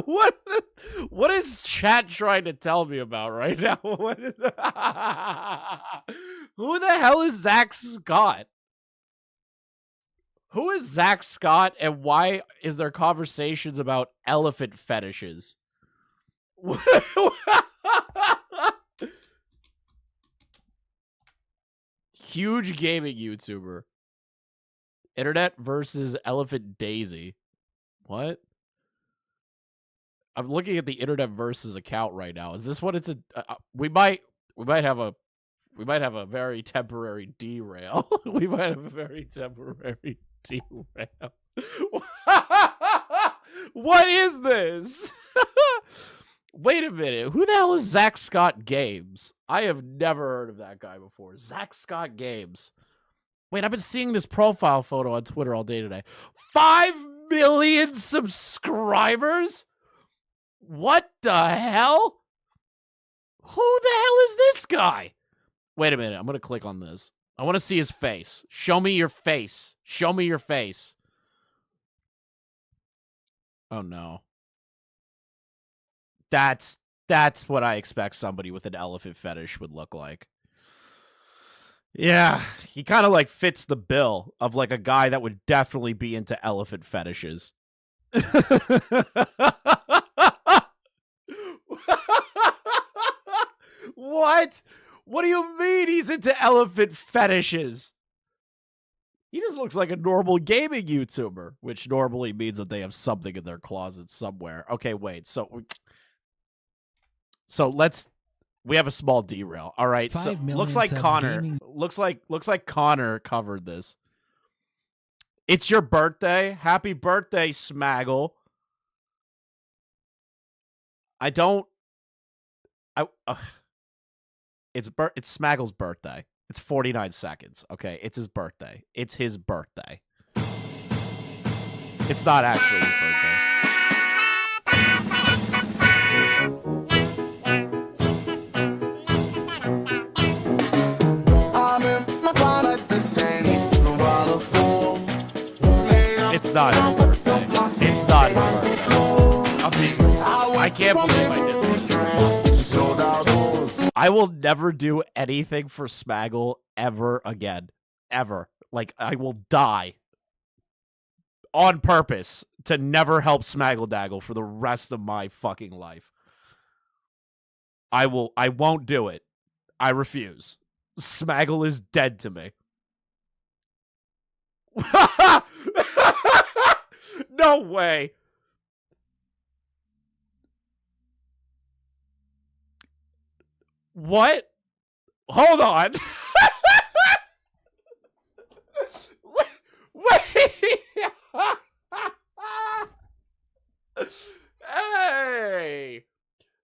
what? What is chat trying to tell me about right now? Who the hell is Zack Scott? Who is Zack Scott, and why is there conversations about elephant fetishes? Huge gaming YouTuber. Internet versus Elephant Daisy. What? I'm looking at the Internet versus account right now. Is this what it's a? We might have a very temporary derail. We might have a very temporary derail. What is this? Wait a minute. Who the hell is Zack Scott Games? I have never heard of that guy before. Zack Scott Games. Wait, I've been seeing this profile photo on Twitter all day today. 5 million subscribers? What the hell? Who the hell is this guy? Wait a minute. I'm going to click on this. I want to see his face. Show me your face. Show me your face. Oh, no. That's what I expect somebody with an elephant fetish would look like. Yeah, he kind of like fits the bill of like a guy that would definitely be into elephant fetishes. What? What do you mean he's into elephant fetishes? He just looks like a normal gaming YouTuber, which normally means that they have something in their closet somewhere. Okay, wait. So we have a small derail. All right. So looks like Connor looks like Connor covered this. It's your birthday. Happy birthday, Smaggle. It's Smaggle's birthday. It's 49 seconds. Okay, it's his birthday. It's his birthday. It's not actually his birthday. It's not his birthday. It's not his birthday. I can't believe I did this. I will never do anything for Smaggle ever again. Ever. Like, I will die on purpose to never help Smaggle Daggle for the rest of my fucking life. I won't do it. I refuse. Smaggle is dead to me. No way. What? Hold on. Wait. Hey.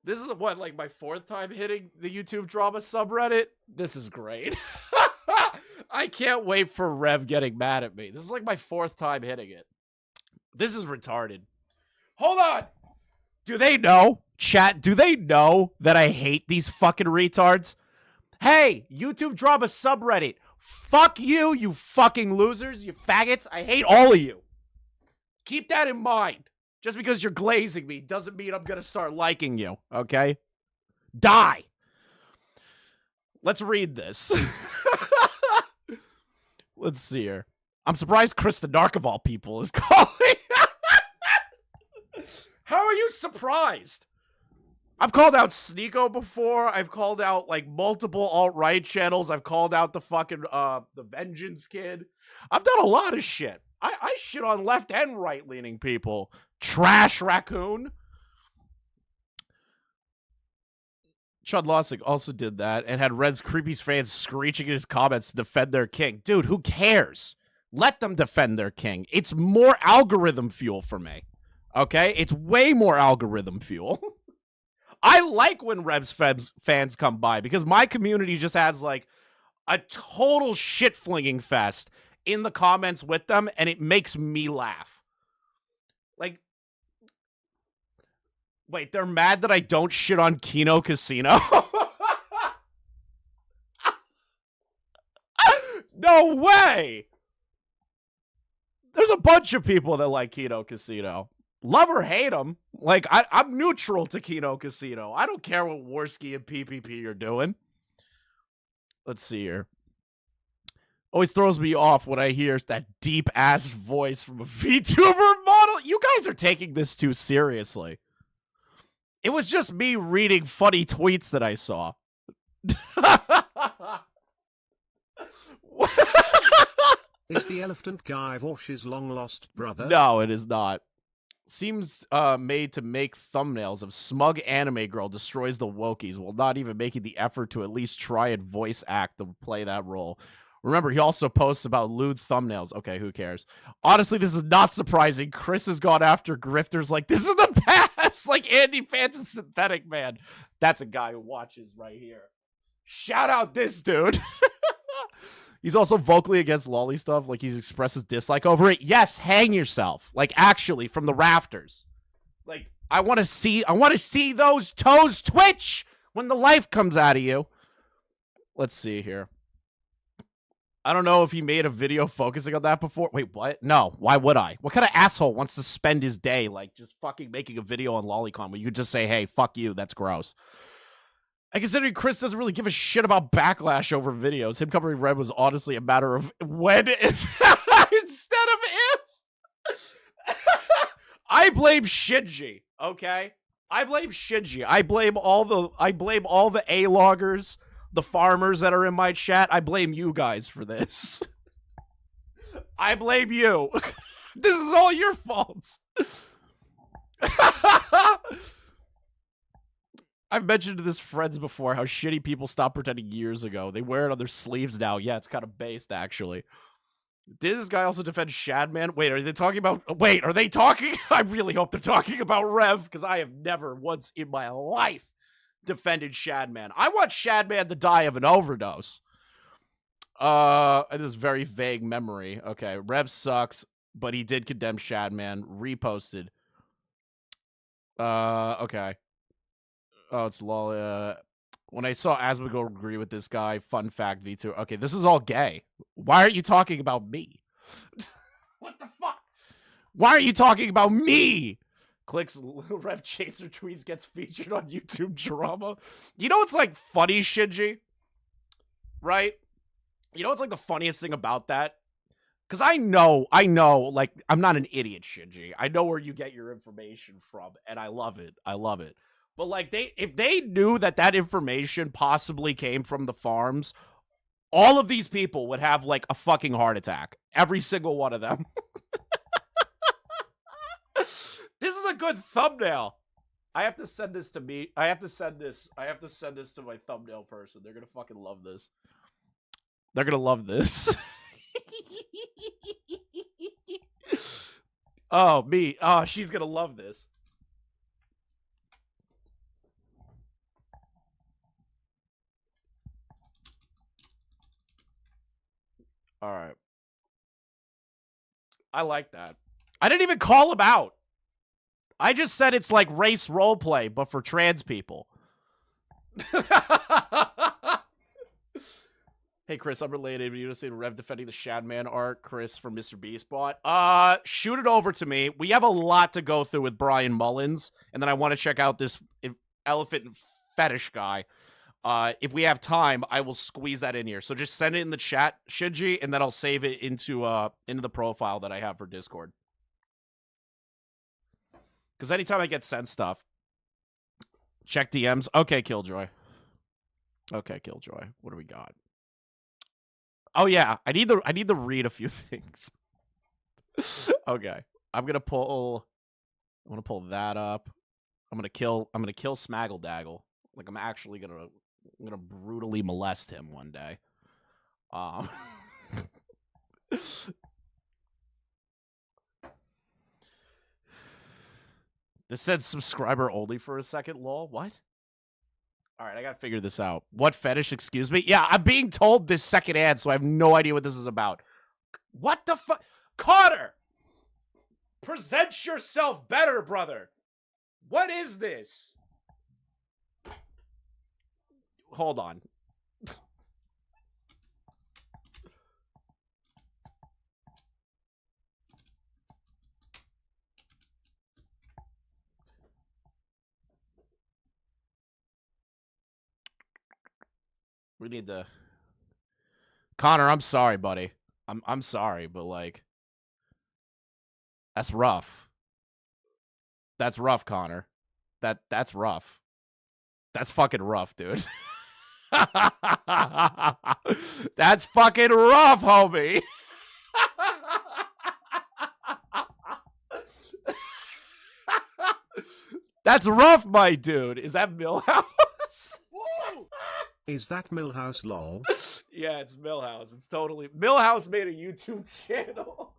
This is what, like my 4th time hitting the YouTube drama subreddit? This is great. I can't wait for Rev getting mad at me. This is like my 4th time hitting it. This is retarded. Hold on. Do they know? Chat, do they know that I hate these fucking retards? Hey, YouTube drama subreddit. Fuck you, you fucking losers, you faggots. I hate all of you. Keep that in mind. Just because you're glazing me doesn't mean I'm going to start liking you, okay? Die. Let's read this. Let's see here. I'm surprised ChrisTheNarc of all people is calling. How are you surprised? I've called out Sneeko before. I've called out like multiple alt-right channels. I've called out the fucking the Vengeance Kid. I've done a lot of shit. I shit on left and right-leaning people. Trash Raccoon. Chud Lossick also did that and had Red's Creepy's fans screeching in his comments to defend their king. Dude, who cares? Let them defend their king. It's more algorithm fuel for me. Okay? It's way more algorithm fuel. I like when Rev's fans come by because my community just has like a total shit-flinging fest in the comments with them, and it makes me laugh. Like, wait, they're mad that I don't shit on Kino Casino? No way! There's a bunch of people that like Kino Casino. Love or hate him. Like, I'm neutral to Kino Casino. I don't care what Warski and PPP are doing. Let's see here. Always throws me off when I hear that deep-ass voice from a VTuber model. You guys are taking this too seriously. It was just me reading funny tweets that I saw. Is the elephant guy Vorsh's long-lost brother? No, it is not. Seems made to make thumbnails of smug anime girl destroys the Wokies while not even making the effort to at least try and voice act to play that role. Remember, he also posts about lewd thumbnails. Okay, who cares? Honestly, this is not surprising. Chris has gone after grifters like this in the past, like Andy Pants and Synthetic Man. That's a guy who watches right here. Shout out this dude. He's also vocally against lolly stuff. Like, he's expressed his dislike over it. Yes, hang yourself. Like, actually, from the rafters. Like, I want to see those toes twitch when the life comes out of you. Let's see here. I don't know if he made a video focusing on that before. Wait, what? No, why would I? What kind of asshole wants to spend his day, like, just fucking making a video on Lolicon where you could just say, hey, fuck you, that's gross. And considering Chris doesn't really give a shit about backlash over videos, him covering Red was honestly a matter of when instead of if. I blame Shinji, okay? I blame Shinji. I blame all the A-loggers, the farmers that are in my chat. I blame you guys for this. I blame you. This is all your faults. I've mentioned to this friends before how shitty people stopped pretending years ago. They wear it on their sleeves now. Yeah, it's kind of based, actually. Did this guy also defend Shadman? Wait, are they talking about... Wait, are they talking... I really hope they're talking about Rev, because I have never once in my life defended Shadman. I want Shadman to die of an overdose. This is very vague memory. Okay, Rev sucks, but he did condemn Shadman. Reposted. Okay. Oh, it's lol. When I saw Asmongold agree with this guy, fun fact, V2. Okay, this is all gay. Why aren't you talking about me? What the fuck? Why are you talking about me? Clicks Rev Chaser tweets gets featured on YouTube drama. You know what's like funny, Shinji? Right? You know what's like the funniest thing about that? Because I know, like, I'm not an idiot, Shinji. I know where you get your information from, and I love it. I love it. But, like, if they knew that information possibly came from the farms, all of these people would have, like, a fucking heart attack. Every single one of them. This is a good thumbnail. I have to send this to me. I have to send this to my thumbnail person. They're gonna fucking love this. They're gonna love this. Oh, me. Oh, she's gonna love this. All right. I like that. I didn't even call him out. I just said it's like race roleplay, but for trans people. Hey, Chris, I'm related. You just say Rev defending the Shadman art, Chris from Mr. Beast bought. Shoot it over to me. We have a lot to go through with Bryan Mullins, and then I want to check out this elephant fetish guy. If we have time, I will squeeze that in here. So just send it in the chat, Shinji, and then I'll save it into the profile that I have for Discord. Because anytime I get sent stuff, check DMs. Okay, Killjoy. Okay, Killjoy. What do we got? Oh yeah, I need to read a few things. Okay, I'm gonna pull that up. I'm gonna kill Smaggle Daggle. Like, I'm actually gonna brutally molest him one day. This said subscriber only for a second, lol. What? All right, I gotta figure this out. What fetish, excuse me? Yeah, I'm being told this second ad, so I have no idea what this is about. What the fuck? Carter! Present yourself better, brother. What is this? Hold on. We need to. Connor, I'm sorry, buddy. I'm sorry, but like, that's rough. That's rough, Connor. That's rough. That's fucking rough, dude. That's fucking rough, homie. That's rough, my dude. Is that Millhouse? Is that Millhouse lol? Yeah, it's Millhouse. It's totally Millhouse made a YouTube channel.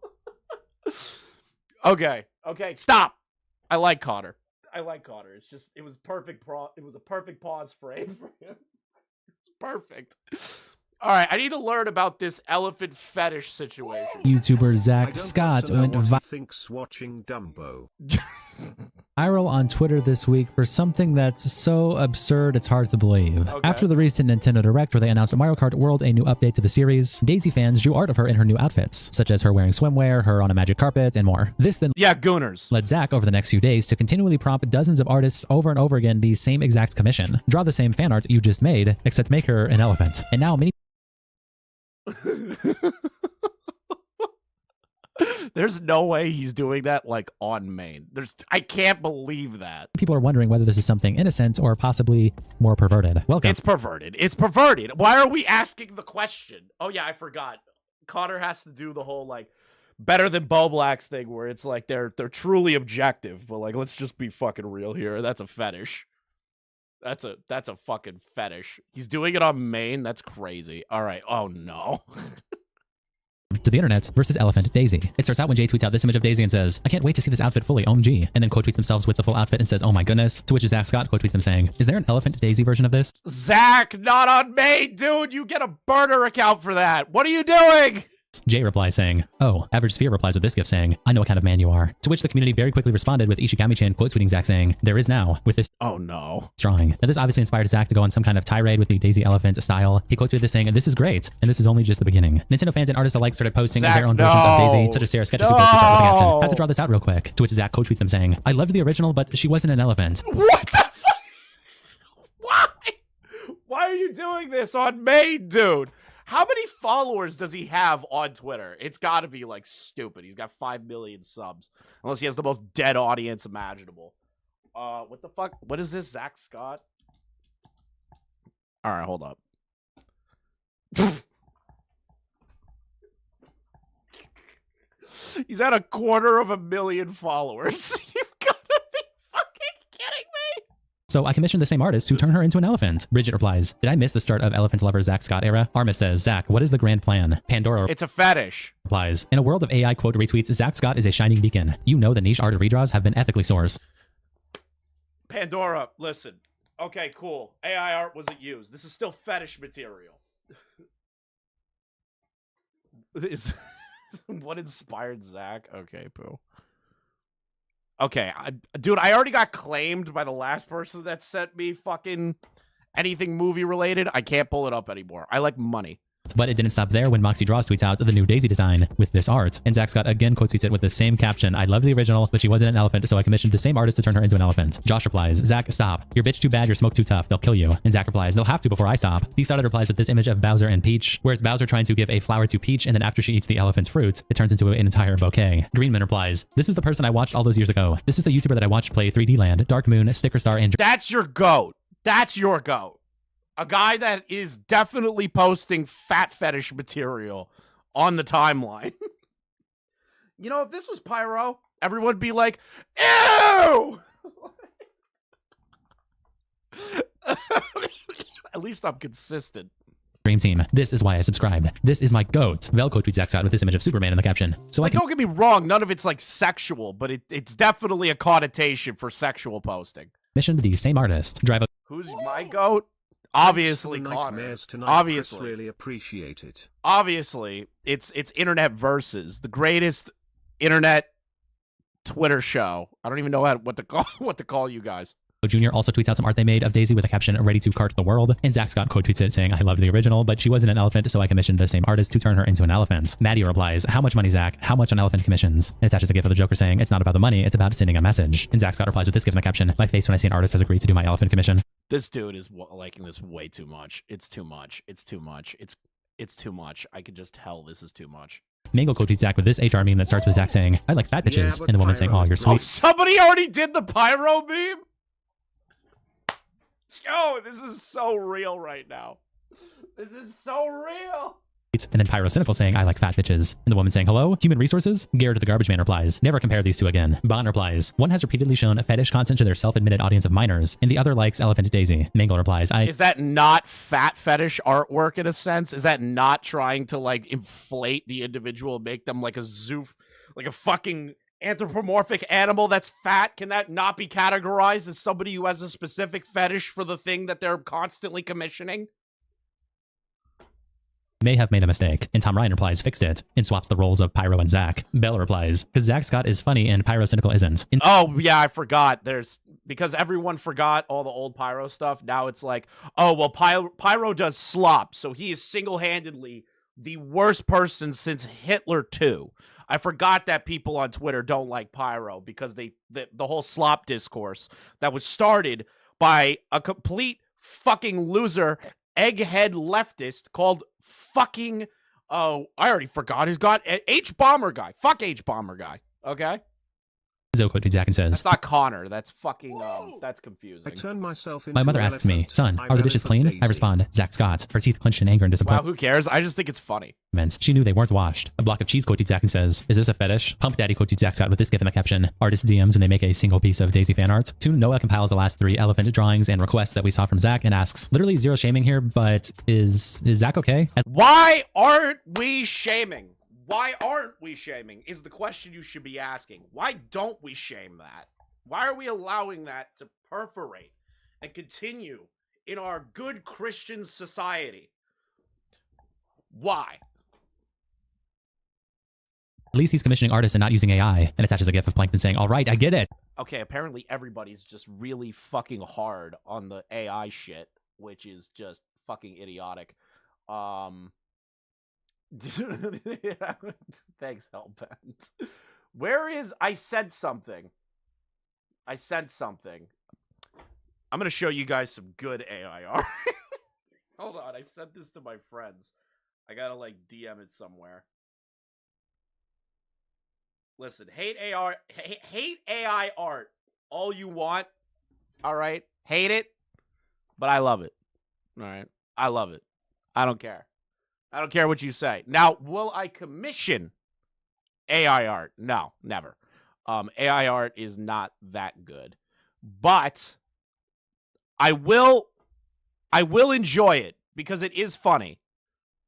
Okay, stop. I like Connor. It's just it was perfect. It was a perfect pause frame for him. It's perfect. All right, I need to learn about this elephant fetish situation. YouTuber Zack Scott went thinks watching Dumbo. viral on Twitter this week for something that's so absurd it's hard to believe. Okay. After the recent Nintendo Direct where they announced Mario Kart World a new update to the series, Daisy fans drew art of her in her new outfits, such as her wearing swimwear, her on a magic carpet, and more. This then Gooners led Zack over the next few days to continually prompt dozens of artists over and over again the same exact commission. Draw the same fan art you just made, except make her an elephant. And now many There's no way he's doing that like on main. I can't believe that. people are wondering whether this is something innocent or possibly more perverted. Welcome. It's perverted. It's perverted. Why are we asking the question? Oh yeah, I forgot. Connor has to do the whole like better than Bo Black's thing where it's like they're truly objective, but like let's just be fucking real here. That's a fetish. That's a fucking fetish. He's doing it on main. That's crazy. All right. Oh no. To the internet versus Elephant Daisy. It starts out when Jay tweets out this image of Daisy and says, "I can't wait to see this outfit fully, OMG," and then quote tweets themselves with the full outfit and says, "Oh my goodness," to which Zack Scott quote tweets them saying, "Is there an Elephant Daisy version of this?" Zach, not on main, dude. You get a burner account for that. What are you doing? Jay replies saying, "Oh." Average Sphere replies with this gift saying, "I know what kind of man you are." To which the community very quickly responded with Ishigami-chan quote tweeting Zack saying, "There is now," with this Oh no. drawing. Now this obviously inspired Zack to go on some kind of tirade with the Daisy Elephant style. He quote tweeted this saying, "This is great, and this is only just the beginning." Nintendo fans and artists alike started posting Zach, their own versions of Daisy, such as Sarah Sketches who posted this out with the caption, "Had to draw this out real quick." To which Zack quote tweets them saying, "I loved the original, but she wasn't an elephant." What the fuck? Why? Why are you doing this on main, dude? How many followers does he have on Twitter? It's got to be like stupid. He's got 5 million subs. Unless he has the most dead audience imaginable. What the fuck? What is this, Zack Scott? All right, hold up. He's at 250,000 followers. You gotta be fucking kidding me. So I commissioned the same artist to turn her into an elephant. Bridget replies, "Did I miss the start of Elephant Lover Zack Scott era?" Armis says, "Zack, what is the grand plan?" Pandora It's a fetish. replies, "In a world of AI quote retweets, Zack Scott is a shining beacon. You know the niche art redraws have been ethically sourced." Pandora, listen. Okay, cool. AI art wasn't used. This is still fetish material. What inspired Zach? Okay, poo. Okay, dude, I already got claimed by the last person that sent me fucking anything movie related. I can't pull it up anymore. I like money. But it didn't stop there when Moxie Draws tweets out the new Daisy design with this art. And Zack Scott again quote tweets it with the same caption, "I love the original, but she wasn't an elephant, so I commissioned the same artist to turn her into an elephant." Josh replies, "Zack, stop. Your bitch too bad, your smoke too tough. They'll kill you." And Zack replies, "They'll have to before I stop." He started replies with this image of Bowser and Peach, where it's Bowser trying to give a flower to Peach, and then after she eats the elephant's fruit, it turns into an entire bouquet. Greenman replies, "This is the person I watched all those years ago. This is the YouTuber that I watched play 3D Land, Dark Moon, Sticker Star, and..." That's your goat. That's your goat. A guy that is definitely posting fat fetish material on the timeline. You know, if this was Pyro, everyone would be like, ew! At least I'm consistent. Dream Team, this is why I subscribed. This is my goat. Velco tweets Zack Scott with this image of Superman in the caption. So Like, don't get me wrong, none of it's like sexual, but it's definitely a connotation for sexual posting. commissioned the same artist. Drive a Who's my goat? Obviously, Connor. Obviously, really appreciate it. Obviously, it's Internet Versus, the greatest internet Twitter show. I don't even know what to call you guys. Jr. also tweets out some art they made of Daisy with a caption, "Ready to cart the world." And Zack Scott quote tweets it saying, "I loved the original, but she wasn't an elephant, so I commissioned the same artist to turn her into an elephant." Maddie replies, "How much money, Zack? How much on elephant commissions?" And attaches a gif of the Joker saying, "It's not about the money, it's about sending a message." And Zack Scott replies with this gif in the caption, "My face when I see an artist has agreed to do my elephant commission." This dude is liking this way too much. It's too much. It's too much. It's too much. I can just tell this is too much. Mangle quote tweets Zach with this HR meme that starts with Zach saying, I like fat bitches, but and the woman saying, oh, you're Oh, sweet. somebody already did the pyro meme? Yo, this is so real right now. This is so real. And then Pyro Cynical saying, I like fat bitches. And the woman saying, hello? Human resources? Garrett the Garbage Man replies, never compare these two again. Bon replies, one has repeatedly shown fetish content to their self-admitted audience of minors, and the other likes Elephant Daisy. Mangle replies, Is that not fat fetish artwork in a sense? Is that not trying to like inflate the individual, make them like a zoof, like a fucking anthropomorphic animal that's fat? Can that not be categorized as somebody who has a specific fetish for the thing that they're constantly commissioning? may have made a mistake. And Tom Ryan replies, fixed it, and swaps the roles of Pyro and Zach. Bella replies, because Zack Scott is funny and Pyro Cynical isn't. Oh, yeah, I forgot. Because everyone forgot all the old Pyro stuff. Now it's like, oh, well, Pyro does slop, so he is single-handedly the worst person since Hitler too. I forgot that people on Twitter don't like Pyro because the whole slop discourse that was started by a complete fucking loser, egghead leftist called fucking, oh, I already forgot his god, H-Bomber guy. Fuck H-Bomber guy, okay? Zoko to Zach and says, that's not Connor. That's fucking, that's confusing. I turn myself into my mother asks me, son, are the dishes clean? I respond, Zack Scott, her teeth clenched in anger and Wow, disappointment. who cares? I just think it's funny. She knew they weren't washed. A block of cheese quoted Zach and says, is this a fetish? Pump Daddy quoted Zack Scott with this gif in the caption, artist DMs when they make a single piece of Daisy fan art. Toon Noah compiles the last 3 elephant drawings and requests that we saw from Zach and asks, literally zero shaming here, but is Zach okay? Why aren't we shaming? Why aren't we shaming is the question you should be asking. Why don't we shame that? Why are we allowing that to perforate and continue in our good Christian society? Why? At least he's commissioning artists and not using AI, and attaches a gif of Plankton saying, all right, I get it. Okay, apparently everybody's just really fucking hard on the AI shit, which is just fucking idiotic. Thanks, Hellbent. Where is... I said something. I'm gonna show you guys some good AI art. Hold on, I sent this to my friends. I gotta, like, DM it somewhere. Listen, hate AI art all you want, alright? Hate it, but I love it, alright? I love it. I don't care. I don't care what you say. Now, will I commission AI art? No, never. AI art is not that good. But I will enjoy it because it is funny.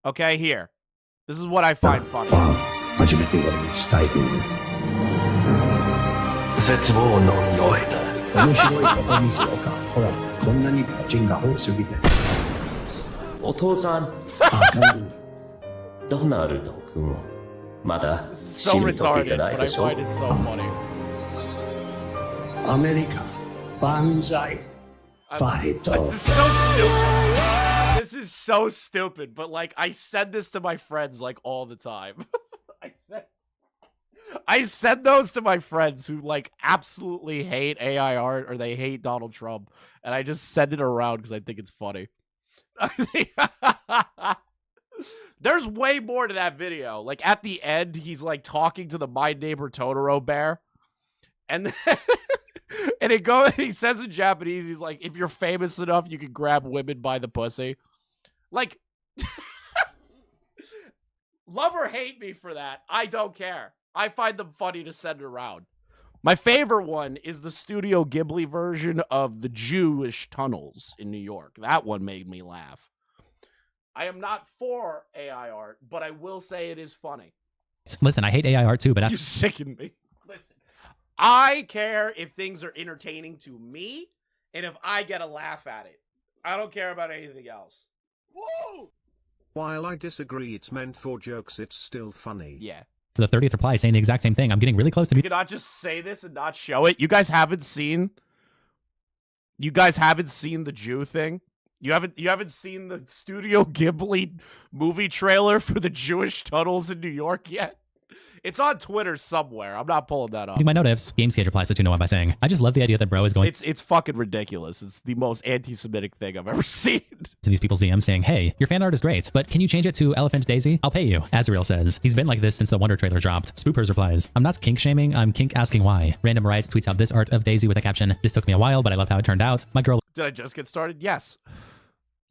Okay, here. This is what I find funny. 初めて俺に伝えている絶望の匂いだ面白いこと見せようかほらこんなにパチンが多すぎてお父さん明るいドナルド君まだ So 死ぬ時 retarded, じゃない but I でしょ find it so funny. アメリカ万歳ファイト This is so stupid. This is so stupid, but like I said this to my friends like all the time. I said those to my friends who like absolutely hate AI art or they hate Donald Trump, and I just send it around because I think it's funny. There's way more to that video. Like at the end, he's like talking to the My Neighbor Totoro bear, and then, and he says in Japanese, he's like, "If you're famous enough, you can grab women by the pussy." Like, love or hate me for that, I don't care. I find them funny to send around. My favorite one is the Studio Ghibli version of the Jewish tunnels in New York. That one made me laugh. I am not for AI art, but I will say it is funny. Listen, I hate AI art too, but You sicken me. Listen, I care if things are entertaining to me and if I get a laugh at it. I don't care about anything else. Woo! While I disagree it's meant for jokes, it's still funny. Yeah. for the 30th reply saying the exact same thing. I'm getting really close to You cannot just say this and not show it. You guys haven't seen the Jew thing? You haven't seen the Studio Ghibli movie trailer for the Jewish tunnels in New York yet? It's on Twitter somewhere. I'm not pulling that up. You might notice, Gamescage replies to 201 by saying, I just love the idea that bro is going It's fucking ridiculous. It's the most anti-Semitic thing I've ever seen. to these people's DMs saying, hey, your fan art is great, but can you change it to Elephant Daisy? I'll pay you. Azrael says, he's been like this since the Wonder trailer dropped. Spoopers replies, I'm not kink shaming, I'm kink asking why. Random Riot tweets out this art of Daisy with a caption, this took me a while, but I love how it turned out. My girl Did I just get started? Yes.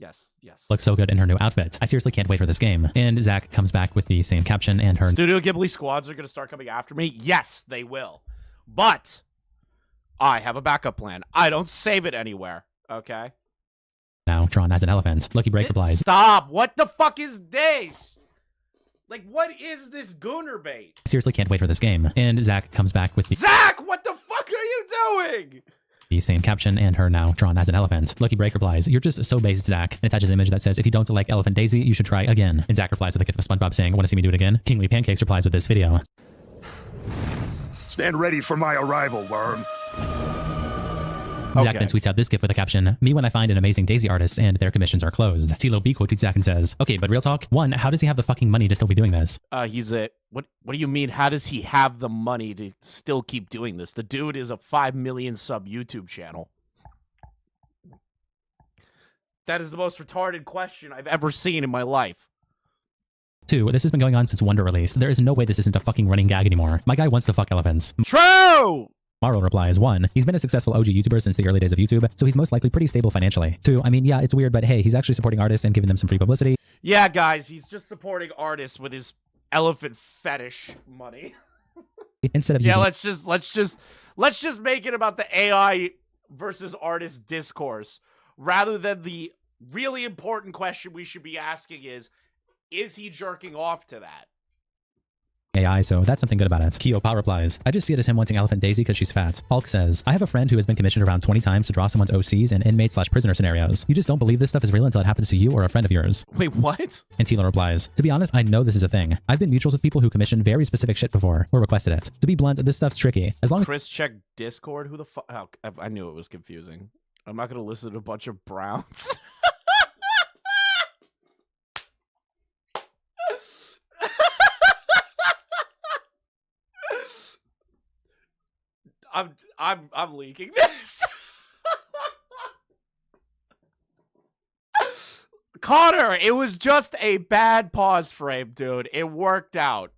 Yes. looks so good in her new outfit. I seriously can't wait for this game. And Zach comes back with the same caption and her Studio Ghibli squads are going to start coming after me? Yes, they will. But I have a backup plan. I don't save it anywhere. Okay? now drawn as an elephant. Lucky Break replies, Stop. What the fuck is this? Like, what is this gooner bait? seriously can't wait for this game. And Zach comes back with the Zach, what the fuck are you doing? same caption and her now drawn as an elephant. Lucky Break replies, you're just so based, Zach, and attaches an image that says, if you don't like Elephant Daisy, you should try again. And Zach replies with a gif of SpongeBob saying, want to see me do it again? Kingly Pancakes replies with this video. Stand ready for my arrival, worm. Zach then tweets out this gif with a caption, me when I find an amazing Daisy artist and their commissions are closed. Tilo B quote tweets Zach and says, okay, but real talk, one, how does he have the fucking money to still be doing this? He's a what do you mean? How does he have the money to still keep doing this? The dude is a 5 million sub YouTube channel. That is the most retarded question I've ever seen in my life. Two, this has been going on since Wonder release. There is no way this isn't a fucking running gag anymore. My guy wants to fuck elephants. True! Marl replies, one, he's been a successful OG YouTuber since the early days of YouTube, so he's most likely pretty stable financially. Two, I mean, yeah, it's weird, but hey, he's actually supporting artists and giving them some free publicity. Yeah, guys, he's just supporting artists with his elephant fetish money. Instead of Yeah, using let's just make it about the AI versus artist discourse rather than the really important question we should be asking is he jerking off to that? AI, so that's something good about it. Kyopa replies, I just see it as him wanting Elephant Daisy because she's fat. Hulk says, I have a friend who has been commissioned around 20 times to draw someone's OCs and inmate/prisoner scenarios. You just don't believe this stuff is real until it happens to you or a friend of yours. Wait, what? And Tilo replies, to be honest, I know this is a thing. I've been mutuals with people who commission very specific shit before, or requested it. To be blunt, this stuff's tricky. As long as Chris check Discord. Who the fuck? Oh, I knew it was confusing. I'm not gonna listen to a bunch of Browns. I'm leaking this. Connor, it was just a bad pause frame, dude. It worked out.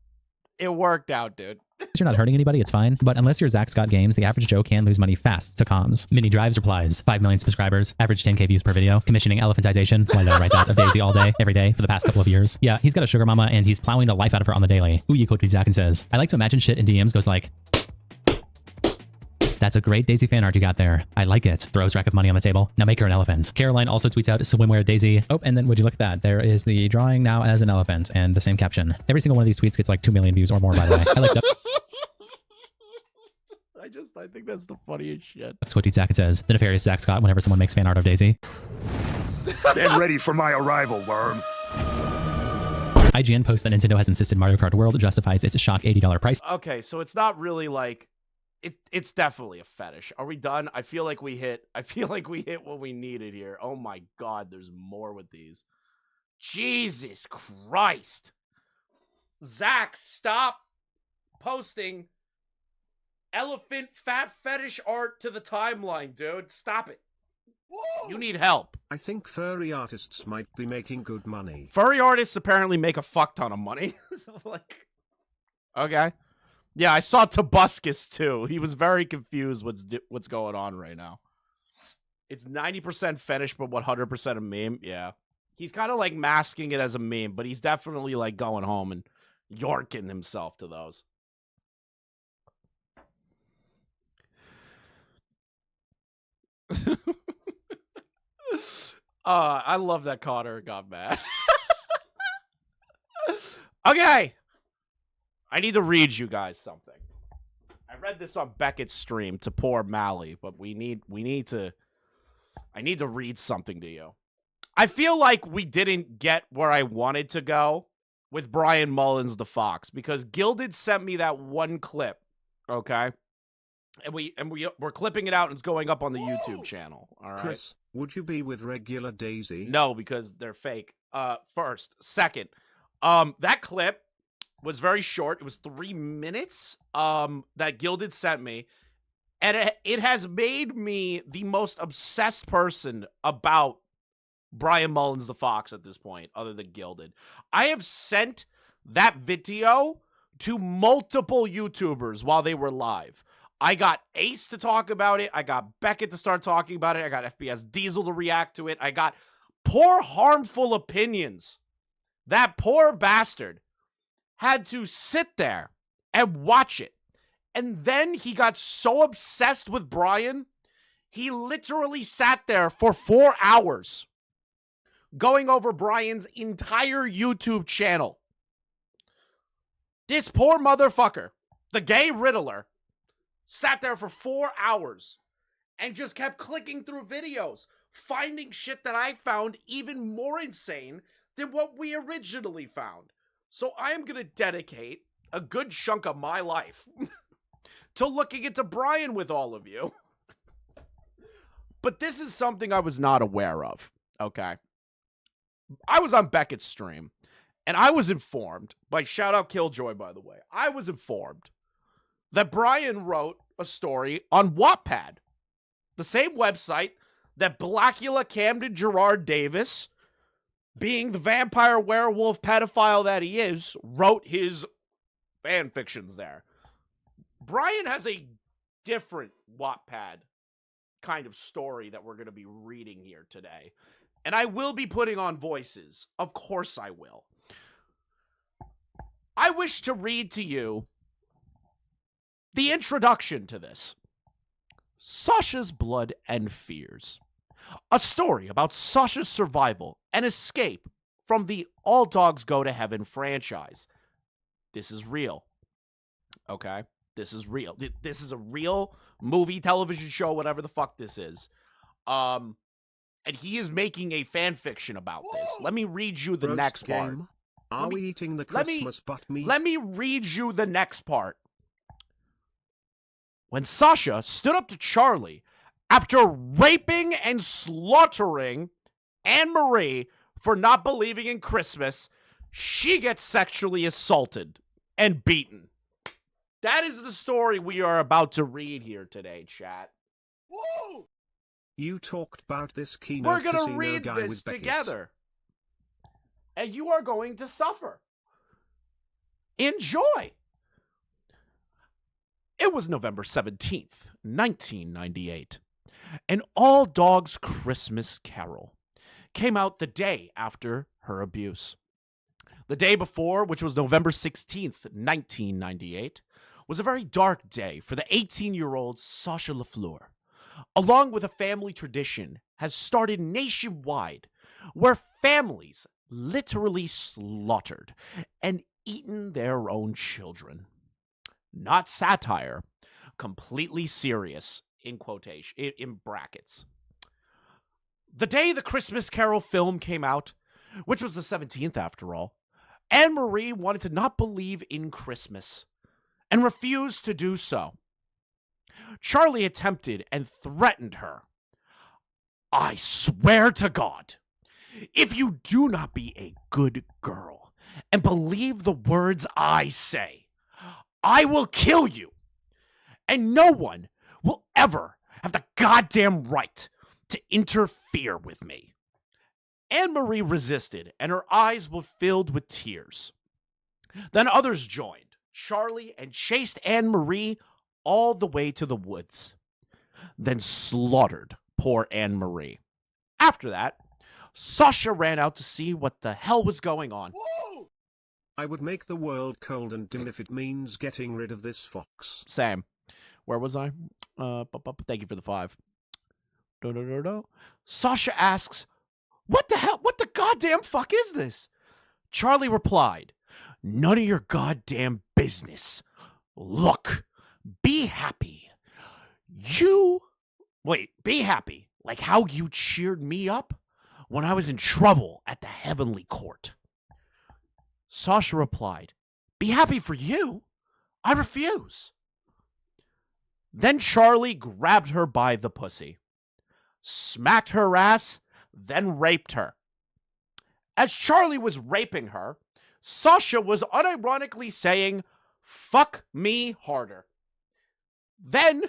It worked out, dude. you're not hurting anybody, it's fine. But unless you're Zack Scott Games, the average Joe can lose money fast to comms. Mini Drives replies, 5 million subscribers, average 10k views per video, commissioning elephantization. Why did I write that of Daisy all day, every day for the past couple of years? Yeah, he's got a sugar mama and he's plowing the life out of her on the daily. Uyi quote tweets Zack and says, I like to imagine shit in DMs goes like, that's a great Daisy fan art you got there. I like it. Throws rack of money on the table. Now make her an elephant. Caroline also tweets out swimwear Daisy. Oh, and then would you look at that? There is the drawing now as an elephant and the same caption. Every single one of these tweets gets like 2 million views or more, by the way. I like that. I think that's the funniest shit. Quote tweets Zack and says, the nefarious Zack Scott whenever someone makes fan art of Daisy. Stand ready for my arrival, worm. IGN posts that Nintendo has insisted Mario Kart World justifies its shock $80 price. Okay, so it's not really like it's definitely a fetish. Are we done? I feel like we hit what we needed here. Oh my god, there's more with these. Jesus Christ. Zach, stop posting elephant fat fetish art to the timeline, dude. Stop it. Whoa. You need help. I think furry artists might be making good money. Furry artists apparently make a fuck ton of money. Like, okay. Yeah, I saw Tobuscus too. He was very confused what's going on right now. It's 90% fetish, but 100% a meme. Yeah. He's kind of like masking it as a meme, but he's definitely like going home and yorking himself to those. I love that Connor got mad. Okay. I need to read you guys something. I read this on Beckett's stream to poor Mally, but I need to read something to you. I feel like we didn't get where I wanted to go with Bryan Mullins the Fox because Gilded sent me that one clip, okay? And we're clipping it out and it's going up on the YouTube channel, all right? Chris, would you be with regular Daisy? No, because they're fake. First. Second, that clip was very short. It was 3 minutes that Gilded sent me. And it has made me the most obsessed person about Bryan Mullins the Fox at this point, other than Gilded. I have sent that video to multiple YouTubers while they were live. I got Ace to talk about it. I got Beckett to start talking about it. I got FPS Diesel to react to it. I got Poor Harmful Opinions. That poor bastard had to sit there and watch it. And then he got so obsessed with Bryan, he literally sat there for 4 hours going over Bryan's entire YouTube channel. This poor motherfucker, the gay Riddler, sat there for 4 hours and just kept clicking through videos, finding shit that I found even more insane than what we originally found. So I am going to dedicate a good chunk of my life to looking into Bryan with all of you. But this is something I was not aware of, okay? I was on Beckett's stream, and I was informed, by shout out Killjoy, by the way, I was informed that Bryan wrote a story on Wattpad, the same website that Blackula Camden Gerard Davis, being the vampire werewolf pedophile that he is, wrote his fan fictions there. Bryan has a different Wattpad kind of story that we're going to be reading here today. And I will be putting on voices. Of course I will. I wish to read to you the introduction to this. Sasha's Blood and Fears. A story about Sasha's survival and escape from the All Dogs Go to Heaven franchise. This is real. Okay? This is real. This is a real movie, television show, whatever the fuck this is. And he is making a fan fiction about this. Let me read you the next part. Are we eating the Christmas butt meat? Let me read you the next part. When Sasha stood up to Charlie after raping and slaughtering Anne-Marie for not believing in Christmas, she gets sexually assaulted and beaten. That is the story we are about to read here today, chat. Woo! You talked about this Kino We're going to Casino read guy this with Beckett. together. And you are going to suffer. Enjoy. It was November 17th, 1998. An All Dogs Christmas Carol came out the day after her abuse. The day before, which was November 16th, 1998, was a very dark day for the 18-year-old Sasha LaFleur, along with a family tradition has started nationwide where families literally slaughtered and eaten their own children. Not satire, completely serious, in quotation, in brackets. The day the Christmas Carol film came out, which was the 17th after all, Anne-Marie wanted to not believe in Christmas and refused to do so. Charlie attempted and threatened her. I swear to God, if you do not be a good girl and believe the words I say, I will kill you. And no one will ever have the goddamn right to interfere with me. Anne-Marie resisted, and her eyes were filled with tears. Then others joined Charlie and chased Anne-Marie all the way to the woods, then slaughtered poor Anne-Marie. After that, Sasha ran out to see what the hell was going on. Whoa! I would make the world cold and dim if it means getting rid of this fox. Same. Where was I? Thank you for the 5. Sasha asks, what the hell? What the goddamn fuck is this? Charlie replied, none of your goddamn business. Look, be happy. Be happy. Like how you cheered me up when I was in trouble at the heavenly court. Sasha replied, be happy for you. I refuse. Then Charlie grabbed her by the pussy, smacked her ass, then raped her. As Charlie was raping her, Sasha was unironically saying, "Fuck me harder." Then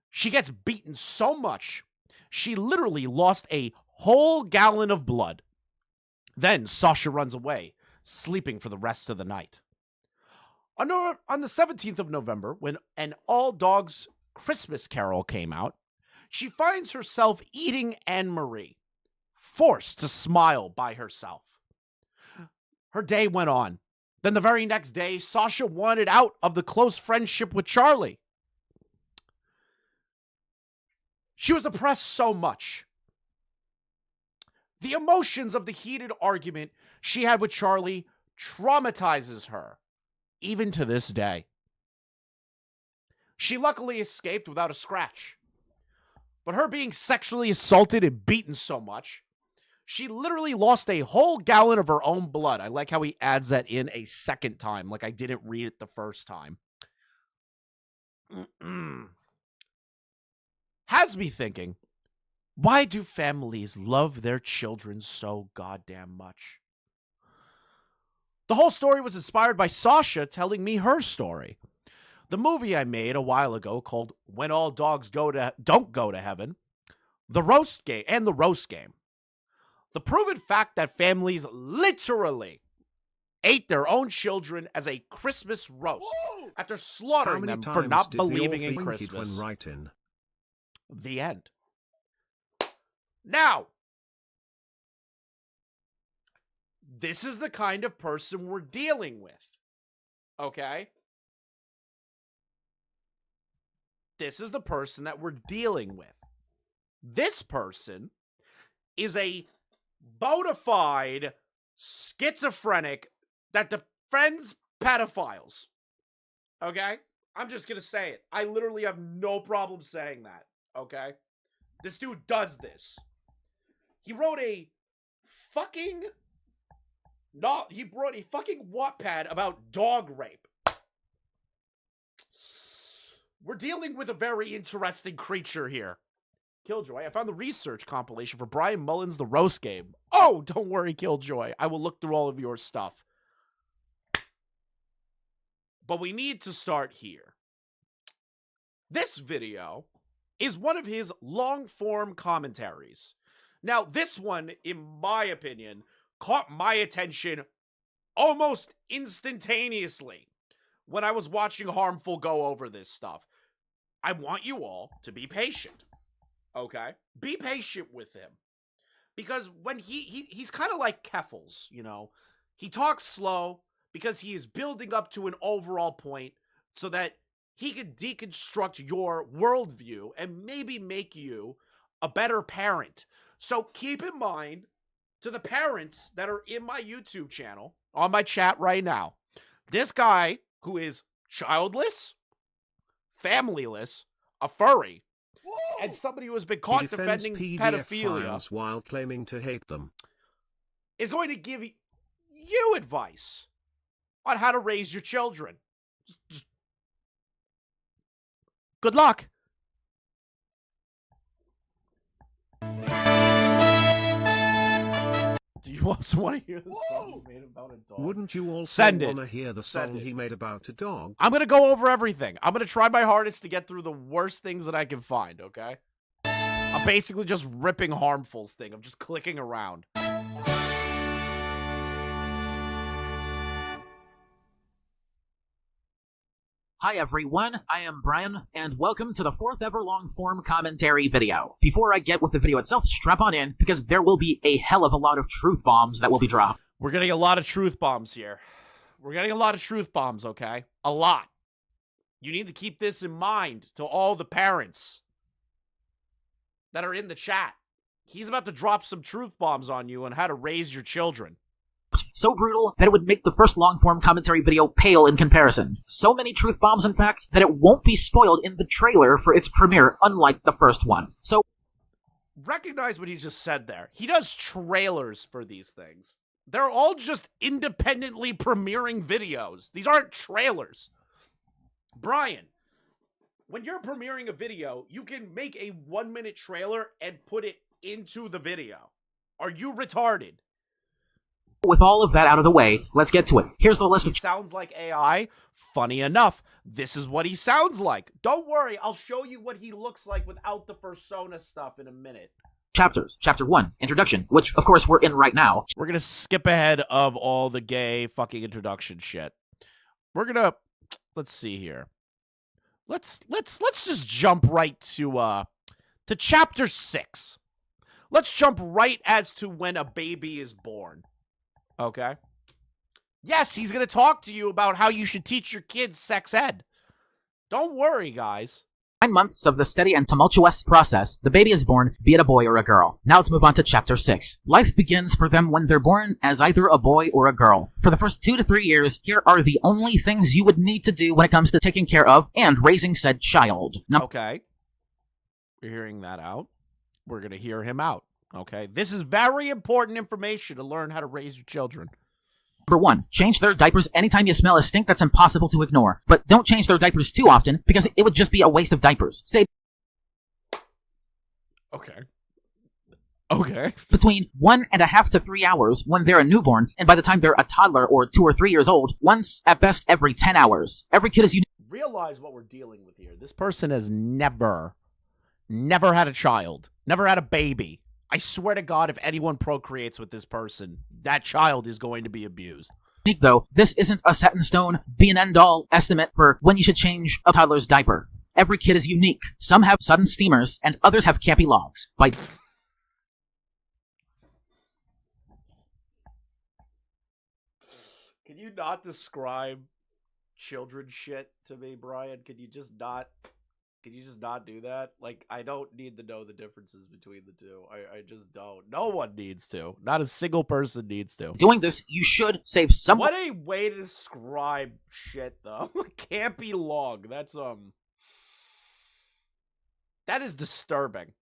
she gets beaten so much, she literally lost a whole gallon of blood. Then Sasha runs away, sleeping for the rest of the night. On the 17th of November, when an All Dogs Christmas Carol came out, she finds herself eating Anne-Marie, forced to smile by herself. Her day went on. Then the very next day, Sasha wanted out of the close friendship with Charlie. She was oppressed so much. The emotions of the heated argument she had with Charlie traumatizes her, even to this day. She luckily escaped without a scratch. But her being sexually assaulted and beaten so much, she literally lost a whole gallon of her own blood. I like how he adds that in a second time, like I didn't read it the first time. Has me thinking, why do families love their children so goddamn much? The whole story was inspired by Sasha telling me her story. The movie I made a while ago called When All Dogs Don't Go to Heaven, The Roast Game. The proven fact that families literally ate their own children as a Christmas roast after slaughtering them for not believing in Christmas. When writing? The end. Now, this is the kind of person we're dealing with. Okay? This is the person that we're dealing with. This person is a bona fide schizophrenic that defends pedophiles. Okay? I'm just going to say it. I literally have no problem saying that. Okay? This dude does this. He wrote a fucking Wattpad about dog rape. We're dealing with a very interesting creature here. Killjoy, I found the research compilation for Bryan Mullins' The Roast Game. Oh, don't worry, Killjoy. I will look through all of your stuff. But we need to start here. This video is one of his long-form commentaries. Now, this one, in my opinion, caught my attention almost instantaneously when I was watching Harmful go over this stuff. I want you all to be patient, okay? Be patient with him. Because when he's kind of like Keffels, you know? He talks slow because he is building up to an overall point so that he can deconstruct your worldview and maybe make you a better parent. So keep in mind, to the parents that are in my YouTube channel, on my chat right now, this guy who is childless, familyless, a furry, and somebody who has been caught defending pedophilia while claiming to hate them, is going to give you advice on how to raise your children. Just good luck. Do you also want to hear the song he made about a dog? Wouldn't you also want to hear the song Send it. he made about a dog? I'm going to go over everything. I'm going to try my hardest to get through the worst things that I can find, okay? I'm basically just ripping Harmful's thing. I'm just clicking around. Hi everyone, I am Brian, and welcome to the 4th ever long-form commentary video. Before I get with the video itself, strap on in, because there will be a hell of a lot of truth bombs that will be dropped. We're getting a lot of truth bombs here. We're getting a lot of truth bombs, okay? A lot. You need to keep this in mind to all the parents that are in the chat. He's about to drop some truth bombs on you on how to raise your children. So brutal that it would make the first long-form commentary video pale in comparison. So many truth bombs, in fact, that it won't be spoiled in the trailer for its premiere, unlike the first one. So recognize what he just said there. He does trailers for these things. They're all just independently premiering videos. These aren't trailers. Brian, when you're premiering a video, you can make a 1-minute trailer and put it into the video. Are you retarded? With all of that out of the way, let's get to it. Here's the list of Sounds like AI. Funny enough, this is what he sounds like. Don't worry, I'll show you what he looks like without the persona stuff in a minute. chapters. Chapter 1, Introduction, which of course we're in right now. We're gonna skip ahead of all the gay fucking introduction shit. We're gonna, let's see here. Let's just jump right to chapter 6. Let's jump right as to when a baby is born. Okay? Yes, he's going to talk to you about how you should teach your kids sex ed. Don't worry, guys. 9 months of the steady and tumultuous process, the baby is born, be it a boy or a girl. Now let's move on to chapter 6. Life begins for them when they're born as either a boy or a girl. For the first 2 to 3 years, here are the only things you would need to do when it comes to taking care of and raising said child. Okay. You're hearing that out. We're going to hear him out. Okay? This is very important information to learn how to raise your children. Number 1, change their diapers anytime you smell a stink that's impossible to ignore. But don't change their diapers too often, because it would just be a waste of diapers. Say Okay. between 1.5 to 3 hours when they're a newborn, and by the time they're a toddler or 2 or 3 years old, once at best every 10 hours. Every kid is unique. Realize what we're dealing with here. This person has never had a child. Never had a baby. I swear to God, if anyone procreates with this person, that child is going to be abused. Though, this isn't a set in stone, be an end-all estimate for when you should change a toddler's diaper. Every kid is unique. Some have sudden steamers, and others have campy logs. By Can you not describe children shit to me, Brian? Can you just not do that? Like, I don't need to know the differences between the two. I just don't. No one needs to. Not a single person needs to. doing this, you should save some. What a way to describe shit, though. Campy log. That is disturbing.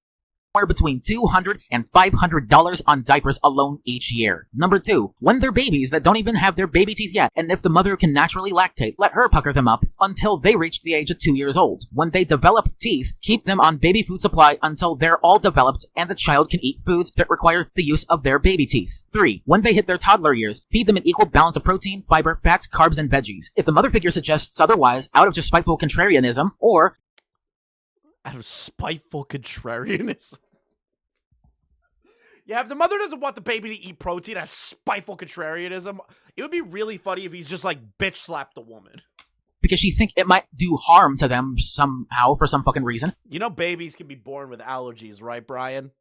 Between $200 and $500 on diapers alone each year. Number 2, when they're babies that don't even have their baby teeth yet, and if the mother can naturally lactate, let her pucker them up until they reach the age of 2 years old. When they develop teeth, keep them on baby food supply until they're all developed and the child can eat foods that require the use of their baby teeth. 3, when they hit their toddler years, feed them an equal balance of protein, fiber, fats, carbs, and veggies. If the mother figure suggests otherwise, out of just spiteful contrarianism, or Out of spiteful contrarianism. Yeah, if the mother doesn't want the baby to eat protein, that's spiteful contrarianism. It would be really funny if he's just like bitch slapped the woman. because she think it might do harm to them somehow for some fucking reason. You know babies can be born with allergies, right, Brian?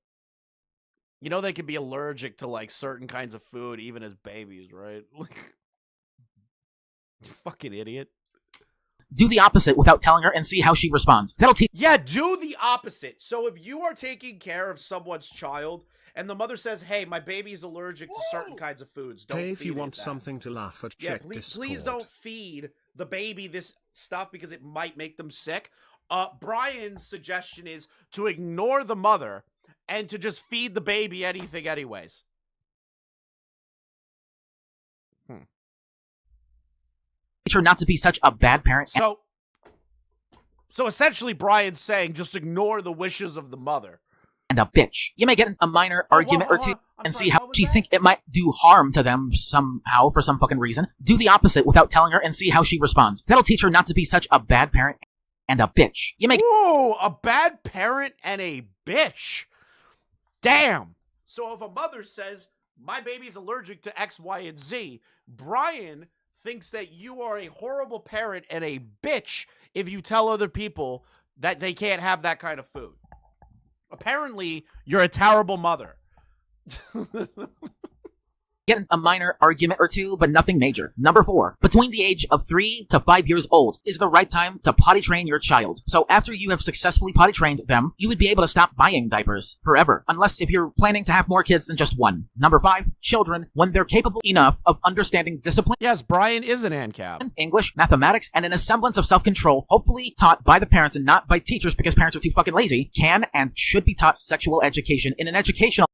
You know they can be allergic to like certain kinds of food even as babies, right? Like, you fucking idiot. Do the opposite without telling her and see how she responds. That'll teach. Yeah, do the opposite. So if you are taking care of someone's child and the mother says, hey, my baby's allergic to certain kinds of foods, don't Hey, feed if you it want that. something to laugh at, Yeah, check please Discord. don't feed the baby this stuff because it might make them sick. Brian's suggestion is to ignore the mother and to just feed the baby anything anyways. Her not to be such a bad parent. So essentially Brian's saying just ignore the wishes of the mother. And a bitch. You may get in a minor argument or two and see how she think it might do harm to them somehow for some fucking reason. Do the opposite without telling her and see how she responds. That'll teach her not to be such a bad parent and a bitch. You may. Ooh, a bad parent and a bitch. Damn. So if a mother says, my baby's allergic to X, Y, and Z, Brian thinks that you are a horrible parent and a bitch if you tell other people that they can't have that kind of food. Apparently, you're a terrible mother. Get in a minor argument or two, but nothing major. Number 4, between the age of 3 to 5 years old is the right time to potty train your child. So after you have successfully potty trained them, you would be able to stop buying diapers forever, unless if you're planning to have more kids than just one. Number 5, children, when they're capable enough of understanding discipline. Yes, Brian is an ANCAP. English, mathematics, and in a semblance of self-control, hopefully taught by the parents and not by teachers because parents are too fucking lazy, can and should be taught sexual education in an educational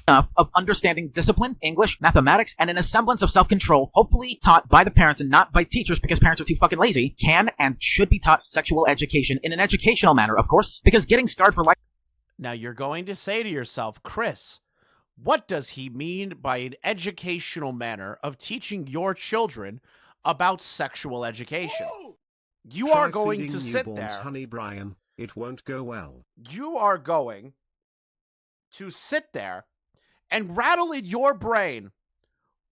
enough of understanding discipline, English, mathematics, and in a semblance of self-control, hopefully taught by the parents and not by teachers because parents are too fucking lazy, can and should be taught sexual education in an educational manner, of course, because getting scarred for life. Now you're going to say to yourself, Chris, what does he mean by an educational manner of teaching your children about sexual education? You Try are going feeding to sit newborns there. honey, Bryan. It won't go well. You are going to sit there and rattle in your brain.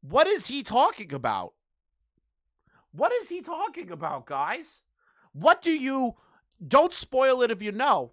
What is he talking about? What is he talking about, guys? What do you... Don't spoil it if you know.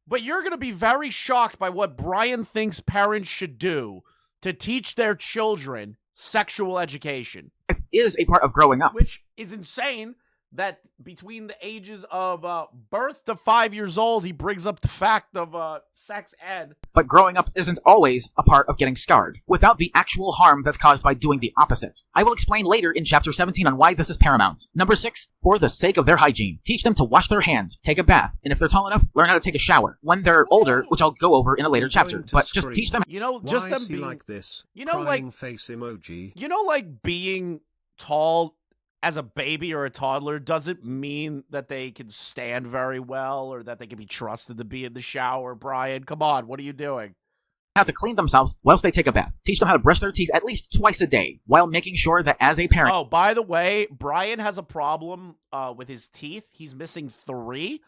But you're going to be very shocked by what Bryan thinks parents should do to teach their children sexual education. Is a part of growing up. Which is insane that between the ages of birth to 5 years old, he brings up the fact of sex ed. But growing up isn't always a part of getting scarred, without the actual harm that's caused by doing the opposite. I will explain later in Chapter 17 on why this is paramount. Number 6, for the sake of their hygiene. Teach them to wash their hands, take a bath, and if they're tall enough, learn how to take a shower. When they're older, which I'll go over in a later chapter, but just teach them. You know, Why just them is he being... like this? You know, Crying like... face emoji. You know, like being tall as a baby or a toddler doesn't mean that they can stand very well or that they can be trusted to be in the shower, Bryan. Come on, what are you doing? How to clean themselves whilst they take a bath. Teach them how to brush their teeth at least twice a day, while making sure that as a parent... Oh, by the way, Bryan has a problem with his teeth. He's missing 3,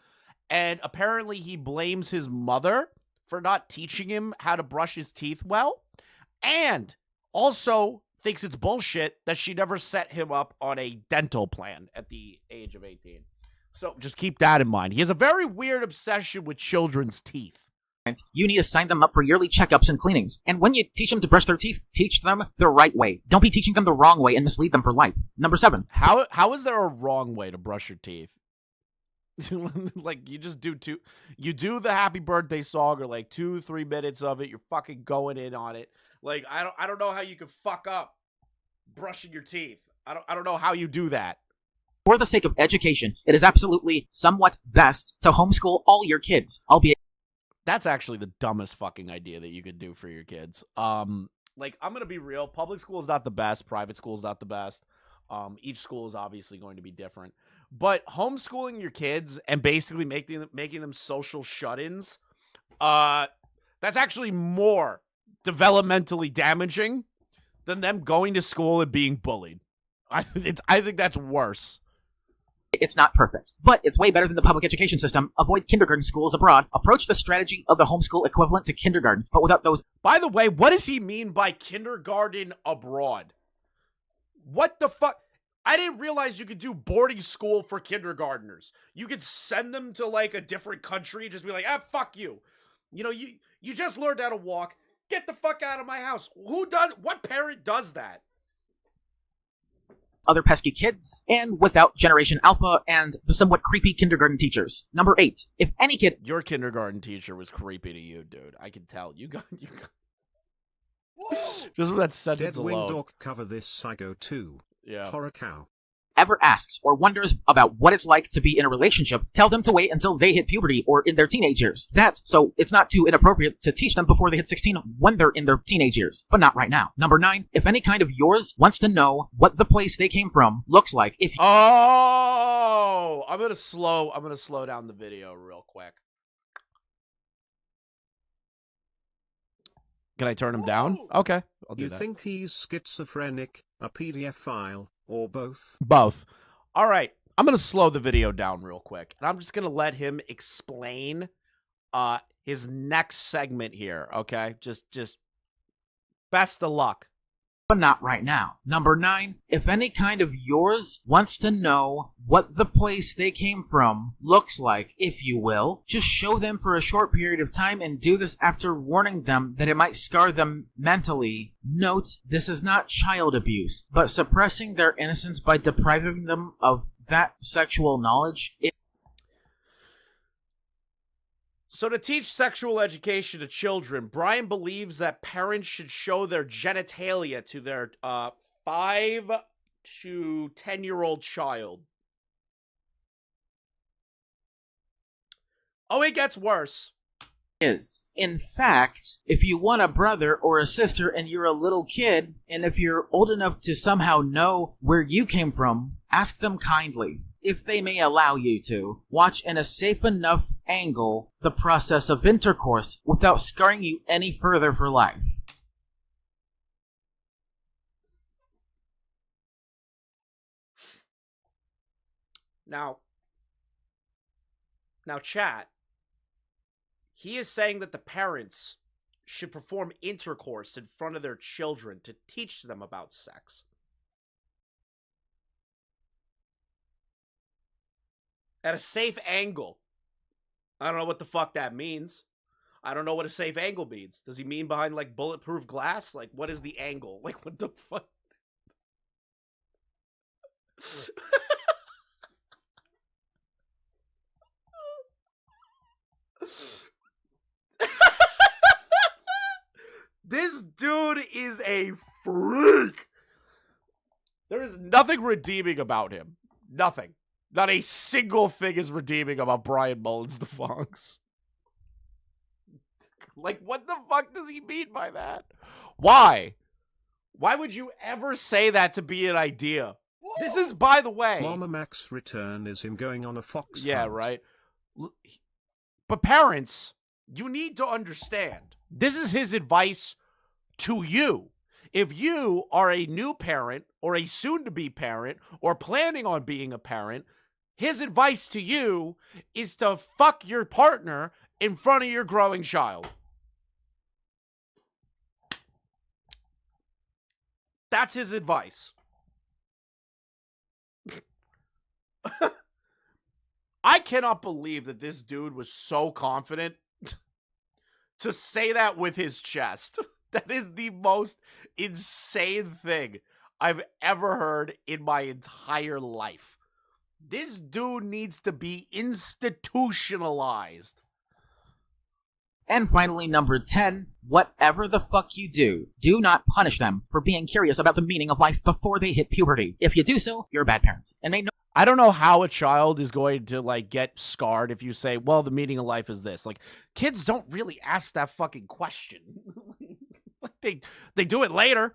and apparently he blames his mother for not teaching him how to brush his teeth well, and also thinks it's bullshit that she never set him up on a dental plan at the age of 18. So just keep that in mind. He has a very weird obsession with children's teeth. You need to sign them up for yearly checkups and cleanings. And when you teach them to brush their teeth, teach them the right way. Don't be teaching them the wrong way and mislead them for life. Number 7. How is there a wrong way to brush your teeth? Like, you just do you do the happy birthday song or like 2-3 minutes of it. You're fucking going in on it. Like, I don't know how you can fuck up brushing your teeth. I don't know how you do that. For the sake of education, it is absolutely somewhat best to homeschool all your kids, albeit... That's actually the dumbest fucking idea that you could do for your kids. Like, I'm going to be real. Public school is not the best. Private school is not the best. Each school is obviously going to be different. But homeschooling your kids and basically making them social shut-ins, that's actually more developmentally damaging than them going to school and being bullied. I think that's worse. It's not perfect, but it's way better than the public education system. Avoid kindergarten schools abroad. Approach the strategy of the homeschool equivalent to kindergarten, but without those... By the way, what does he mean by kindergarten abroad? What the fuck? I didn't realize you could do boarding school for kindergartners. You could send them to like a different country and just be like, fuck you. You know, you just learned how to walk. Get the fuck out of my house. What parent does that? Other pesky kids, and without Generation Alpha and the somewhat creepy kindergarten teachers. Number 8, if any kid... Your kindergarten teacher was creepy to you, dude. I can tell. You got... Just with that sentence Dead Wing alone. Dog cover this psycho too. Yeah. Horror cow. ever asks or wonders about what it's like to be in a relationship, tell them to wait until they hit puberty or in their teenage years. So it's not too inappropriate to teach them before they hit 16 when they're in their teenage years, but not right now. Number 9, if any kind of yours wants to know what the place they came from looks like, if Oh, I'm gonna slow down the video real quick. Can I turn him down? Okay, I'll do You that. think he's schizophrenic, a PDF file, or both? Both. All right, I'm gonna slow the video down real quick, and I'm just gonna let him explain his next segment here. Okay, just best of luck. but not right now. Number 9, if any kind of yours wants to know what the place they came from looks like, if you will, just show them for a short period of time and do this after warning them that it might scar them mentally. Note, this is not child abuse, but suppressing their innocence by depriving them of that sexual knowledge. So to teach sexual education to children, Bryan believes that parents should show their genitalia to their 5 to 10-year-old child. Oh, it gets worse. Is. In fact, if you want a brother or a sister and you're a little kid, and if you're old enough to somehow know where you came from, ask them kindly. if they may allow you to, watch in a safe enough angle the process of intercourse without scarring you any further for life. Now, chat, he is saying that the parents should perform intercourse in front of their children to teach them about sex. At a safe angle. I don't know what the fuck that means. I don't know what a safe angle means. Does he mean behind, like, bulletproof glass? Like, what is the angle? Like, what the fuck? This dude is a freak. There is nothing redeeming about him. Nothing. Not a single thing is redeeming about Bryan Mullins the Fox. Like, what the fuck does he mean by that? Why? Why would you ever say that to be an idea? This is, by the way... Mama Mac's return is him going on a fox Yeah, hunt. right. But parents, you need to understand. This is his advice to you. If you are a new parent or a soon-to-be parent or planning on being a parent, his advice to you is to fuck your partner in front of your growing child. That's his advice. I cannot believe that this dude was so confident to say that with his chest. That is the most insane thing I've ever heard in my entire life. This dude needs to be institutionalized. And finally, number 10, whatever the fuck you do, do not punish them for being curious about the meaning of life before they hit puberty. If you do so, you're a bad parent. And make no... I don't know how a child is going to, like, get scarred if you say, well, the meaning of life is this. Like, kids don't really ask that fucking question. Like, they do it later.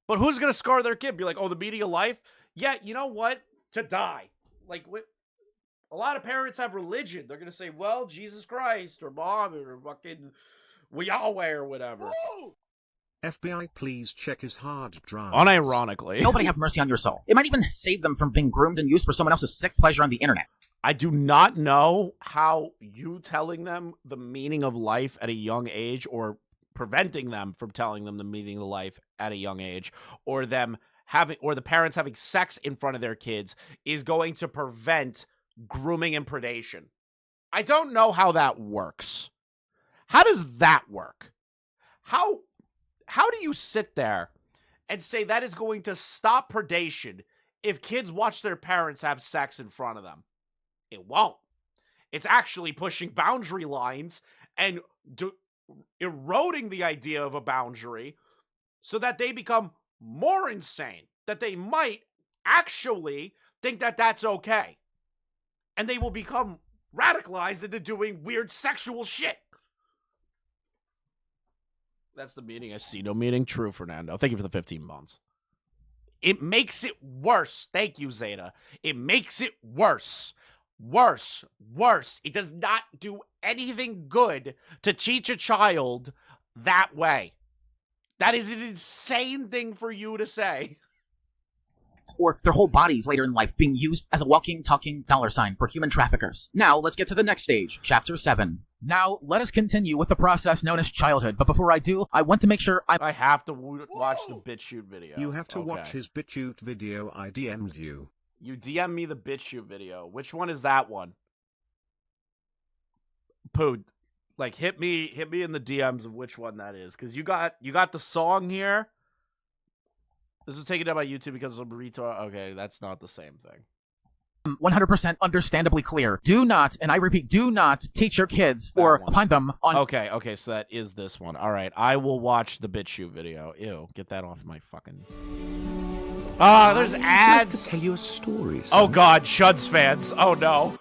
But who's going to scar their kid? Be like, oh, the meaning of life? Yeah, you know what? To die. Like, a lot of parents have religion. They're going to say, well, Jesus Christ or mom or fucking Yahweh or whatever. Woo! FBI, please check his hard drive. Unironically. Nobody have mercy on your soul. It might even save them from being groomed and used for someone else's sick pleasure on the internet. I do not know how you telling them the meaning of life at a young age or preventing them from telling them the meaning of life at a young age or them having or the parents having sex in front of their kids is going to prevent grooming and predation. I don't know how that works. How does that work? How do you sit there and say that is going to stop predation if kids watch their parents have sex in front of them? It won't. It's actually pushing boundary lines and eroding the idea of a boundary so that they become more insane, that they might actually think that that's okay. And they will become radicalized into doing weird sexual shit. That's the meaning. I see no meaning. True, Fernando. Thank you for the 15 months. It makes it worse. Thank you, Zeta. It makes it worse. Worse. It does not do anything good to teach a child that way. That is an insane thing for you to say. Or their whole bodies later in life being used as a walking, talking dollar sign for human traffickers. Now, let's get to the next stage, Chapter 7. Now, let us continue with the process known as childhood, but before I do, I want to make sure I have to watch the BitChute video. You have to watch his BitChute video. I DM'd you. You DM me the BitChute video. Which one is that one? Poo, like hit me in the DMs of which one that is, because you got the song here. This was taken down by YouTube because of retard. Okay, that's not the same thing. 100% understandably clear. Do not, and I repeat, do not teach your kids or find them on... Okay, so that is this one. All right, I will watch the BitChute video. Ew, get that off my fucking... there's ads! Tell you a story. Oh god, Chuds fans. Oh no.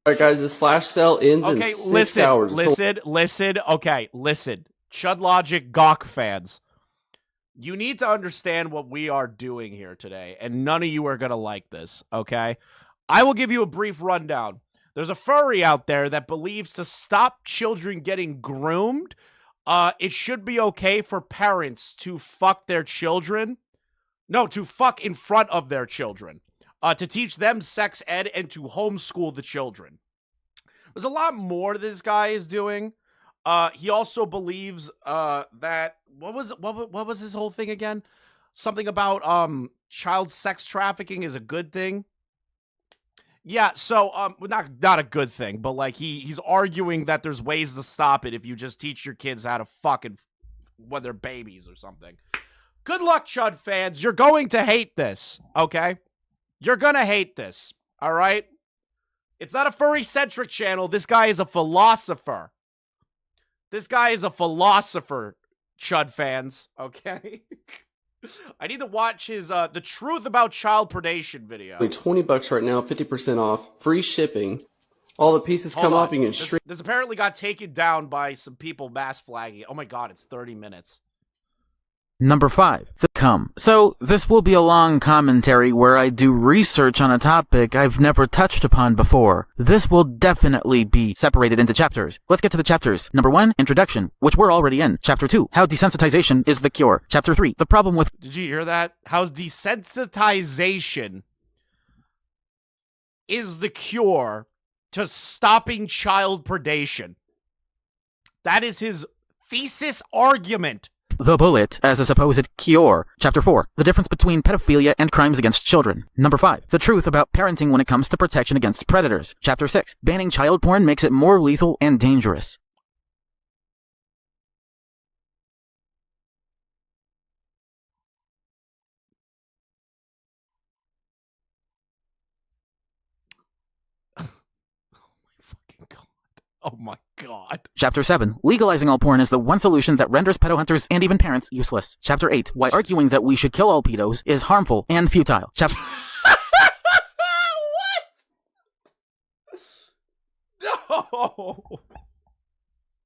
Alright guys, this flash sale ends in 6 hours. Listen. Okay, listen. Chud Logic Gawk fans. You need to understand what we are doing here today, and none of you are going to like this, okay? I will give you a brief rundown. There's a furry out there that believes to stop children getting groomed, it should be okay for parents to fuck their children. No, to fuck in front of their children. To teach them sex ed and to homeschool the children. There's a lot more this guy is doing. He also believes that what was his whole thing again? Something about child sex trafficking is a good thing. Yeah, so not a good thing, but like he's arguing that there's ways to stop it if you just teach your kids how to fuck when they're babies or something. Good luck, Chud fans. You're going to hate this, okay? You're gonna hate this, all right? It's not a furry-centric channel. This guy is a philosopher. This guy is a philosopher, Chud fans, okay? I need to watch his The Truth About Child Predation video. Only $20 right now, 50% off, free shipping. All the pieces come up and get this apparently got taken down by some people mass flagging. Oh my god, it's 30 minutes. Number 5, the cum. So, this will be a long commentary where I do research on a topic I've never touched upon before. This will definitely be separated into chapters. Let's get to the chapters. Number 1, Introduction, which we're already in. Chapter 2, How Desensitization is the Cure. Chapter 3, The Problem with... Did you hear that? How desensitization is the cure to stopping child predation. That is his thesis argument. The bullet as a supposed cure. Chapter 4, The Difference Between Pedophilia and Crimes Against Children. Number 5, The Truth About Parenting When It Comes to Protection Against Predators. Chapter 6, Banning Child Porn Makes It More Lethal and Dangerous. Oh my god. Chapter 7, Legalizing all porn is the one solution that renders pedo hunters and even parents useless. Chapter 8, Why arguing that we should kill all pedos is harmful and futile. Chapter... What? No!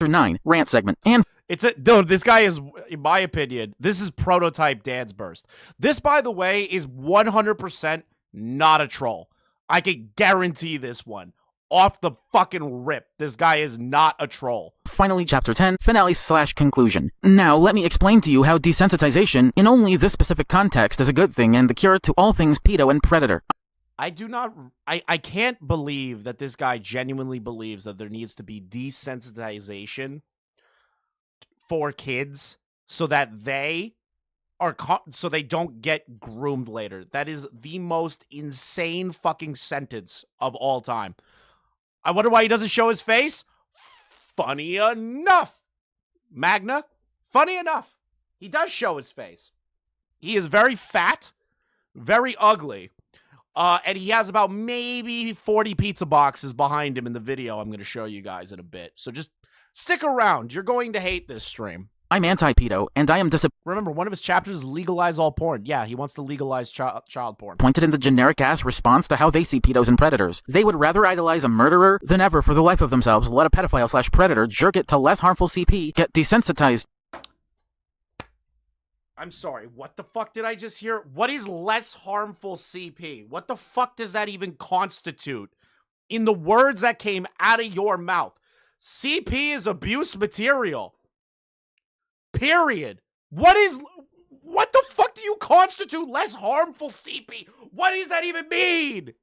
Chapter 9, Rant segment, and... Dude, this guy is, in my opinion, this is prototype Dan's Burst. This, by the way, is 100% not a troll. I can guarantee this one. Off the fucking rip. This guy is not a troll. Finally, Chapter 10, Finale/Conclusion. Now, let me explain to you how desensitization, in only this specific context, is a good thing and the cure to all things pedo and predator. I can't believe that this guy genuinely believes that there needs to be desensitization for kids so that they so they don't get groomed later. That is the most insane fucking sentence of all time. I wonder why he doesn't show his face. Funny enough. Magna, funny enough. He does show his face. He is very fat, very ugly, and he has about maybe 40 pizza boxes behind him in the video I'm going to show you guys in a bit. So just stick around. You're going to hate this stream. I'm anti-pedo, and I am Remember, one of his chapters is legalize all porn. Yeah, he wants to legalize child porn. Pointed in the generic-ass response to how they see pedos and predators. They would rather idolize a murderer than ever for the life of themselves let a pedophile/predator jerk it to less harmful CP, get desensitized. I'm sorry, what the fuck did I just hear? What is less harmful CP? What the fuck does that even constitute? In the words that came out of your mouth. CP is abuse material. Period. What the fuck do you constitute less harmful CP? What does that even mean?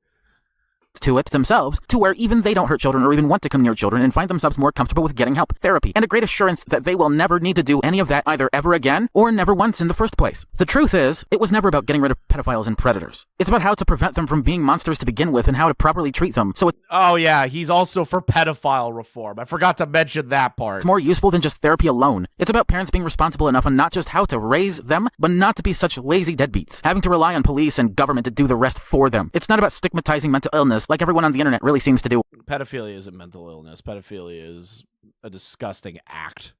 To it themselves, to where even they don't hurt children or even want to come near children and find themselves more comfortable with getting help, therapy, and a great assurance that they will never need to do any of that either ever again or never once in the first place. The truth is, it was never about getting rid of pedophiles and predators. It's about how to prevent them from being monsters to begin with and how to properly treat them. So oh yeah, he's also for pedophile reform. I forgot to mention that part. It's more useful than just therapy alone. It's about parents being responsible enough on not just how to raise them, but not to be such lazy deadbeats, having to rely on police and government to do the rest for them. It's not about stigmatizing mental illness like everyone on the internet really seems to do. Pedophilia isn't mental illness. Pedophilia is a disgusting act,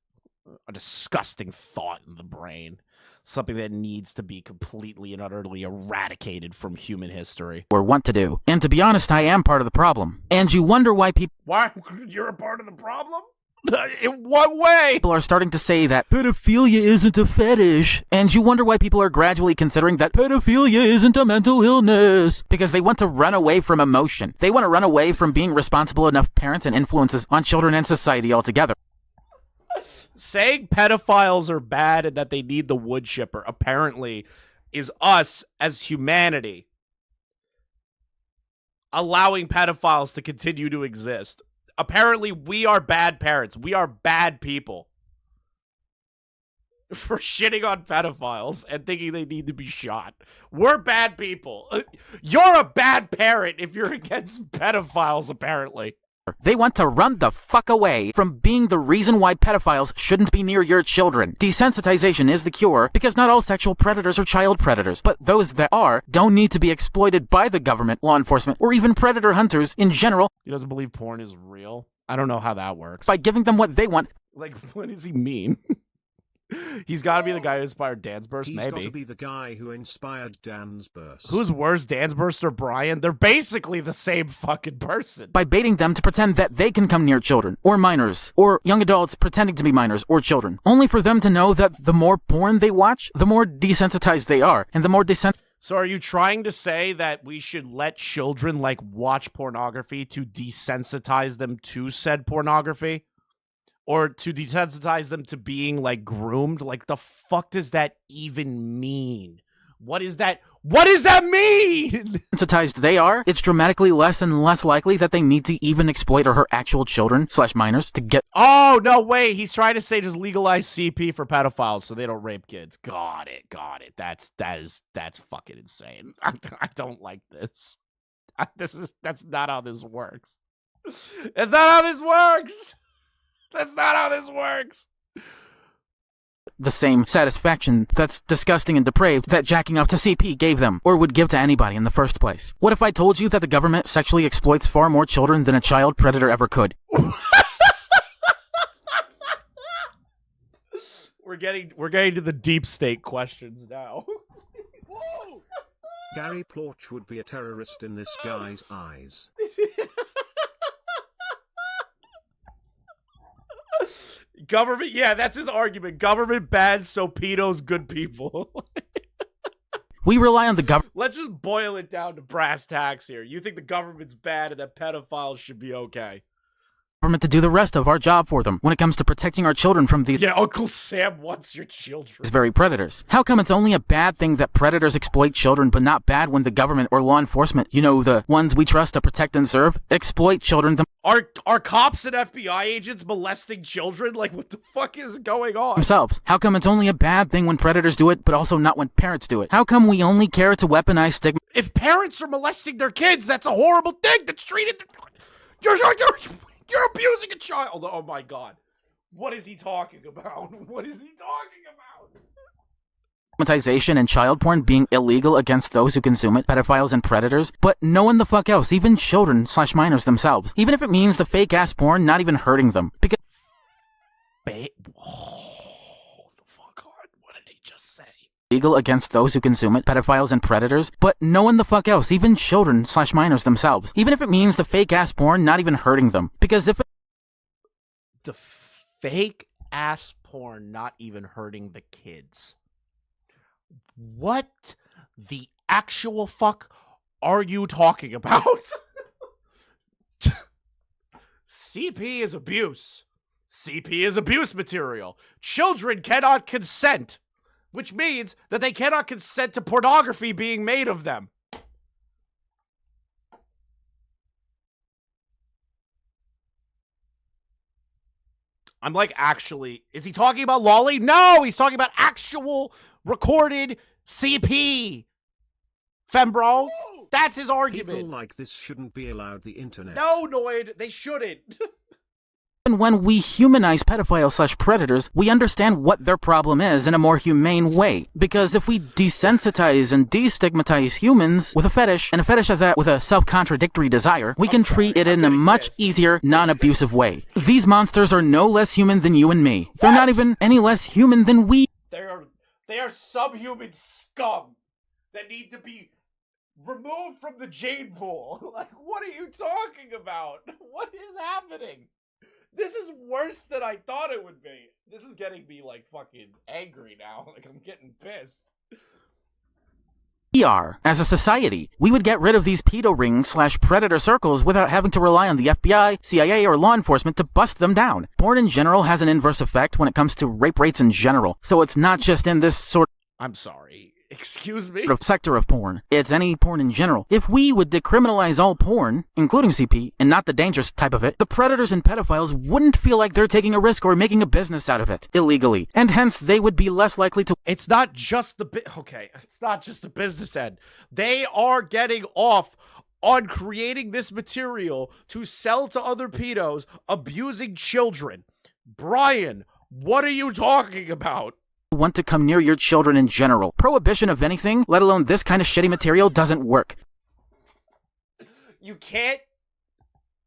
a disgusting thought in the brain, something that needs to be completely and utterly eradicated from human history. Or want to do. And to be honest, I am part of the problem. And you wonder why people... Why? You're a part of the problem? In what way? People are starting to say that pedophilia isn't a fetish, and you wonder why people are gradually considering that pedophilia isn't a mental illness, because they want to run away from emotion. They want to run away from being responsible enough parents and influences on children and society altogether. Saying pedophiles are bad and that they need the wood chipper, apparently, is us as humanity allowing pedophiles to continue to exist. Apparently, we are bad parents. We are bad people for shitting on pedophiles and thinking they need to be shot. We're bad people. You're a bad parent if you're against pedophiles, apparently. They want to run the fuck away from being the reason why pedophiles shouldn't be near your children. Desensitization is the cure, because not all sexual predators are child predators, but those that are don't need to be exploited by the government, law enforcement, or even predator hunters in general. He doesn't believe porn is real? I don't know how that works. By giving them what they want. Like, what does he mean? He's got to be the guy who inspired Dan's Burst, He's maybe. got to be the guy who inspired Dan's Burst. Who's worse, Dan's Burst or Bryan? They're basically the same fucking person. By baiting them to pretend that they can come near children, or minors, or young adults pretending to be minors or children, only for them to know that the more porn they watch, the more desensitized they are, and the more So are you trying to say that we should let children, like, watch pornography to desensitize them to said pornography? Or to desensitize them to being, like, groomed? Like, the fuck does that even mean? What is that? What does that mean? Sensitized they are, it's dramatically less and less likely that they need to even exploit or hurt actual children/minors to get. Oh, no, wait. He's trying to say just legalize CP for pedophiles so they don't rape kids. Got it. That's fucking insane. I don't like this. That's not how this works. That's not how this works. That's not how this works. The same satisfaction that's disgusting and depraved that jacking off to CP gave them, or would give to anybody in the first place. What if I told you that the government sexually exploits far more children than a child predator ever could? We're getting to the deep state questions now. Gary Plorch would be a terrorist in this guy's eyes. Government, yeah, that's his argument. Government bad, so pedos good people. We rely on the government. Let's just boil it down to brass tacks here. You think the government's bad and that pedophiles should be okay? To do the rest of our job for them when it comes to protecting our children from these. Yeah, Uncle Sam wants your children. Very predators. How come it's only a bad thing that predators exploit children, but not bad when the government or law enforcement, you know, the ones we trust to protect and serve, exploit children? Are cops and FBI agents molesting children? Like, what the fuck is going on? Themselves. How come it's only a bad thing when predators do it, but also not when parents do it? How come we only care to weaponize stigma? If parents are molesting their kids, that's a horrible thing. That's treated. You're abusing a child. Oh my god. What is he talking about? What is he talking about? Traumatization and child porn being illegal against those who consume it, pedophiles and predators, but no one the fuck else, even children/minors themselves. Even if it means the fake ass porn not even hurting them. Because oh, the fuck on. What did he just say? Legal against those who consume it, pedophiles and predators, but no one the fuck else, even children/minors themselves. Even if it means the fake ass porn not even hurting them. Because if the fake ass porn not even hurting the kids. What the actual fuck are you talking about? CP is abuse. CP is abuse material. Children cannot consent, which means that they cannot consent to pornography being made of them. I'm like, actually, is he talking about Lolly? No, he's talking about actual recorded CP. Fembro, that's his argument. People like this shouldn't be allowed the internet. No, Noid, they shouldn't. when we humanize pedophiles/predators, we understand what their problem is in a more humane way. Because if we desensitize and destigmatize humans with a fetish, and a fetish at that with a self-contradictory desire, we can treat it in a much easier, non-abusive way. These monsters are no less human than you and me. They're not even any less human than we. They are subhuman scum that need to be removed from the jade pool. Like, what are you talking about? What is happening? This is worse than I thought it would be. This is getting me like fucking angry now. Like I'm getting pissed. We are, as a society, we would get rid of these pedo rings / predator circles without having to rely on the FBI, CIA, or law enforcement to bust them down. Porn in general has an inverse effect when it comes to rape rates in general, so it's not just in this sort I'm sorry. Excuse me? of sector of porn. It's any porn in general. If we would decriminalize all porn, including CP, and not the dangerous type of it, the predators and pedophiles wouldn't feel like they're taking a risk or making a business out of it, illegally, and hence they would be less likely to... It's not just the it's not just the business end. They are getting off on creating this material to sell to other pedos, abusing children. Brian, what are you talking about? want to come near your children in general. Prohibition of anything, let alone this kind of shitty material, doesn't work. You can't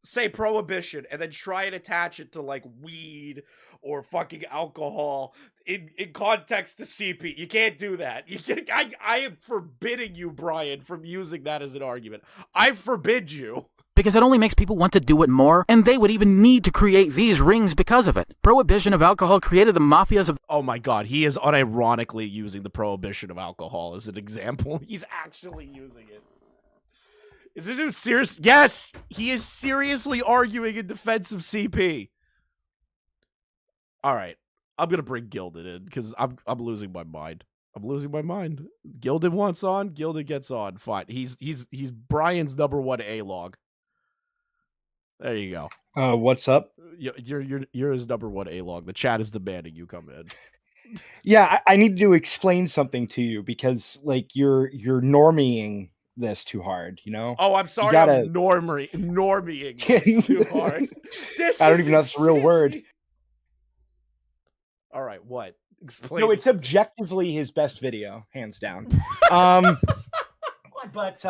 say prohibition and then try and attach it to like weed or fucking alcohol in context to CP. You can't do that. I am forbidding you, Brian, from using that as an argument. I forbid you. Because it only makes people want to do it more, and they would even need to create these rings because of it. Prohibition of alcohol created the mafias of... Oh my god, he is unironically using the prohibition of alcohol as an example. He's actually using it. Is this dude serious? Yes! He is seriously arguing in defense of CP. Alright, I'm gonna bring Gilded in, because I'm losing my mind. I'm losing my mind. Gilded wants on, Gilded gets on. Fine. He's Brian's #1 A-log. There you go. What's up? You're his #1 A-log. The chat is demanding you come in. Yeah, I need to explain something to you because like you're norming this too hard, you know? Oh, I'm sorry. I'm norming this too hard. I don't even know if it's a real word. All right, what? Explain. No, it's objectively his best video, hands down. But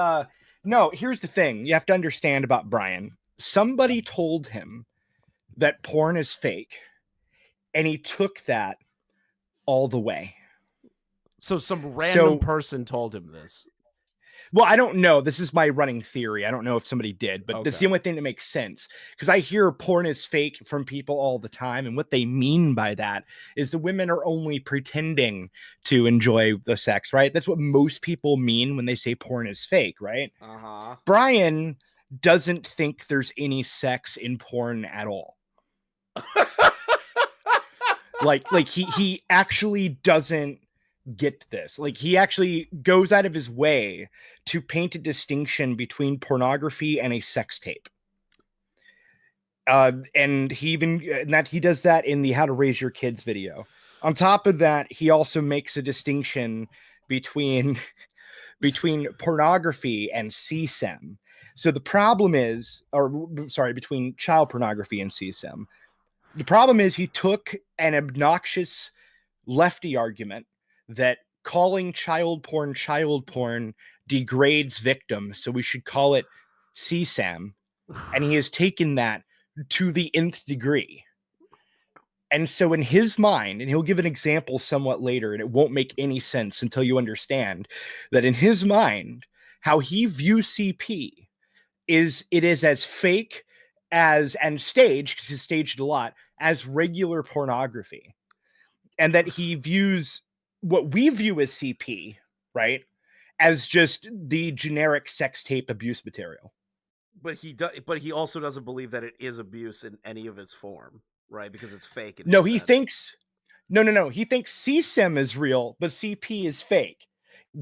no, here's the thing. You have to understand about Brian. Somebody told him that porn is fake, and he took that all the way. So some random person told him this. Well, I don't know. This is my running theory. I don't know if somebody did, but That's the only thing that makes sense. Because I hear porn is fake from people all the time. And what they mean by that is the women are only pretending to enjoy the sex, right? That's what most people mean when they say porn is fake, right? Uh-huh. Brian doesn't think there's any sex in porn at all. like he actually doesn't get this. Like he actually goes out of his way to paint a distinction between pornography and a sex tape. And he does that in the How to Raise Your Kids video. On top of that, he also makes a distinction between pornography and CSEM. So the problem is, between child pornography and CSEM. The problem is he took an obnoxious lefty argument that calling child porn degrades victims, so we should call it CSAM, and he has taken that to the nth degree. And so in his mind, and he'll give an example somewhat later, and it won't make any sense until you understand that in his mind, how he views CP is as fake as, and staged, because he's staged a lot, as regular pornography. And that he views what we view as CP, right, as just the generic sex tape abuse material. But he also doesn't believe that it is abuse in any of its form, right? Because it's fake. No, he thinks CSAM is real, but CP is fake.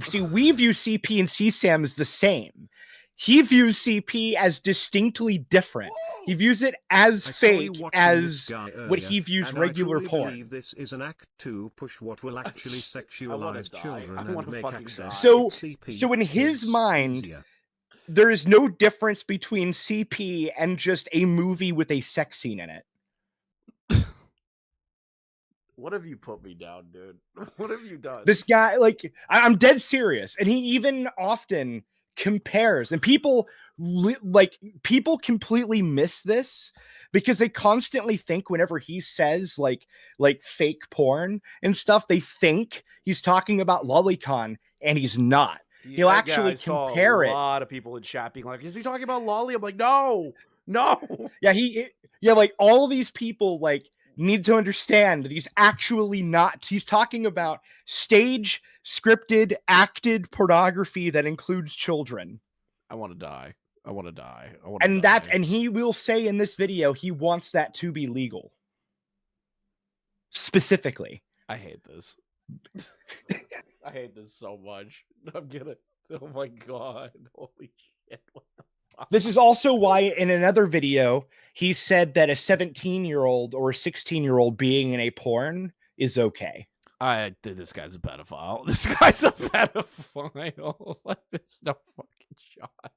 See, we view CP and CSAM as the same. He views CP as distinctly different. He views it as fake as what he views regular porn. I believe this is an act to push what will actually sexualize children and make access. So in his mind, there is no difference between CP and just a movie with a sex scene in it. What have you put me down, dude? What have you done? This guy, like, I'm dead serious. And he even often compares, and people completely miss this because they constantly think whenever he says like fake porn and stuff, they think he's talking about lolicon, and he's not. He'll actually compare it. A lot of people in chat being like, is he talking about lolly? I'm like, no. Yeah, Yeah, like all these people like need to understand that he's actually not. He's talking about stage scripted, acted pornography that includes children. I want to die. I want to die. And he will say in this video he wants that to be legal. Specifically. I hate this. I hate this so much. I'm gonna. Oh my god! Holy shit! What the fuck? This is also why in another video he said that a 17-year-old or a 16-year-old being in a porn is okay. This guy's a pedophile. This guy's a pedophile. Like, there's no fucking shot.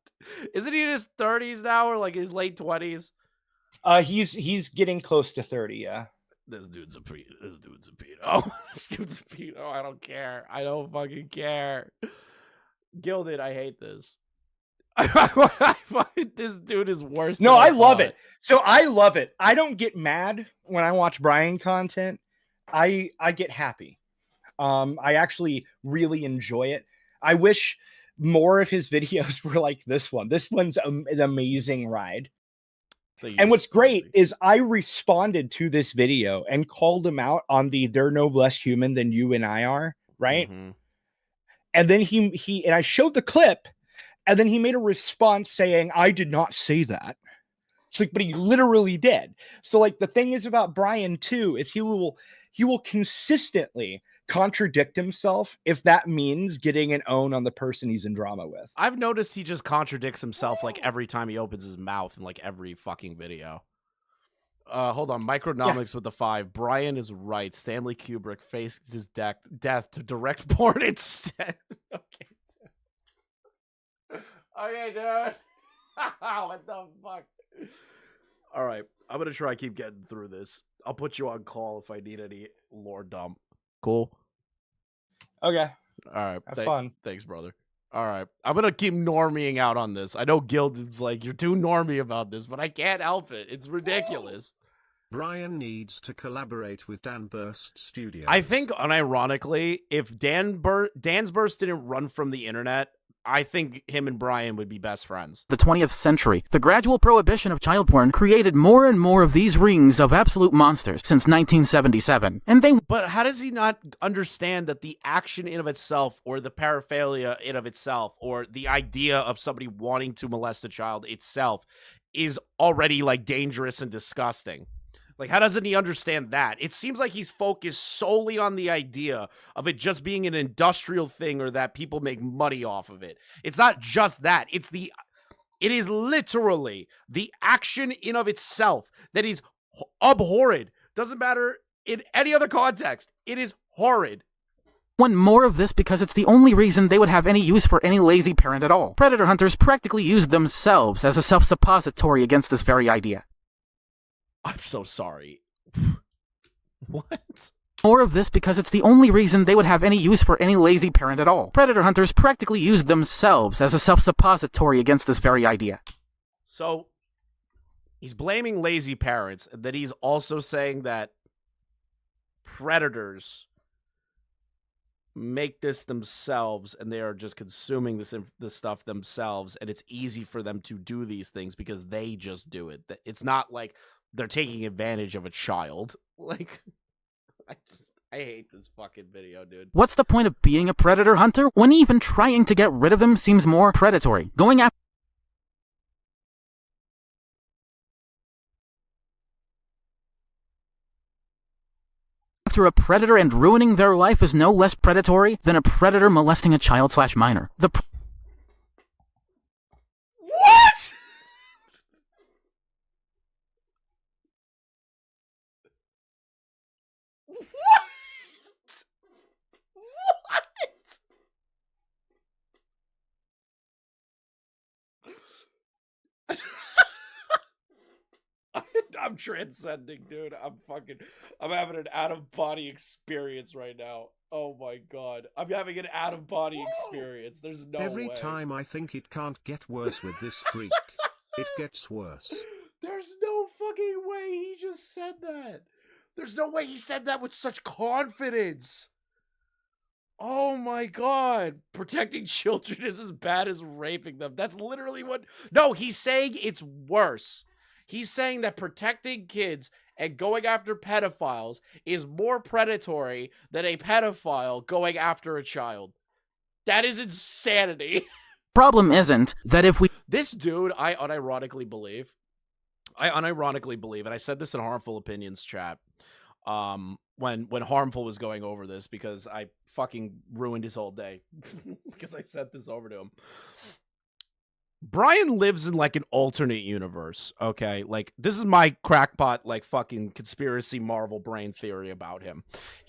Isn't he in his 30s now, or like his late 20s? He's getting close to 30. Yeah. This dude's a pedo. This dude's a pedo. I don't care. I don't fucking care. Gilded, I hate this. I find this dude is worse. No, I love it. So I love it. I don't get mad when I watch Bryan content. I get happy. I actually really enjoy it. I wish more of his videos were like this one. This one's an amazing ride. And what's great is I responded to this video and called him out on the "they're no less human than you and I are," right? Mm-hmm. And then he and I showed the clip, and then he made a response saying, "I did not say that." It's like, but he literally did. So like the thing is about Bryan too is he will consistently contradict himself if that means getting an own on the person he's in drama with. I've noticed he just contradicts himself like every time he opens his mouth in like every fucking video. Hold on, Micronomics with the 5. Bryan is right. Stanley Kubrick faced his death to direct porn instead. Okay, dude. What the fuck? All right, I'm gonna try to keep getting through this. I'll put you on call if I need any lore dump. Cool. Okay. All right. Have fun. Thanks, brother. All right. I'm going to keep normieing out on this. I know Gilded's like, you're too normie about this, but I can't help it. It's ridiculous. Bryan needs to collaborate with Dan Burst Studios. I think, unironically, if Dan's Burst didn't run from the internet, I think him and Bryan would be best friends. The 20th century, the gradual prohibition of child porn created more and more of these rings of absolute monsters since 1977. But how does he not understand that the action in of itself, or the paraphernalia in of itself, or the idea of somebody wanting to molest a child itself is already like dangerous and disgusting? Like, how doesn't he understand that? It seems like he's focused solely on the idea of it just being an industrial thing, or that people make money off of it. It's not just that. It is literally the action in of itself that is abhorrent. Doesn't matter in any other context. It is horrid. Want more of this because it's the only reason they would have any use for any lazy parent at all. Predator hunters practically use themselves as a self-suppository against this very idea. I'm so sorry. What? More of this because it's the only reason they would have any use for any lazy parent at all. Predator hunters practically use themselves as a self-suppository against this very idea. So, he's blaming lazy parents, and then he's also saying that predators make this themselves, and they are just consuming this stuff themselves, and it's easy for them to do these things because they just do it. It's not like they're taking advantage of a child. Like, I hate this fucking video, dude. What's the point of being a predator hunter when even trying to get rid of them seems more predatory? Going after a predator and ruining their life is no less predatory than a predator molesting a child/minor. What? I'm transcending, dude. I'm having an out-of-body experience right now. Oh my god. I'm having an out-of-body experience. There's no way. Every time I think it can't get worse with this freak, it gets worse. There's no fucking way he just said that. There's no way he said that with such confidence. Oh my god. Protecting children is as bad as raping them. That's literally what... No, he's saying it's worse. He's saying that protecting kids and going after pedophiles is more predatory than a pedophile going after a child. That is insanity. Problem isn't that if we This dude, I unironically believe, and I said this in Harmful Opinions chat, when Harmful was going over this, because I fucking ruined his whole day because I sent this over to him. Bryan lives in like an alternate universe, okay? Like, this is my crackpot, like, fucking conspiracy Marvel brain theory about him.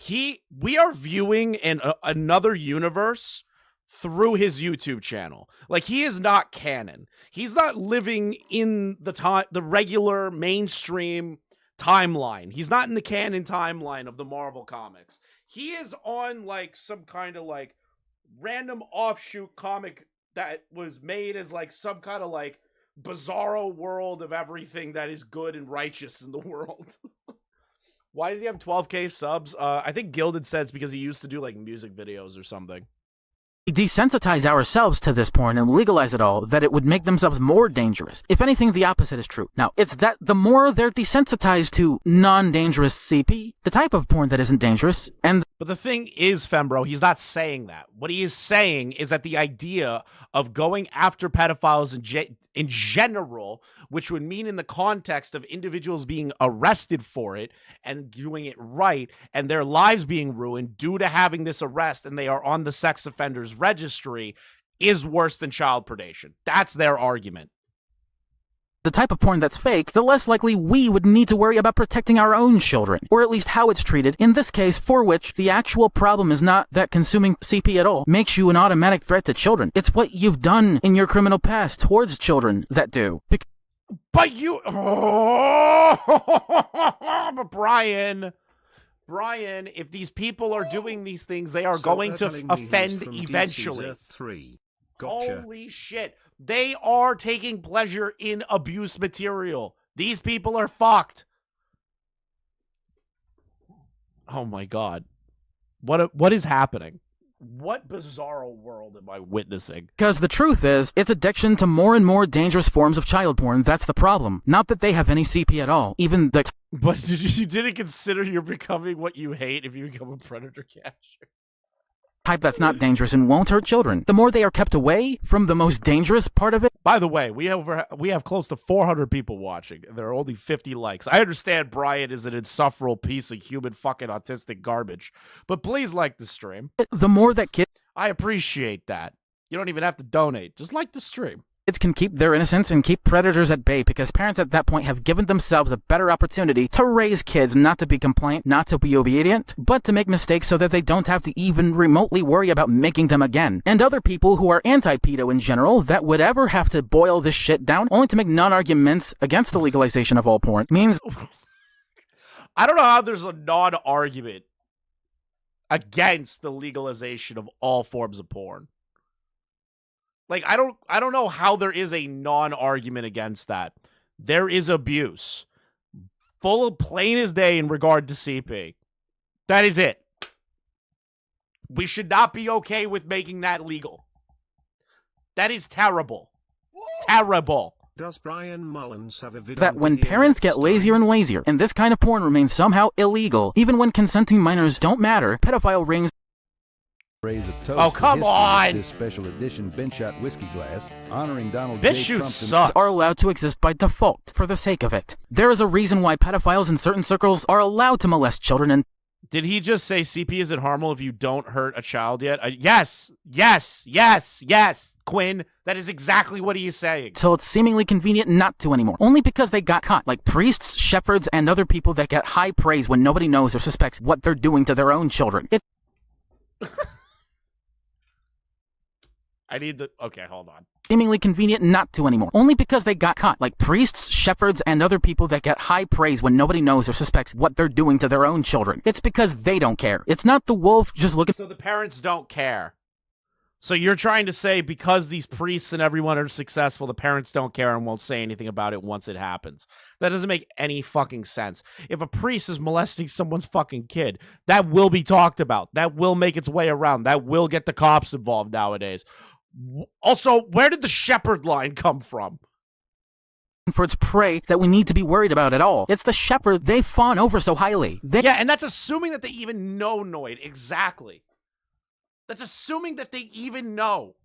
We are viewing in another universe through his YouTube channel. Like, he is not canon. He's not living in the regular mainstream timeline. He's not in the canon timeline of the Marvel comics. He is on like some kind of like random offshoot comic that was made as like some kind of like bizarro world of everything that is good and righteous in the world. Why does he have 12K subs? I think Gilded said it's because he used to do like music videos or something. desensitize ourselves to this porn and legalize it all, that it would make themselves more dangerous. If anything, the opposite is true. Now, it's that the more they're desensitized to non-dangerous CP, the type of porn that isn't dangerous, and But the thing is, Fembro, he's not saying that. What he is saying is that the idea of going after pedophiles in general, which would mean in the context of individuals being arrested for it and doing it right, and their lives being ruined due to having this arrest, and they are on the sex offenders registry, is worse than child predation. That's their argument. the type of porn that's fake, the less likely we would need to worry about protecting our own children, or at least how it's treated, in this case for which the actual problem is not that consuming CP at all makes you an automatic threat to children. It's what you've done in your criminal past towards children that do. But you... but Bryan, if these people are doing these things, they are going to offend eventually. Gotcha. Holy shit. They are taking pleasure in abuse material. These people are fucked. Oh my god. What is happening? What bizarro world am I witnessing? Because the truth is, it's addiction to more and more dangerous forms of child porn that's the problem. Not that they have any CP at all. Even the... But you didn't consider you're becoming what you hate if you become a predator catcher. type that's not dangerous and won't hurt children. The more they are kept away from the most dangerous part of it. By the way, we have close to 400 people watching. There are only 50 likes. I understand Bryan is an insufferable piece of human fucking autistic garbage, but please like the stream. The more that kids... I appreciate that. You don't even have to donate. Just like the stream. Kids can keep their innocence and keep predators at bay because parents at that point have given themselves a better opportunity to raise kids not to be compliant, not to be obedient, but to make mistakes so that they don't have to even remotely worry about making them again. And other people who are anti-pedo in general that would ever have to boil this shit down only to make non-arguments against the legalization of all porn means... I don't know how there's a non-argument against the legalization of all forms of porn. Like, I don't know how there is a non-argument against that. There is abuse. Full of plain as day in regard to CP. That is it. We should not be okay with making that legal. That is terrible. Terrible. Does Bryan Mullins have a video that when parents get lazier and lazier, and this kind of porn remains somehow illegal, even when consenting minors don't matter, pedophile rings... Oh, come on! This special edition bench shot whiskey glass honoring Donald Bench J. shoot Trump sucks. are allowed to exist by default, for the sake of it. There is a reason why pedophiles in certain circles are allowed to molest children and... Did he just say CP isn't harmful if you don't hurt a child yet? Yes, yes, yes, yes, Quinn. That is exactly what he is saying. So it's seemingly convenient not to anymore, only because they got caught, like priests, shepherds, and other people that get high praise when nobody knows or suspects what they're doing to their own children. I need the... Okay, hold on. Seemingly convenient not to anymore, only because they got caught, like priests, shepherds, and other people that get high praise when nobody knows or suspects what they're doing to their own children. It's because they don't care. It's not the wolf just looking... So the parents don't care. So you're trying to say because these priests and everyone are successful, the parents don't care and won't say anything about it once it happens. That doesn't make any fucking sense. If a priest is molesting someone's fucking kid, that will be talked about. That will make its way around. That will get the cops involved nowadays. Also, where did the shepherd line come from? for its prey that we need to be worried about at all. It's the shepherd they fawn over so highly. Yeah, and that's assuming that they even know Noid. Exactly. That's assuming that they even know.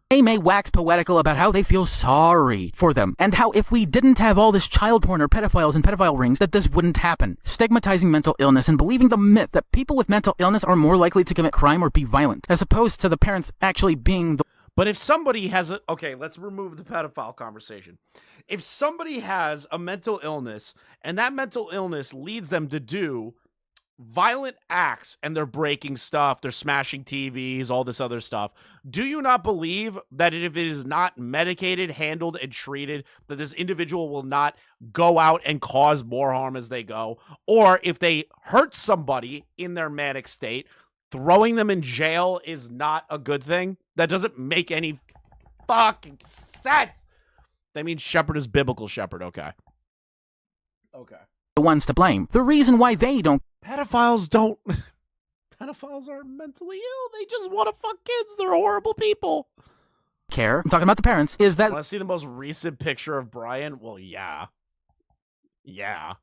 They may wax poetical about how they feel sorry for them, and how if we didn't have all this child porn or pedophiles and pedophile rings, that this wouldn't happen. Stigmatizing mental illness and believing the myth that people with mental illness are more likely to commit crime or be violent, as opposed to the parents actually being the... But if somebody has a... Okay, let's remove the pedophile conversation. If somebody has a mental illness, and that mental illness leads them to do violent acts, and they're breaking stuff, they're smashing TVs, all this other stuff, do you not believe that if it is not medicated, handled, and treated, that this individual will not go out and cause more harm as they go? Or if they hurt somebody in their manic state, throwing them in jail is not a good thing? That doesn't make any fucking sense. That means shepherd is biblical shepherd. Okay. ones to blame. The reason why they don't... Pedophiles don't... Pedophiles aren't mentally ill. They just want to fuck kids. They're horrible people. care, I'm talking about the parents, is that... Want to see the most recent picture of Bryan? Well, yeah. Yeah,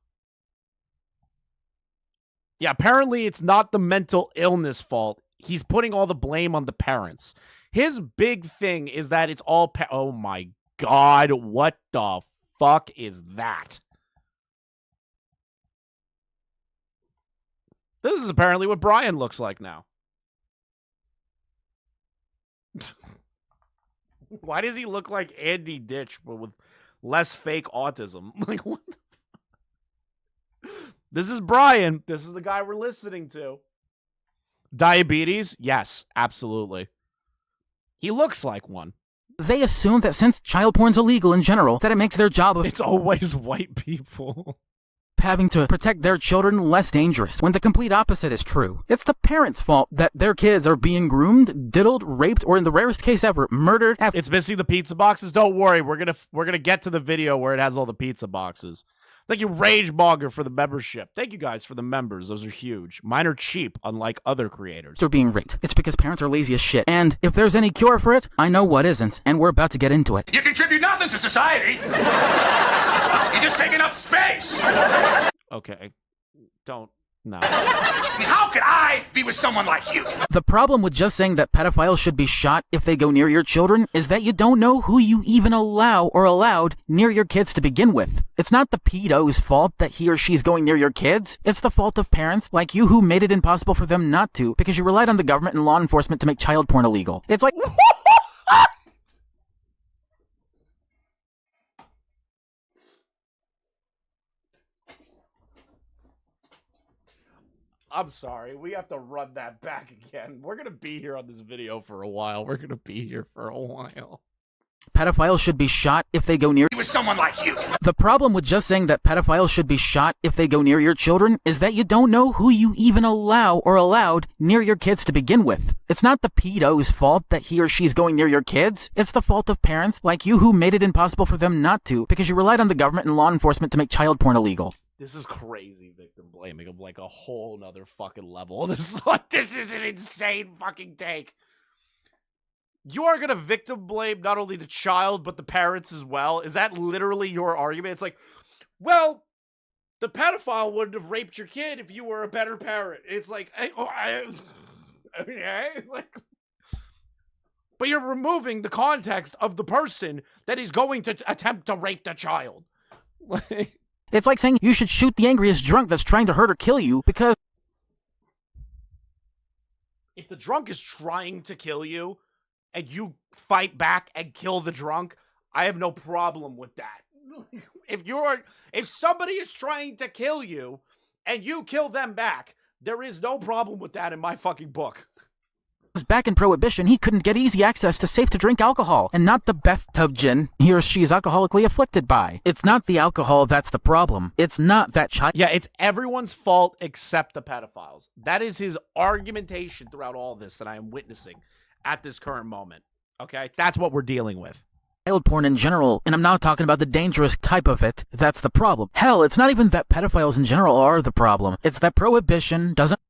apparently it's not the mental illness fault. He's putting all the blame on the parents. His big thing is that it's all... Oh my God, what the fuck is that? This is apparently what Bryan looks like now. Why does he look like Andy Ditch, but with less fake autism? Like, what the... This is Bryan. This is the guy we're listening to. Diabetes? Yes, absolutely. He looks like one. They assume that since child porn's illegal in general, that it makes their job of... It's always white people. Having to protect their children less dangerous, when the complete opposite is true. It's the parents' fault that their kids are being groomed, diddled, raped, or in the rarest case ever, murdered. It's missing the pizza boxes. Don't worry, we're gonna get to the video where it has all the pizza boxes. Thank you, Rage Monger, for the membership. Thank you guys for the members. Those are huge. Mine are cheap, unlike other creators. They're being raped. It's because parents are lazy as shit. And if there's any cure for it, I know what isn't, and we're about to get into it. You contribute nothing to society. You're just taking up space. Okay. Don't. No. How could I be with someone like you? The problem with just saying that pedophiles should be shot if they go near your children is that you don't know who you even allow or allowed near your kids to begin with. It's not the pedo's fault that he or she's going near your kids. It's the fault of parents like you who made it impossible for them not to because you relied on the government and law enforcement to make child porn illegal. It's like... I'm sorry. We have to run that back again. We're going to be here on this video for a while. Pedophiles should be shot if they go near... With someone like you. The problem with just saying that pedophiles should be shot if they go near your children is that you don't know who you even allow or allowed near your kids to begin with. It's not the pedo's fault that he or she's going near your kids. It's the fault of parents like you who made it impossible for them not to because you relied on the government and law enforcement to make child porn illegal. This is crazy victim blaming of like a whole nother fucking level. This is an insane fucking take. You are going to victim blame not only the child, but the parents as well. Is that literally your argument? It's like, well, the pedophile wouldn't have raped your kid if you were a better parent. It's like, okay, like, but you're removing the context of the person that is going to attempt to rape the child. Like, it's like saying you should shoot the angriest drunk that's trying to hurt or kill you because... If the drunk is trying to kill you and you fight back and kill the drunk, I have no problem with that. If somebody is trying to kill you and you kill them back, there is no problem with that in my fucking book. Back in Prohibition, he couldn't get easy access to safe-to-drink alcohol, and not the bathtub gin he or she is alcoholically afflicted by. It's not the alcohol that's the problem. It's not that child... Yeah, it's everyone's fault except the pedophiles. That is his argumentation throughout all this that I am witnessing at this current moment. Okay? That's what we're dealing with. Child porn in general, and I'm not talking about the dangerous type of it, that's the problem. Hell, it's not even that pedophiles in general are the problem. It's that Prohibition doesn't...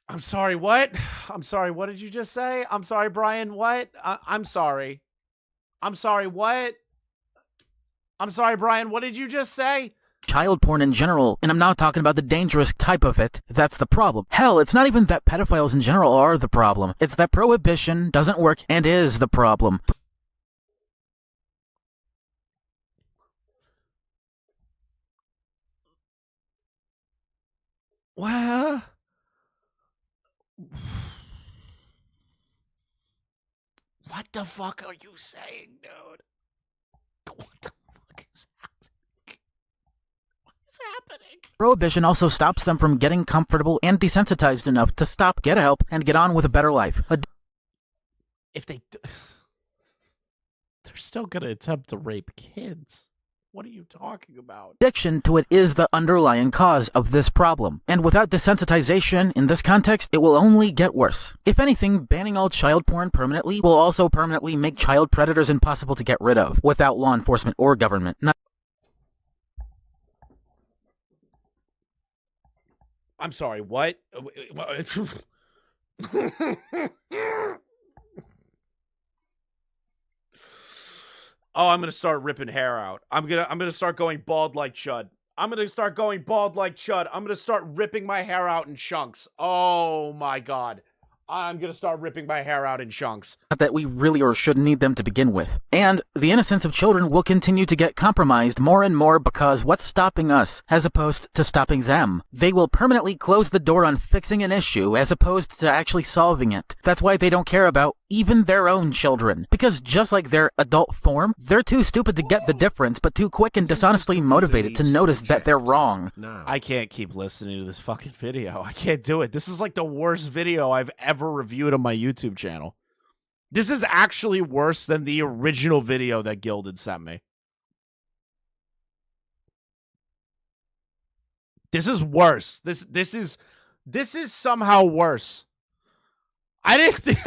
I'm sorry, what? I'm sorry, what did you just say? I'm sorry, Brian, what? I'm sorry. I'm sorry, what? I'm sorry, Brian, what did you just say? Child porn in general, and I'm not talking about the dangerous type of it. That's the problem. Hell, it's not even that pedophiles in general are the problem. It's that prohibition doesn't work and is the problem. Well, what the fuck are you saying, dude? What the fuck is happening? What is happening? Prohibition also stops them from getting comfortable and desensitized enough to stop, get help, and get on with a better life. If they're still gonna attempt to rape kids. What are you talking about? Addiction to it is the underlying cause of this problem. And without desensitization in this context, it will only get worse. If anything, banning all child porn permanently will also permanently make child predators impossible to get rid of without law enforcement or government. I'm sorry, what? Oh, I'm gonna start ripping hair out. I'm gonna start going bald like Chud. I'm gonna start going bald like Chud. I'm gonna start ripping my hair out in chunks. Oh my god. I'm gonna start ripping my hair out in chunks. Not that we really or should need them to begin with. And the innocence of children will continue to get compromised more and more because what's stopping us as opposed to stopping them? They will permanently close the door on fixing an issue as opposed to actually solving it. That's why they don't care about even their own children. Because just like their adult form, they're too stupid to get the difference, but too quick and dishonestly motivated to notice that they're wrong. I can't keep listening to this fucking video. I can't do it. This is like the worst video I've ever reviewed on my YouTube channel. This is actually worse than the original video that Gilded sent me. This is worse. This is somehow worse. I didn't think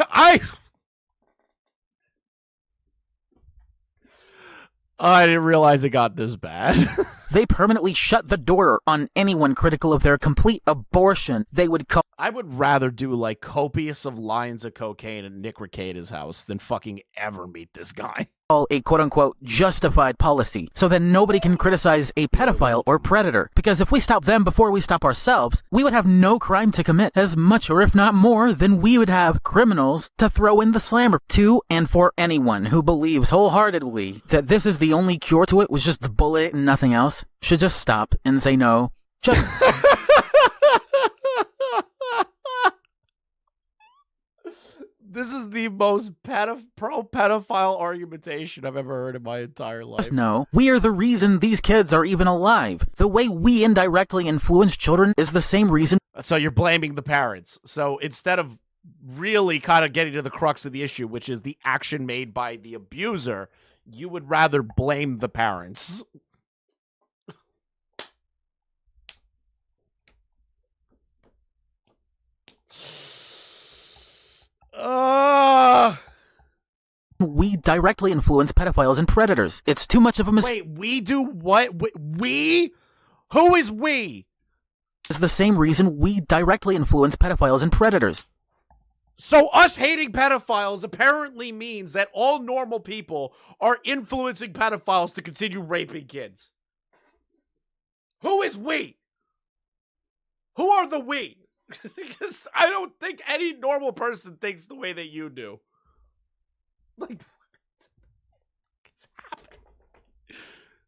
I didn't realize it got this bad. They permanently shut the door on anyone critical of their complete abortion. They would call. I would rather do like copious of lines of cocaine at Nick Recada's house than fucking ever meet this guy. A quote-unquote justified policy so that nobody can criticize a pedophile or predator. Because if we stop them before we stop ourselves, we would have no crime to commit as much or if not more than we would have criminals to throw in the slammer to. And for anyone who believes wholeheartedly that this is the only cure to it was just the bullet and nothing else, should just stop and say no. Just This is the most pro-pedophile argumentation I've ever heard in my entire life. no. We are the reason these kids are even alive. The way we indirectly influence children is the same reason. So you're blaming the parents. So instead of really kind of getting to the crux of the issue, which is the action made by the abuser, you would rather blame the parents. We directly influence pedophiles and predators. It's too much of a mistake. Wait, we do what? We? Who is we? It's the same reason we directly influence pedophiles and predators. So us hating pedophiles apparently means that all normal people are influencing pedophiles to continue raping kids. Who is we? Who are the we? Because I don't think any normal person thinks the way that you do. Like, what is happening?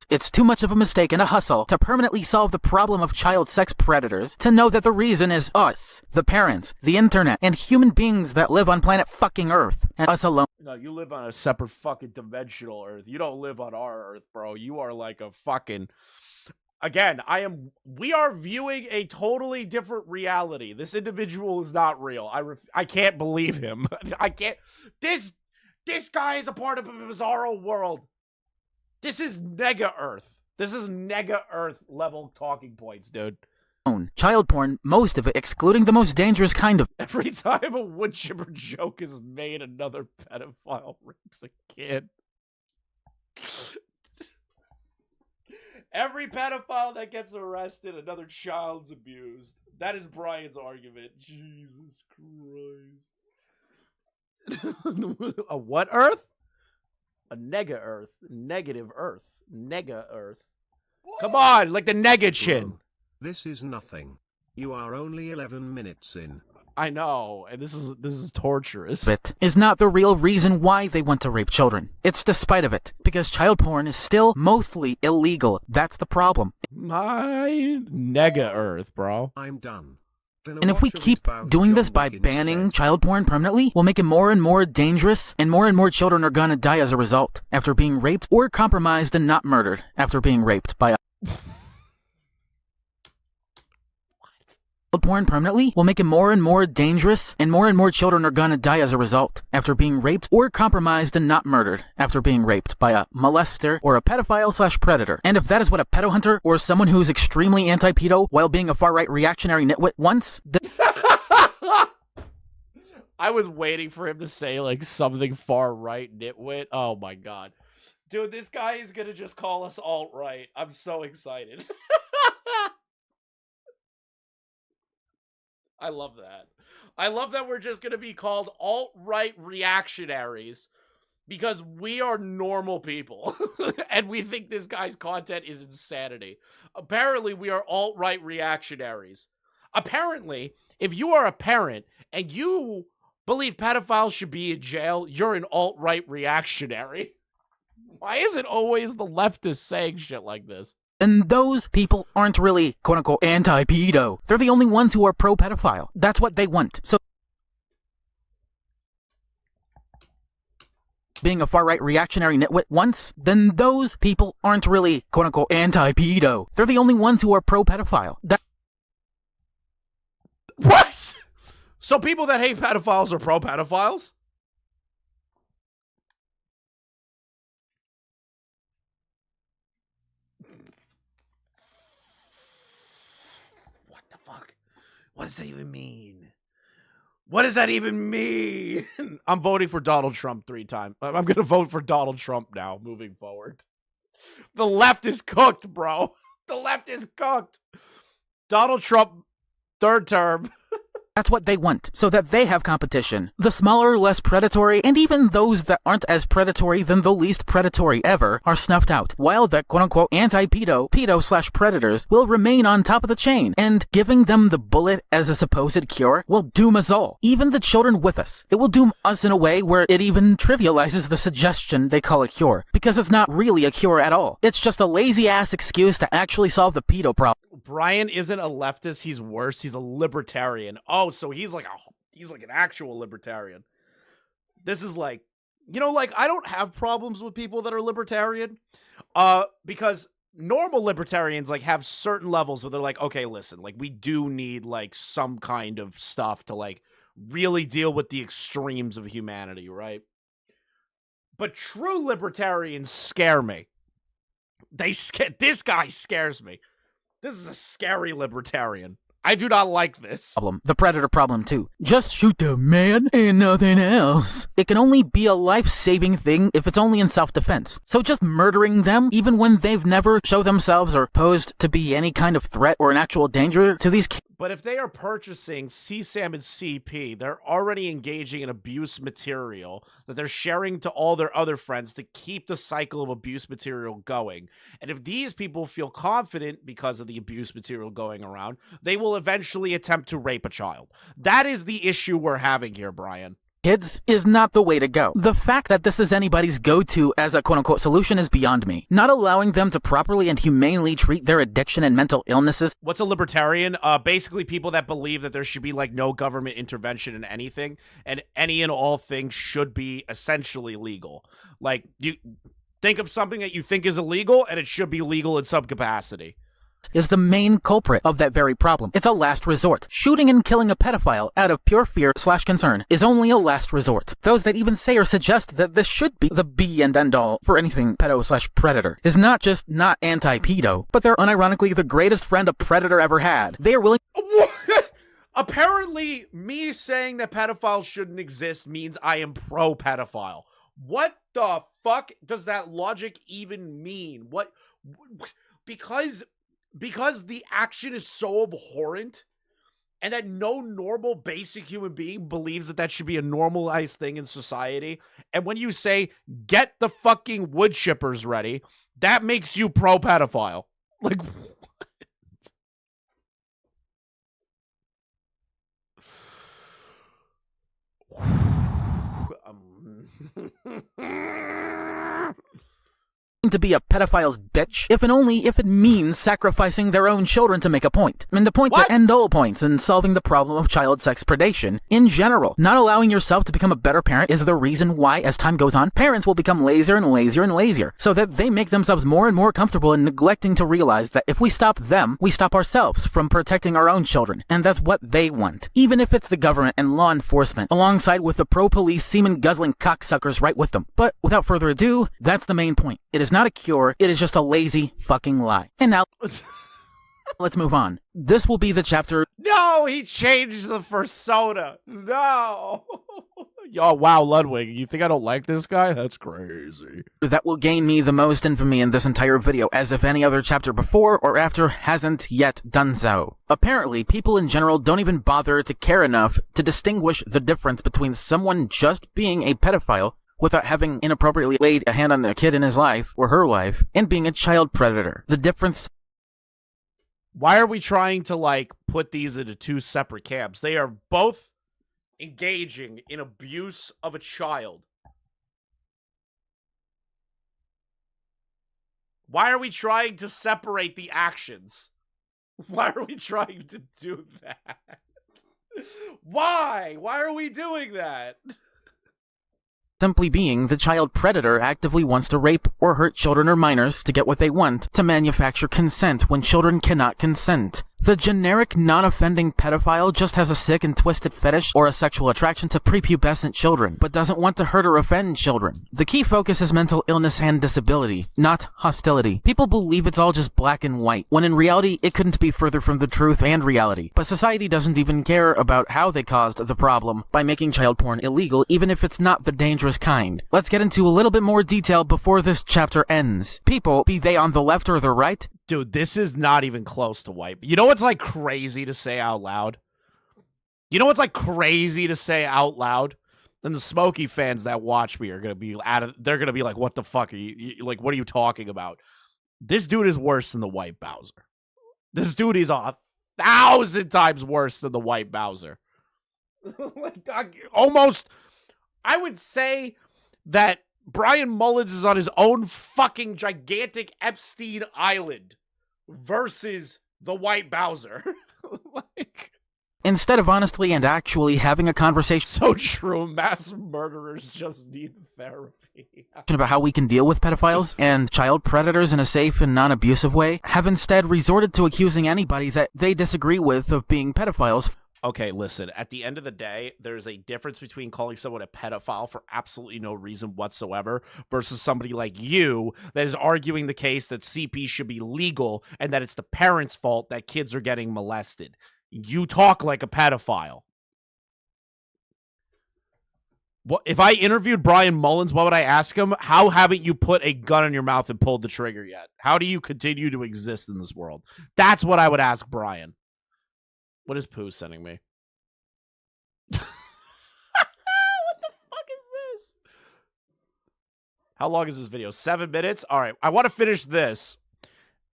It's too much of a mistake and a hustle to permanently solve the problem of child sex predators to know that the reason is us, the parents, the internet, and human beings that live on planet fucking Earth, and us alone. No, you live on a separate fucking dimensional Earth. You don't live on our Earth, bro. You are like a fucking... Again, we are viewing a totally different reality. This individual is not real. I can't believe him. I can't... This guy is a part of a bizarro world. This is Nega Earth. This is Nega Earth level talking points, dude. Child porn, most of it excluding the most dangerous kind of. Every time a wood chipper joke is made, another pedophile rapes a kid. Every pedophile that gets arrested, another child's abused. That is Brian's argument. Jesus Christ. A what Earth? A nega Earth. Negative Earth. Nega Earth. Come on, like the nega chin. This is nothing. You are only 11 minutes in. I know, and this is torturous. It is not the real reason why they want to rape children. It's despite of it, because child porn is still mostly illegal. That's the problem. My nega Earth, bro. I'm done. And if we keep doing this by banning child porn permanently, we'll make it more and more dangerous, and more children are gonna die as a result, after being raped or compromised and not murdered after being raped by a... Child porn permanently will make it more and more dangerous, and more children are gonna die as a result, after being raped or compromised and not murdered after being raped by a molester or a pedophile/predator. And if that is what a pedo hunter or someone who is extremely anti-pedo while being a far-right reactionary nitwit wants, I was waiting for him to say like something far-right nitwit. Oh my god. Dude, this guy is gonna just call us alt-right. I'm so excited. I love that. I love that we're just going to be called alt-right reactionaries because we are normal people and we think this guy's content is insanity. Apparently, we are alt-right reactionaries. Apparently, if you are a parent and you believe pedophiles should be in jail, you're an alt-right reactionary. Why is it always the leftists saying shit like this? And those people aren't really, quote-unquote, anti-pedo. They're the only ones who are pro-pedophile. That's what they want. So, being a far-right reactionary nitwit once, then those people aren't really, quote-unquote, anti-pedo. They're the only ones who are pro-pedophile. What? So people that hate pedophiles are pro-pedophiles? What does that even mean? What does that even mean? I'm voting for Donald Trump 3 times. I'm going to vote for Donald Trump now, moving forward. The left is cooked, bro. The left is cooked. Donald Trump, 3rd term. That's what they want, so that they have competition. The smaller, less predatory, and even those that aren't as predatory than the least predatory ever are snuffed out, while the quote-unquote anti-pedo, pedo/predators will remain on top of the chain, and giving them the bullet as a supposed cure will doom us all, even the children with us. It will doom us in a way where it even trivializes the suggestion they call a cure, because it's not really a cure at all. It's just a lazy-ass excuse to actually solve the pedo problem. Brian isn't a leftist, he's worse, he's a libertarian. Oh, so he's like an actual libertarian. This is like, you know, like I don't have problems with people that are libertarian. Because normal libertarians like have certain levels where they're like, okay, listen, like we do need like some kind of stuff to like really deal with the extremes of humanity, right? But true libertarians scare me. This guy scares me. This is a scary libertarian. I do not like this. The predator problem too. Just shoot the man and nothing else. It can only be a life-saving thing if it's only in self-defense. So just murdering them, even when they've never shown themselves or posed to be any kind of threat or an actual danger to these kids. But if they are purchasing CSAM and CP, they're already engaging in abuse material that they're sharing to all their other friends to keep the cycle of abuse material going. And if these people feel confident because of the abuse material going around, they will eventually attempt to rape a child. That is the issue we're having here, Brian. Kids is not the way to go. The fact that this is anybody's go-to as a quote-unquote solution is beyond me. Not allowing them to properly and humanely treat their addiction and mental illnesses. What's a libertarian? Basically people that believe that there should be like no government intervention in anything, and any and all things should be essentially legal. Like you think of something that you think is illegal and it should be legal in some capacity. Is the main culprit of that very problem. It's a last resort. Shooting and killing a pedophile out of pure fear/concern is only a last resort. Those that even say or suggest that this should be the be and end all for anything pedo/predator is not just not anti-pedo, but they're unironically the greatest friend a predator ever had. They are willing. What? Apparently, me saying that pedophiles shouldn't exist means I am pro-pedophile. What the fuck does that logic even mean? What? because the action is so abhorrent and that no normal basic human being believes that that should be a normalized thing in society. And when you say, get the fucking wood chippers ready, that makes you pro-pedophile. Like, to be a pedophile's bitch, if and only if it means sacrificing their own children to make a point. And the point to end all points in solving the problem of child sex predation in general. Not allowing yourself to become a better parent is the reason why, as time goes on, parents will become lazier and lazier and lazier, so that they make themselves more and more comfortable in neglecting to realize that if we stop them, we stop ourselves from protecting our own children, and that's what they want. Even if it's the government and law enforcement, alongside with the pro-police semen-guzzling cocksuckers right with them. But without further ado, that's the main point. It is not a cure, it is just a lazy fucking lie. And now, let's move on. This will be the chapter... No, he changed the persona. No. Yo, wow, Ludwig, you think I don't like this guy? That's crazy. That will gain me the most infamy in this entire video, as if any other chapter before or after hasn't yet done so. Apparently, people in general don't even bother to care enough to distinguish the difference between someone just being a pedophile without having inappropriately laid a hand on a kid in his life, or her life, and being a child predator. The difference... Why are we trying to, like, put these into two separate camps? They are both engaging in abuse of a child. Why are we trying to separate the actions? Why are we trying to do that? Why? Why are we doing that? Simply being the child predator actively wants to rape or hurt children or minors to get what they want, to manufacture consent when children cannot consent. The generic non-offending pedophile just has a sick and twisted fetish or a sexual attraction to prepubescent children, but doesn't want to hurt or offend children. The key focus is mental illness and disability, not hostility. People believe it's all just black and white, when in reality it couldn't be further from the truth and reality. But society doesn't even care about how they caused the problem by making child porn illegal, even if it's not the dangerous kind. Let's get into a little bit more detail before this chapter ends. People, be they on the left or the right, dude, this is not even close to white. You know what's like crazy to say out loud? You know what's like crazy to say out loud? Then the Smokey fans that watch me are gonna be they're gonna be like, "What the fuck are you like? What are you talking about?" This dude is worse than the white Bowser. This dude is 1,000 times worse than the white Bowser. Almost, I would say that Bryan Mullins is on his own fucking gigantic Epstein Island versus the white Bowser. Like, instead of honestly and actually having a conversation so true, mass murderers just need therapy. about how we can deal with pedophiles and child predators in a safe and non-abusive way, have instead resorted to accusing anybody that they disagree with of being pedophiles. Okay, listen, at the end of the day, there's a difference between calling someone a pedophile for absolutely no reason whatsoever versus somebody like you that is arguing the case that CP should be legal and that it's the parents' fault that kids are getting molested. You talk like a pedophile. What if I interviewed Bryan Mullins, what would I ask him? How haven't you put a gun in your mouth and pulled the trigger yet? How do you continue to exist in this world? That's what I would ask Bryan. What is Pooh sending me? What the fuck is this? How long is this video? 7 minutes? All right. I want to finish this.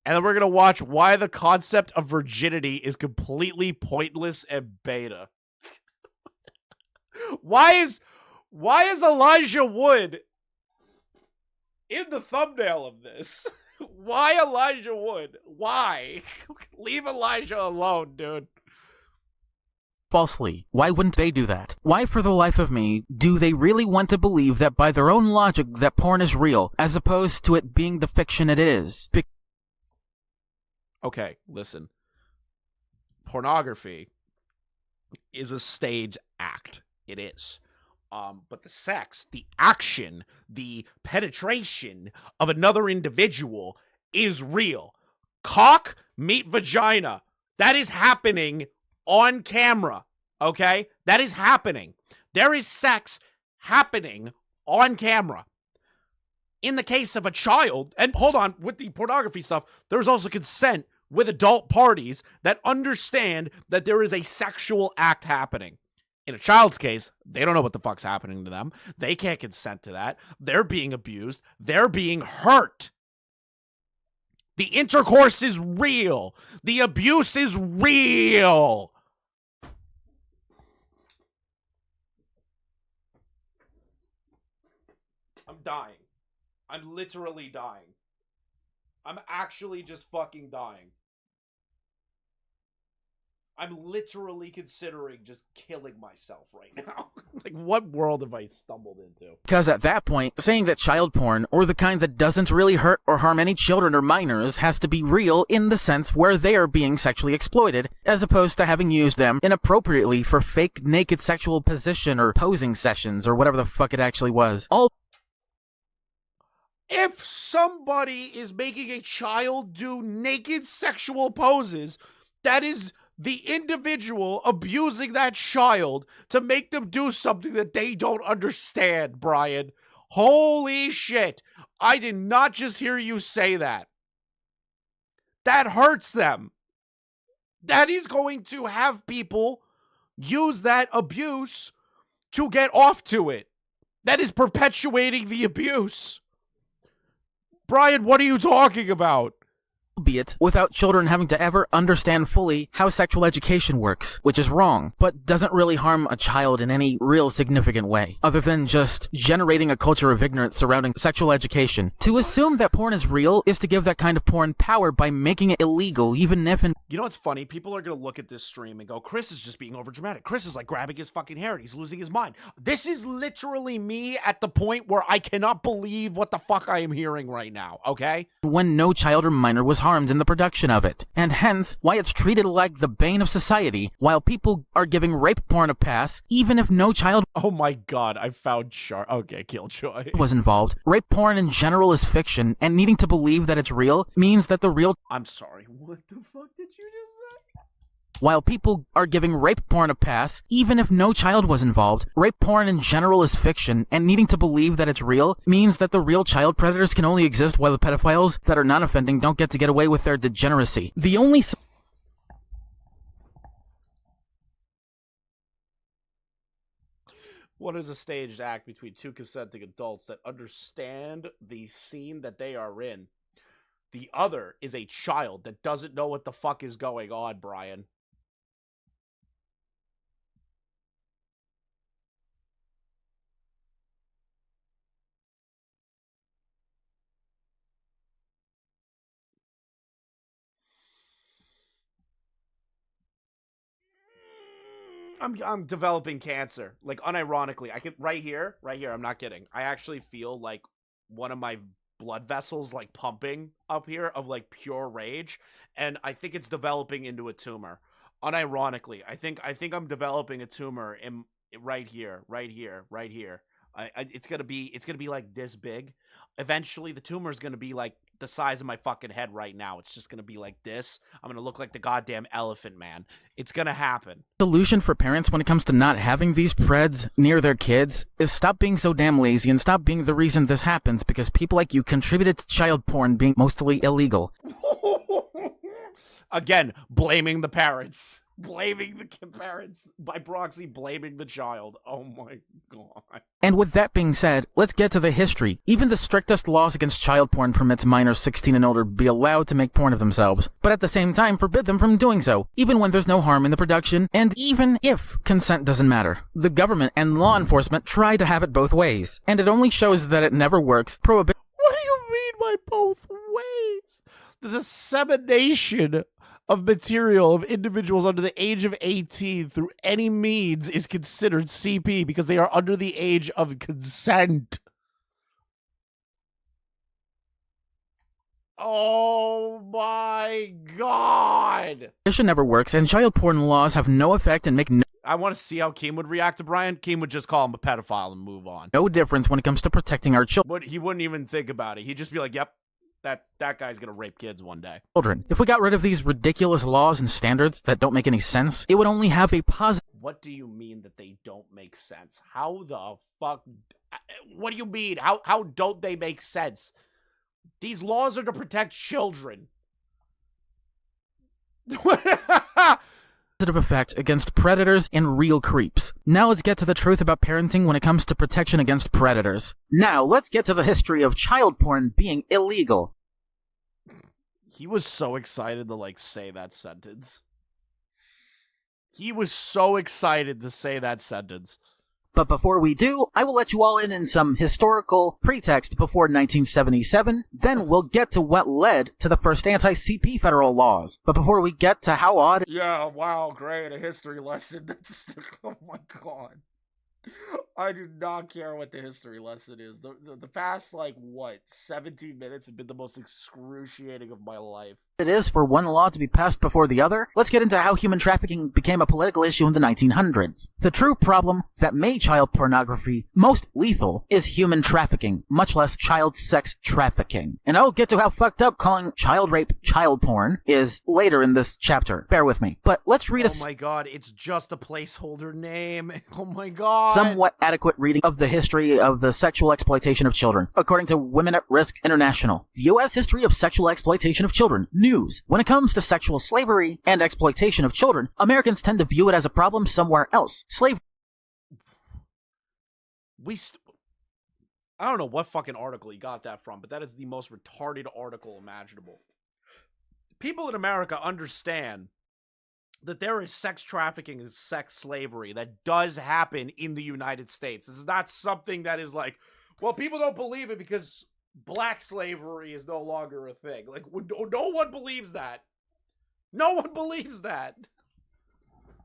And then we're going to watch why the concept of virginity is completely pointless and beta. Why is Elijah Wood in the thumbnail of this? Why Elijah Wood? Why? Leave Elijah alone, dude. Falsely. Why wouldn't they do that? Why, for the life of me, do they really want to believe that by their own logic that porn is real, as opposed to it being the fiction it is? Okay, listen. Pornography is a stage act. It is. But the sex, the action, the penetration of another individual is real. Cock, meet vagina. That is happening on camera, okay? That is happening. There is sex happening on camera. in the case of a child, and hold on, with the pornography stuff, there's also consent with adult parties that understand that there is a sexual act happening. In a child's case, they don't know what the fuck's happening to them. They can't consent to that. They're being abused. They're being hurt. The intercourse is real. The abuse is real. I'm dying. I'm literally dying. I'm actually just fucking dying. I'm literally considering just killing myself right now. Like, what world have I stumbled into? Because at that point, saying that child porn, or the kind that doesn't really hurt or harm any children or minors, has to be real in the sense where they are being sexually exploited, as opposed to having used them inappropriately for fake naked sexual position or posing sessions, or whatever the fuck it actually was. If somebody is making a child do naked sexual poses, that is the individual abusing that child to make them do something that they don't understand, Bryan. Holy shit. I did not just hear you say that. That hurts them. That is going to have people use that abuse to get off to it. That is perpetuating the abuse. Bryan, what are you talking about? Albeit without children having to ever understand fully how sexual education works, which is wrong, but doesn't really harm a child in any real significant way, other than just generating a culture of ignorance surrounding sexual education. To assume that porn is real is to give that kind of porn power by making it illegal, even if in— You know what's funny? People are going to look at this stream and go, Chris is just being overdramatic. Chris is like grabbing his fucking hair and he's losing his mind. This is literally me at the point where I cannot believe what the fuck I am hearing right now, okay? When no child or minor was harmed in the production of it, and hence why it's treated like the bane of society, while people are giving rape porn a pass, even if no child— Oh my god, I found okay, Killjoy was involved. Rape porn in general is fiction, and needing to believe that it's real means that the real— I'm sorry, what the fuck did you just say? While people are giving rape porn a pass, even if no child was involved, rape porn in general is fiction, and needing to believe that it's real means that the real child predators can only exist while the pedophiles that are non-offending don't get to get away with their degeneracy. The only— What is a staged act between two consenting adults that understand the scene that they are in? The other is a child that doesn't know what the fuck is going on, Bryan. I'm developing cancer. Like, unironically, I can right here, I'm not kidding. I actually feel like one of my blood vessels like pumping up here of like pure rage, and I think it's developing into a tumor. Unironically, I think I'm developing a tumor in right here. It's gonna be like this big. Eventually, the tumor is gonna be like the size of my fucking head right now. It's just gonna be like this. I'm gonna look like the goddamn Elephant Man. It's gonna happen. Solution for parents when it comes to not having these preds near their kids is stop being so damn lazy and stop being the reason this happens, because people like you contributed to child porn being mostly illegal. Again, blaming the parents. Blaming the parents, by proxy blaming the child. Oh my god. And with that being said, let's get to the history. Even the strictest laws against child porn permits minors 16 and older be allowed to make porn of themselves, but at the same time forbid them from doing so, even when there's no harm in the production, and even if consent doesn't matter. The government and law enforcement try to have it both ways, and it only shows that it never works. What do you mean by both ways? The dissemination of material of individuals under the age of 18 through any means is considered CP because they are under the age of consent. Oh my god. This never works, and child porn laws have no effect and make no— I want to see how Keem would react to Bryan. Keem would just call him a pedophile and move on. No difference when it comes to protecting our children. But he wouldn't even think about it. He'd just be like, yep, that guy's gonna rape kids one day. If we got rid of these ridiculous laws and standards that don't make any sense, it would only have a positive— What do you mean that they don't make sense? How the fuck? What do you mean? How don't they make sense? These laws are to protect children. Positive effect against predators and real creeps. Now let's get to the truth about parenting when it comes to protection against predators. Now let's get to the history of child porn being illegal. He was so excited to, like, say that sentence. He was so excited to say that sentence. But before we do, I will let you all in some historical pretext before 1977. Then we'll get to what led to the first anti-CP federal laws. But before we get to how odd... Yeah, wow, great, a history lesson. Oh my god. I do not care what the history lesson is. The past, like, what, 17 minutes have been the most excruciating of my life. It is for one law to be passed before the other. Let's get into how human trafficking became a political issue in the 1900s. The true problem that made child pornography most lethal is human trafficking, much less child sex trafficking. And I'll get to how fucked up calling child rape child porn is later in this chapter. Bear with me. But let's read Oh my god, it's just a placeholder name. Oh my god. Somewhat adequate reading of the history of the sexual exploitation of children, according to Women at Risk International. The U.S. History of Sexual Exploitation of Children. News. When it comes to sexual slavery and exploitation of children, Americans tend to view it as a problem somewhere else. I don't know what fucking article he got that from, but that is the most retarded article imaginable. People in America understand that there is sex trafficking and sex slavery that does happen in the United States. This is not something that is like, well, people don't believe it because black slavery is no longer a thing. Like, no one believes that. No one believes that.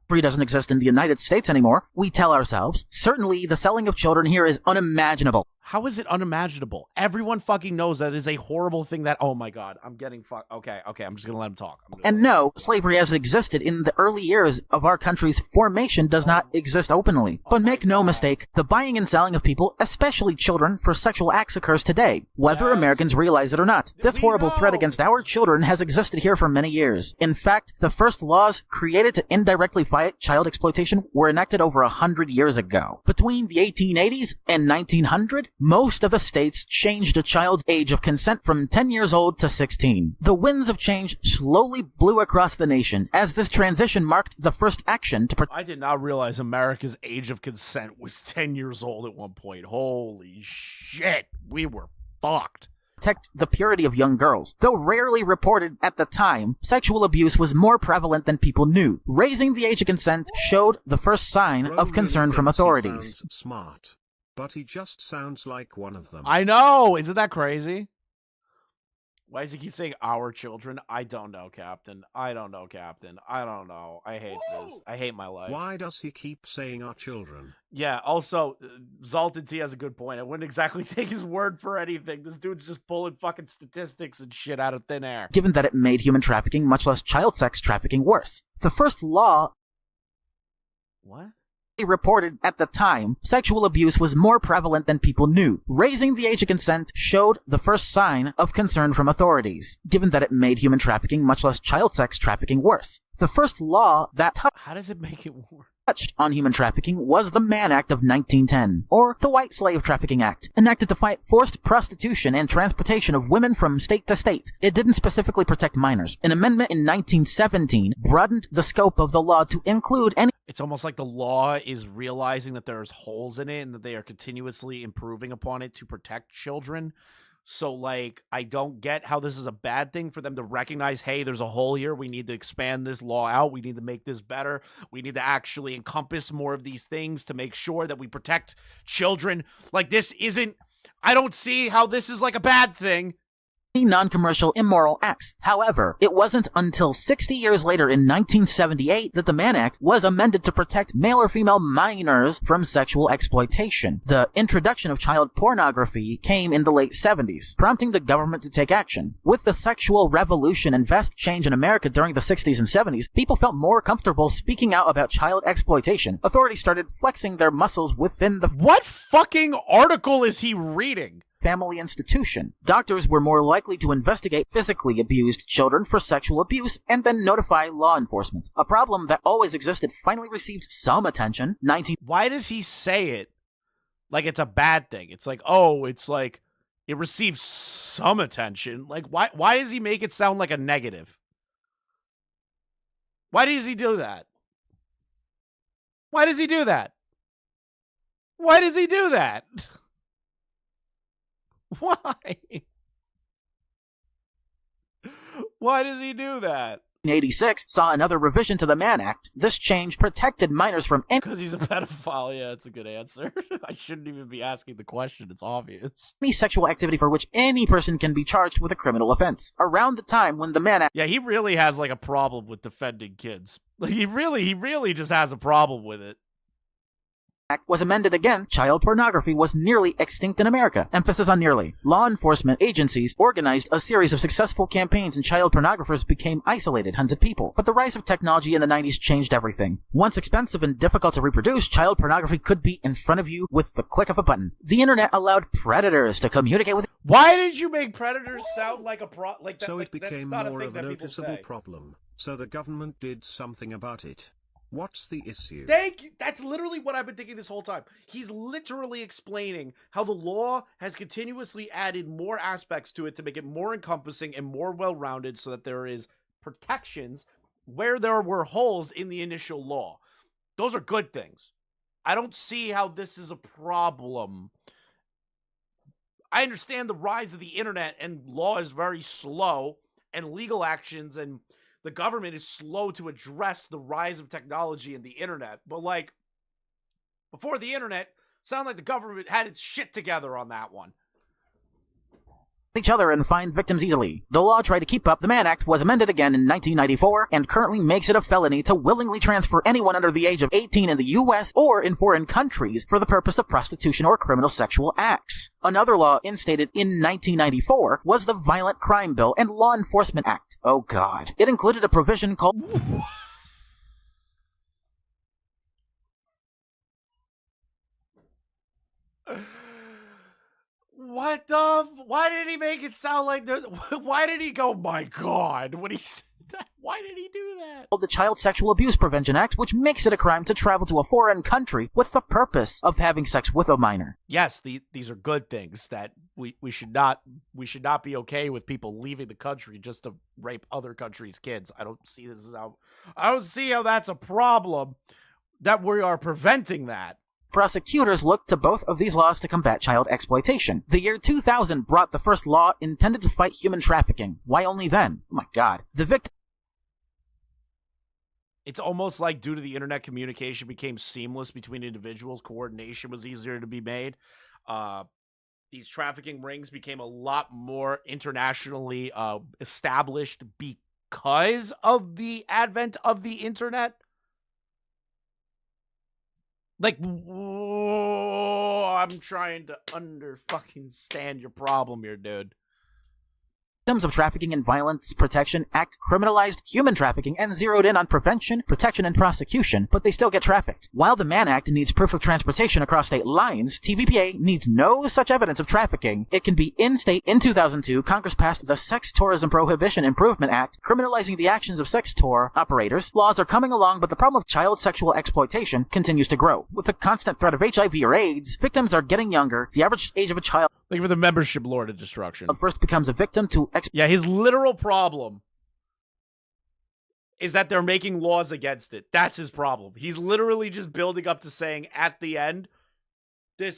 Free doesn't exist in the United States anymore. We tell ourselves, certainly the selling of children here is unimaginable. How is it unimaginable? Everyone fucking knows that is a horrible thing that, oh my god, I'm getting Okay, I'm just gonna let him talk. And no, slavery as it existed in the early years of our country's formation does not exist openly. But make no mistake, the buying and selling of people, especially children, for sexual acts occurs today, whether Americans realize it or not. This horrible threat against our children has existed here for many years. In fact, the first laws created to indirectly fight child exploitation were enacted over 100 years ago. Between the 1880s and 1900, most of the states changed the child's age of consent from 10 years old to 16. The winds of change slowly blew across the nation as this transition marked the first action to I did not realize America's age of consent was 10 years old at one point. Holy shit. We were fucked. Protect the purity of young girls. Though rarely reported at the time, sexual abuse was more prevalent than people knew. Raising the age of consent showed the first sign of concern from authorities. He sounds smart, but he just sounds like one of them. I know! Isn't that crazy? Why does he keep saying our children? I don't know, Captain. I don't know, Captain. I don't know. I hate this. I hate my life. Why does he keep saying our children? Yeah, also, Zalton T has a good point. I wouldn't exactly take his word for anything. This dude's just pulling fucking statistics and shit out of thin air. Given that it made human trafficking, much less child sex trafficking, worse. The first law... What? Reported at the time, sexual abuse was more prevalent than people knew. Raising the age of consent showed the first sign of concern from authorities, given that it made human trafficking, much less child sex trafficking, worse. The first law that How does it make it worse? Touched on human trafficking was the Mann Act of 1910, or the White Slave Trafficking Act, enacted to fight forced prostitution and transportation of women from state to state. It didn't specifically protect minors. An amendment in 1917 broadened the scope of the law to include any... It's almost like the law is realizing that there's holes in it and that they are continuously improving upon it to protect children. So, like, I don't get how this is a bad thing for them to recognize, hey, there's a hole here. We need to expand this law out. We need to make this better. We need to actually encompass more of these things to make sure that we protect children. Like, this isn't... I don't see how this is, like, a bad thing. Non-commercial immoral acts. However, it wasn't until 60 years later in 1978 that the Mann Act was amended to protect male or female minors from sexual exploitation. The introduction of child pornography came in the late 70s, prompting the government to take action. With the sexual revolution and vast change in America during the 60s and 70s, people felt more comfortable speaking out about child exploitation. Authorities started flexing their muscles within the... What fucking article is he reading? Family institution. Doctors were more likely to investigate physically abused children for sexual abuse and then notify law enforcement. A problem that always existed finally received some attention. Why does he say it Like it's a bad thing. It's like, oh, it's like it receives some attention. Like why does he make it sound like a negative? Why does he do that? Why does he do that? Why does he do that? Why? Why does he do that? 1986 saw another revision to the Mann Act. This change protected minors from Because he's a pedophile. Yeah, that's a good answer. I shouldn't even be asking the question. It's obvious. any sexual activity for which any person can be charged with a criminal offense. Around the time when the Mann Act Yeah, he really has like a problem with defending kids. Like he really just has a problem with it. was amended again, child pornography was nearly extinct in America. Emphasis on nearly. Law enforcement agencies organized a series of successful campaigns and child pornographers became isolated, hunted people. But the rise of technology in the 90s changed everything. Once expensive and difficult to reproduce, child pornography could be in front of you with the click of a button. The internet allowed predators to communicate with... Why did you make predators sound like a like that? So like, it that's became not more a thing of a that people noticeable say. problem. So the government did something about it. What's the issue? Thank you. That's literally what I've been thinking this whole time. He's literally explaining how the law has continuously added more aspects to it to make it more encompassing and more well-rounded so that there is protections where there were holes in the initial law. Those are good things. I don't see how this is a problem. I understand the rise of the internet and law is very slow and legal actions and the government is slow to address the rise of technology and the internet. But like before the internet, sound like the government had its shit together on that one. each other and find victims easily. The law tried to keep up. The Mann Act was amended again in 1994 and currently makes it a felony to willingly transfer anyone under the age of 18 in the U.S. or in foreign countries for the purpose of prostitution or criminal sexual acts. Another law instated in 1994 was the Violent Crime Bill and Law Enforcement Act. Oh God. It included a provision called... What the? Why did he make it sound like there? Why did he go, my God, when he said that? Why did he do that? the Child Sexual Abuse Prevention Act, which makes it a crime to travel to a foreign country with the purpose of having sex with a minor. Yes, these are good things that we should not be okay with people leaving the country just to rape other countries' kids. I don't see how that's a problem that we are preventing that. Prosecutors looked to both of these laws to combat child exploitation. The year 2000 brought the first law intended to fight human trafficking. Why only then? Oh my God. The victim... It's almost like due to the internet, communication became seamless between individuals. Coordination was easier to be made. These trafficking rings became a lot more internationally established because of the advent of the internet. Like, whoa, I'm trying to stand your problem here, dude. Victims of Trafficking and Violence Protection Act criminalized human trafficking and zeroed in on prevention, protection, and prosecution, but they still get trafficked. While the Mann Act needs proof of transportation across state lines, TVPA needs no such evidence of trafficking. It can be in-state. In 2002, Congress passed the Sex Tourism Prohibition Improvement Act, criminalizing the actions of sex tour operators. Laws are coming along, but the problem of child sexual exploitation continues to grow. With the constant threat of HIV or AIDS, victims are getting younger. The average age of a child... Like for the membership lord of destruction. First becomes a victim to... Yeah, his literal problem is that they're making laws against it. That's his problem. He's literally just building up to saying at the end,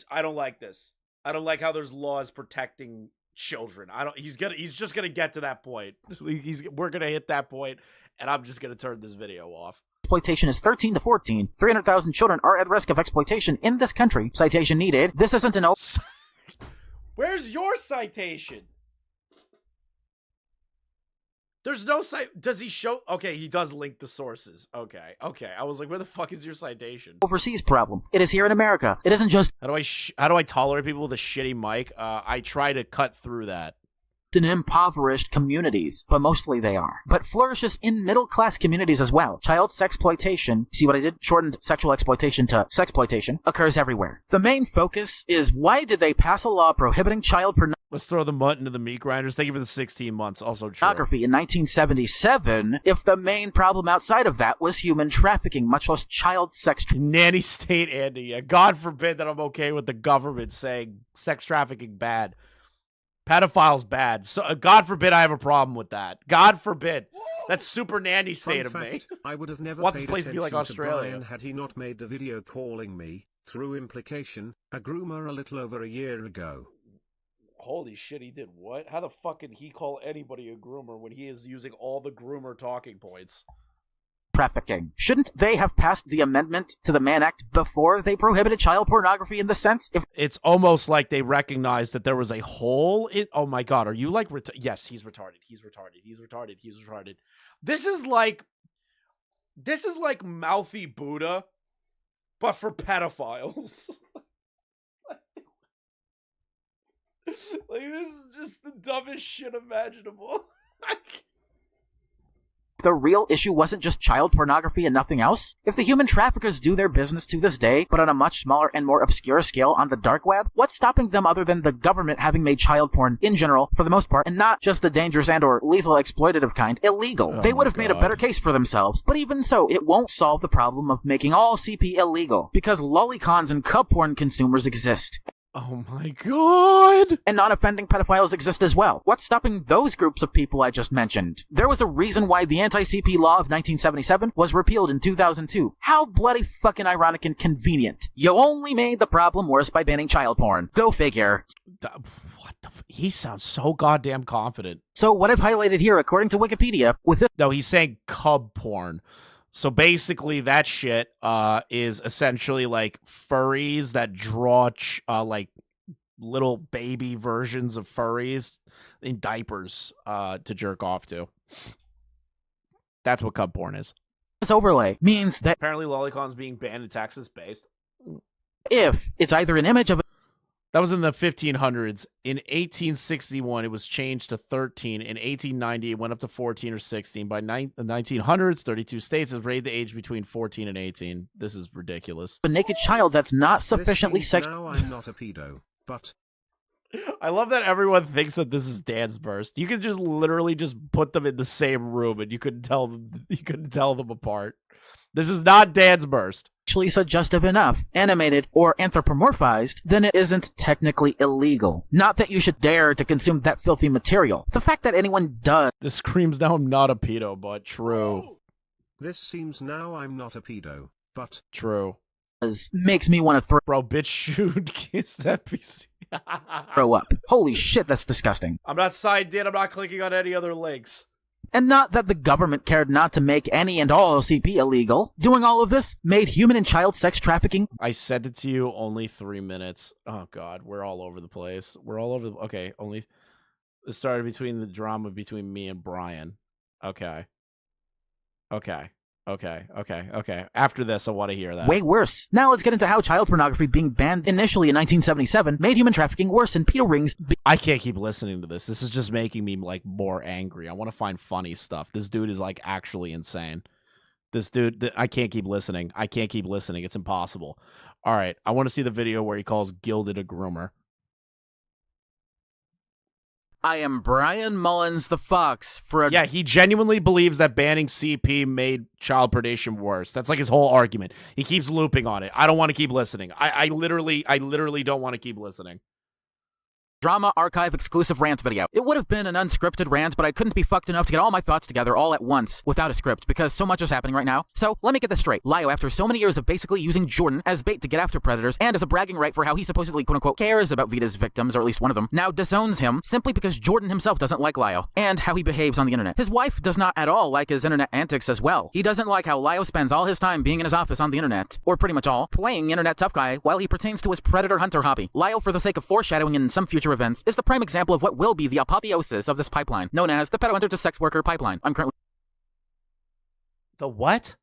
I don't like this. I don't like how there's laws protecting children. He's just gonna get to that point. We're gonna hit that point, and I'm just gonna turn this video off. Exploitation is 13 to 14. 300,000 children are at risk of exploitation in this country. Citation needed. This isn't an... Where's your citation? There's no site. Does he show? Okay, he does link the sources. Okay. I was like, where the fuck is your citation? Overseas problem. It is here in America. It isn't just... How do I tolerate people with a shitty mic? I try to cut through that. in impoverished communities, but mostly they are, but flourishes in middle-class communities as well. Child sexploitation, see what I did? Shortened sexual exploitation to sexploitation, occurs everywhere. The main focus is why did they pass a law prohibiting child Let's throw the mutt into the meat grinders. Thank you for the 16 months. Also true. pornography in 1977 if the main problem outside of that was human trafficking, much less child sex Nanny state, Andy. Yeah, God forbid that I'm okay with the government saying sex trafficking bad. Pedophiles bad. So God forbid I have a problem with that. God forbid. That's super nanny state of me. I would have never Want paid this place to be like attention to Australia. Bryan had he not made the video calling me, through implication, a groomer a little over a year ago. Holy shit, he did what? How the fuck can he call anybody a groomer when he is using all the groomer talking points? trafficking. Shouldn't they have passed the amendment to the Mann Act before they prohibited child pornography in the sense? If it's almost like they recognized that there was a hole in... Oh my god, are you like... Yes, he's retarded. He's retarded. He's retarded. He's retarded. This is like Mouthy Buddha, but for pedophiles. Like, this is just the dumbest shit imaginable. the real issue wasn't just child pornography and nothing else? If the human traffickers do their business to this day, but on a much smaller and more obscure scale on the dark web, what's stopping them other than the government having made child porn in general, for the most part, and not just the dangerous and or lethal exploitative kind, illegal? They would have made a better case for themselves, but even so, it won't solve the problem of making all CP illegal, because lolicons and cub porn consumers exist. Oh my god! And non-offending pedophiles exist as well. What's stopping those groups of people I just mentioned? There was a reason why the anti-CP law of 1977 was repealed in 2002. How bloody fucking ironic and convenient. You only made the problem worse by banning child porn. Go figure. What the he sounds so goddamn confident. So what I've highlighted here, according to Wikipedia, with this... No, he's saying cub porn. So basically, that shit is essentially like furries that draw like little baby versions of furries in diapers to jerk off to. That's what cub porn is. This overlay means that apparently Lolicon's being banned in Texas based. If it's either an image of that was in the 1500s. In 1861, it was changed to 13. In 1890, it went up to 14 or 16. By the 1900s, 32 states have raised the age between 14 and 18. This is ridiculous. A naked child that's not sufficiently Now I'm not a pedo, but... I love that everyone thinks that this is Dan's burst. You could just literally just put them in the same room and you couldn't tell them apart. This is not Dan's burst. Actually suggestive enough, animated, or anthropomorphized, then it isn't technically illegal. Not that you should dare to consume that filthy material. The fact that anyone does... This screams now I'm not a pedo, but true. This seems now I'm not a pedo, but... True. Makes me want to throw... Bro, bitch, shoot, kiss that PC. Throw up. Holy shit, that's disgusting. I'm not signed in, I'm not clicking on any other links. And not that the government cared not to make any and all CP illegal. Doing all of this made human and child sex trafficking... I sent it to you, only 3 minutes. Oh, God, we're all over the place. We're all over the... Okay, only... It started between the drama between me and Bryan. Okay. Okay. After this, I want to hear that. Way worse. Now let's get into how child pornography being banned initially in 1977 made human trafficking worse and pedo rings... I can't keep listening to this. This is just making me, like, more angry. I want to find funny stuff. This dude is, like, actually insane. This dude... I can't keep listening. It's impossible. All right. I want to see the video where he calls Gilded a groomer. I am Bryan Mullins the Fox for a... Yeah, he genuinely believes that banning CP made child predation worse. That's like his whole argument. He keeps looping on it. I don't want to keep listening. I literally don't want to keep listening. Drama Archive exclusive rant video. It would have been an unscripted rant, but I couldn't be fucked enough to get all my thoughts together all at once without a script because so much is happening right now. So let me get this straight. Lio, after so many years of basically using Jordan as bait to get after predators and as a bragging right for how he supposedly quote-unquote cares about Vita's victims, or at least one of them, now disowns him simply because Jordan himself doesn't like Lio and how he behaves on the internet. His wife does not at all like his internet antics as well. He doesn't like how Lio spends all his time being in his office on the internet, or pretty much all, playing internet tough guy while he pertains to his predator hunter hobby. Lio, for the sake of foreshadowing in some future events, is the prime example of what will be the apotheosis of this pipeline, known as the pedo hunter to sex worker pipeline. I'm currently... The what?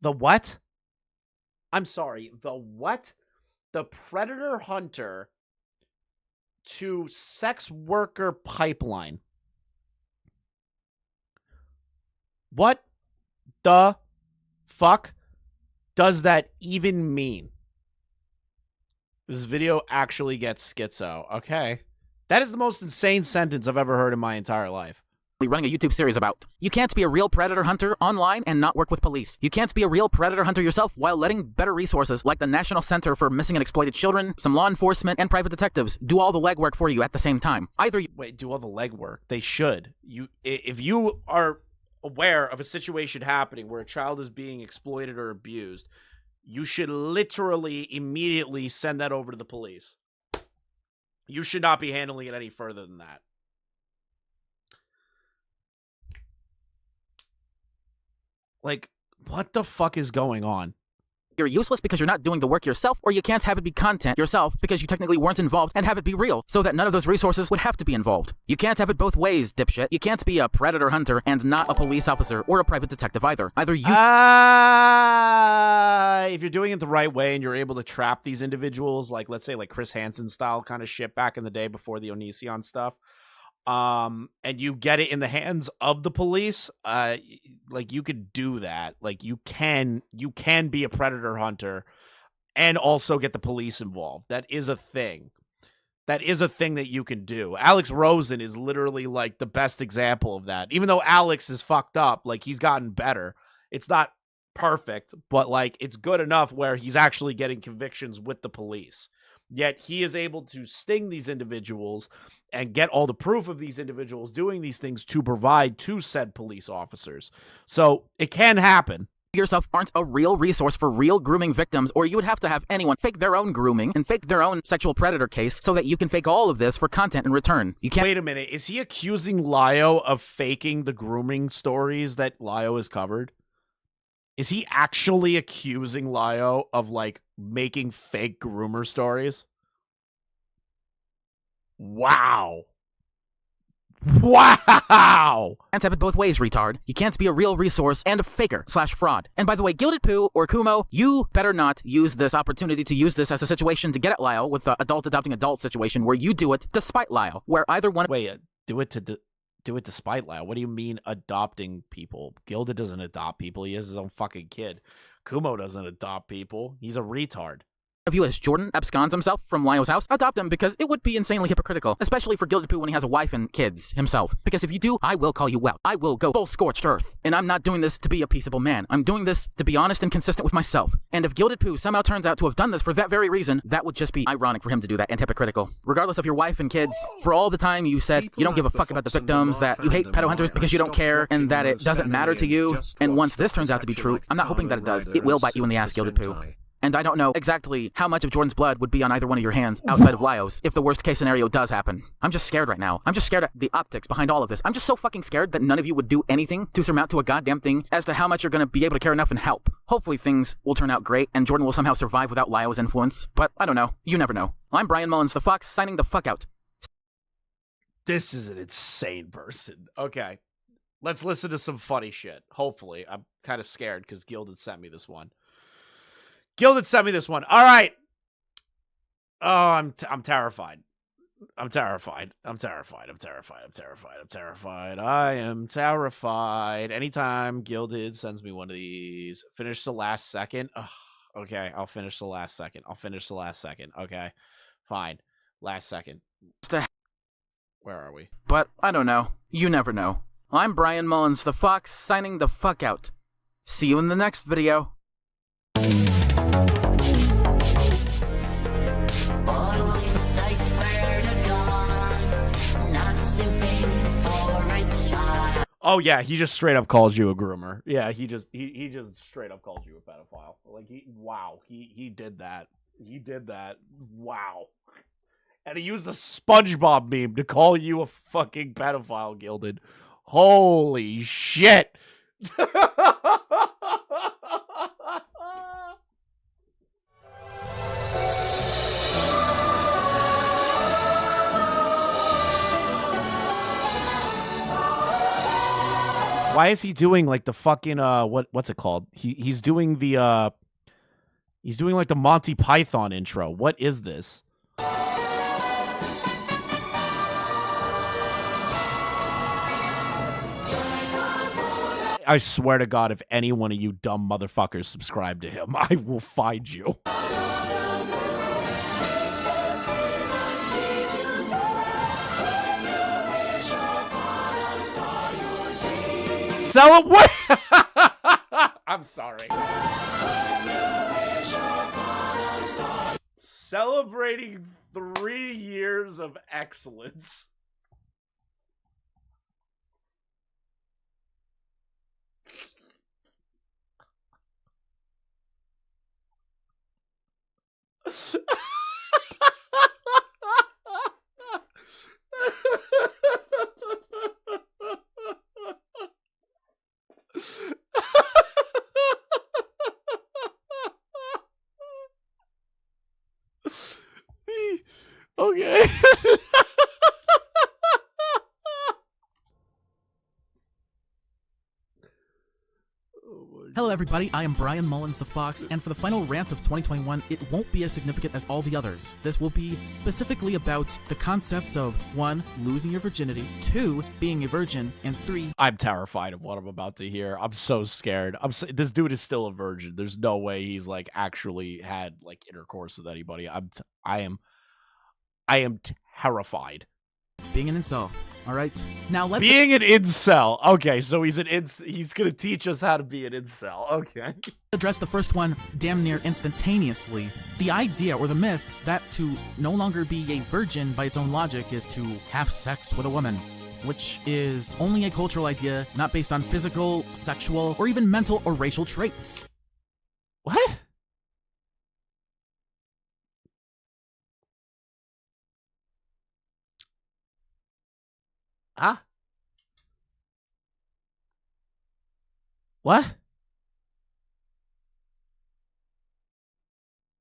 The what? I'm sorry, the what? The predator hunter to sex worker pipeline. What the fuck does that even mean? This video actually gets schizo. Okay. That is the most insane sentence I've ever heard in my entire life. Running a YouTube series about. You can't be a real predator hunter online and not work with police. You can't be a real predator hunter yourself while letting better resources like the National Center for Missing and Exploited Children, some law enforcement, and private detectives do all the legwork for you at the same time. Either you— Wait, do all the legwork? They should. If you are aware of a situation happening where a child is being exploited or abused, you should literally immediately send that over to the police. You should not be handling it any further than that. Like, what the fuck is going on? You're useless because you're not doing the work yourself, or you can't have it be content yourself because you technically weren't involved and have it be real, so that none of those resources would have to be involved. You can't have it both ways, dipshit. You can't be a predator hunter and not a police officer or a private detective either. Either you— if you're doing it the right way and you're able to trap these individuals, like, let's say, like Chris Hansen style kind of shit back in the day before the Onision stuff, and you get it in the hands of the police, like, you could do that. Like, you can be a predator hunter and also get the police involved. That is a thing. That is a thing that you can do. Alex Rosen is literally like the best example of that. Even though Alex is fucked up, like, he's gotten better. It's not perfect, but like, it's good enough where he's actually getting convictions with the police. Yet he is able to sting these individuals and get all the proof of these individuals doing these things to provide to said police officers. So it can happen. yourself aren't a real resource for real grooming victims, or you would have to have anyone fake their own grooming and fake their own sexual predator case so that you can fake all of this for content in return. You can't— Wait a minute. Is he accusing Lio of faking the grooming stories that Lio has covered? Is he actually accusing Lio of, like, making fake groomer stories? Wow. Wow! Can't have it both ways, retard. You can't be a real resource and a faker/fraud. And by the way, Gilded Poo or Kumo, you better not use this opportunity to use this as a situation to get at Lio with the adult adopting adult situation where you do it despite Lio, where either one— Wait, do it despite Lio? What do you mean adopting people? Gilded doesn't adopt people. He has his own fucking kid. Kumo doesn't adopt people. He's a retard. of you as Jordan absconds himself from Lio's house, adopt him, because it would be insanely hypocritical, especially for Gilded Poo when he has a wife and kids himself. Because if you do, I will call you out. I will go full scorched earth. And I'm not doing this to be a peaceable man. I'm doing this to be honest and consistent with myself. And if Gilded Poo somehow turns out to have done this for that very reason, that would just be ironic for him to do that and hypocritical. Regardless of your wife and kids, for all the time you said you don't give a fuck about the victims, that you hate pedo hunters because you don't care, and that it doesn't matter to you, and once this turns out to be true, I'm not hoping that it does. It will bite you in the ass, Gilded Poo. And I don't know exactly how much of Jordan's blood would be on either one of your hands outside of Lio's if the worst case scenario does happen. I'm just scared right now. I'm just scared at the optics behind all of this. I'm just so fucking scared that none of you would do anything to surmount to a goddamn thing as to how much you're going to be able to care enough and help. Hopefully things will turn out great and Jordan will somehow survive without Lio's influence. But I don't know. You never know. I'm Bryan Mullins, the Fox, signing the fuck out. This is an insane person. Okay. Let's listen to some funny shit. Hopefully. I'm kind of scared because Gilded sent me this one. Gilded sent me this one. All right. Oh, I'm terrified. I'm terrified. I'm terrified. I'm terrified. I'm terrified. I'm terrified. I am terrified. Anytime Gilded sends me one of these, finish the last second. Ugh, okay, I'll finish the last second. I'll finish the last second. Okay, fine. Last second. Where are we? But I don't know. You never know. I'm Bryan Mullins, the Fox, signing the fuck out. See you in the next video. Oh yeah, he just straight up calls you a groomer. Yeah, he just straight up calls you a pedophile. Like he did that. He did that. Wow. And he used the SpongeBob meme to call you a fucking pedophile, Gilded. Holy shit. Why is he doing like the fucking what's it called? He's doing the like the Monty Python intro. What is this? I swear to God, if any one of you dumb motherfuckers subscribe to him, I will find you. Celebrate! I'm sorry. Celebrating 3 years of excellence. Okay. Hello everybody, I am Bryan Mullins the Fox, and for the final rant of 2021, it won't be as significant as all the others. This will be specifically about the concept of 1. Losing your virginity, 2. Being a virgin, and 3. I'm terrified of what I'm about to hear. I'm so scared. This dude is still a virgin. There's no way he's like actually had like intercourse with anybody. I am terrified. Being an incel. Alright, now let's- Being an incel. Okay, so he's gonna teach us how to be an incel. Okay. Address the first one damn near instantaneously. The idea or the myth that to no longer be a virgin by its own logic is to have sex with a woman, which is only a cultural idea not based on physical, sexual, or even mental or racial traits. What? Huh? What?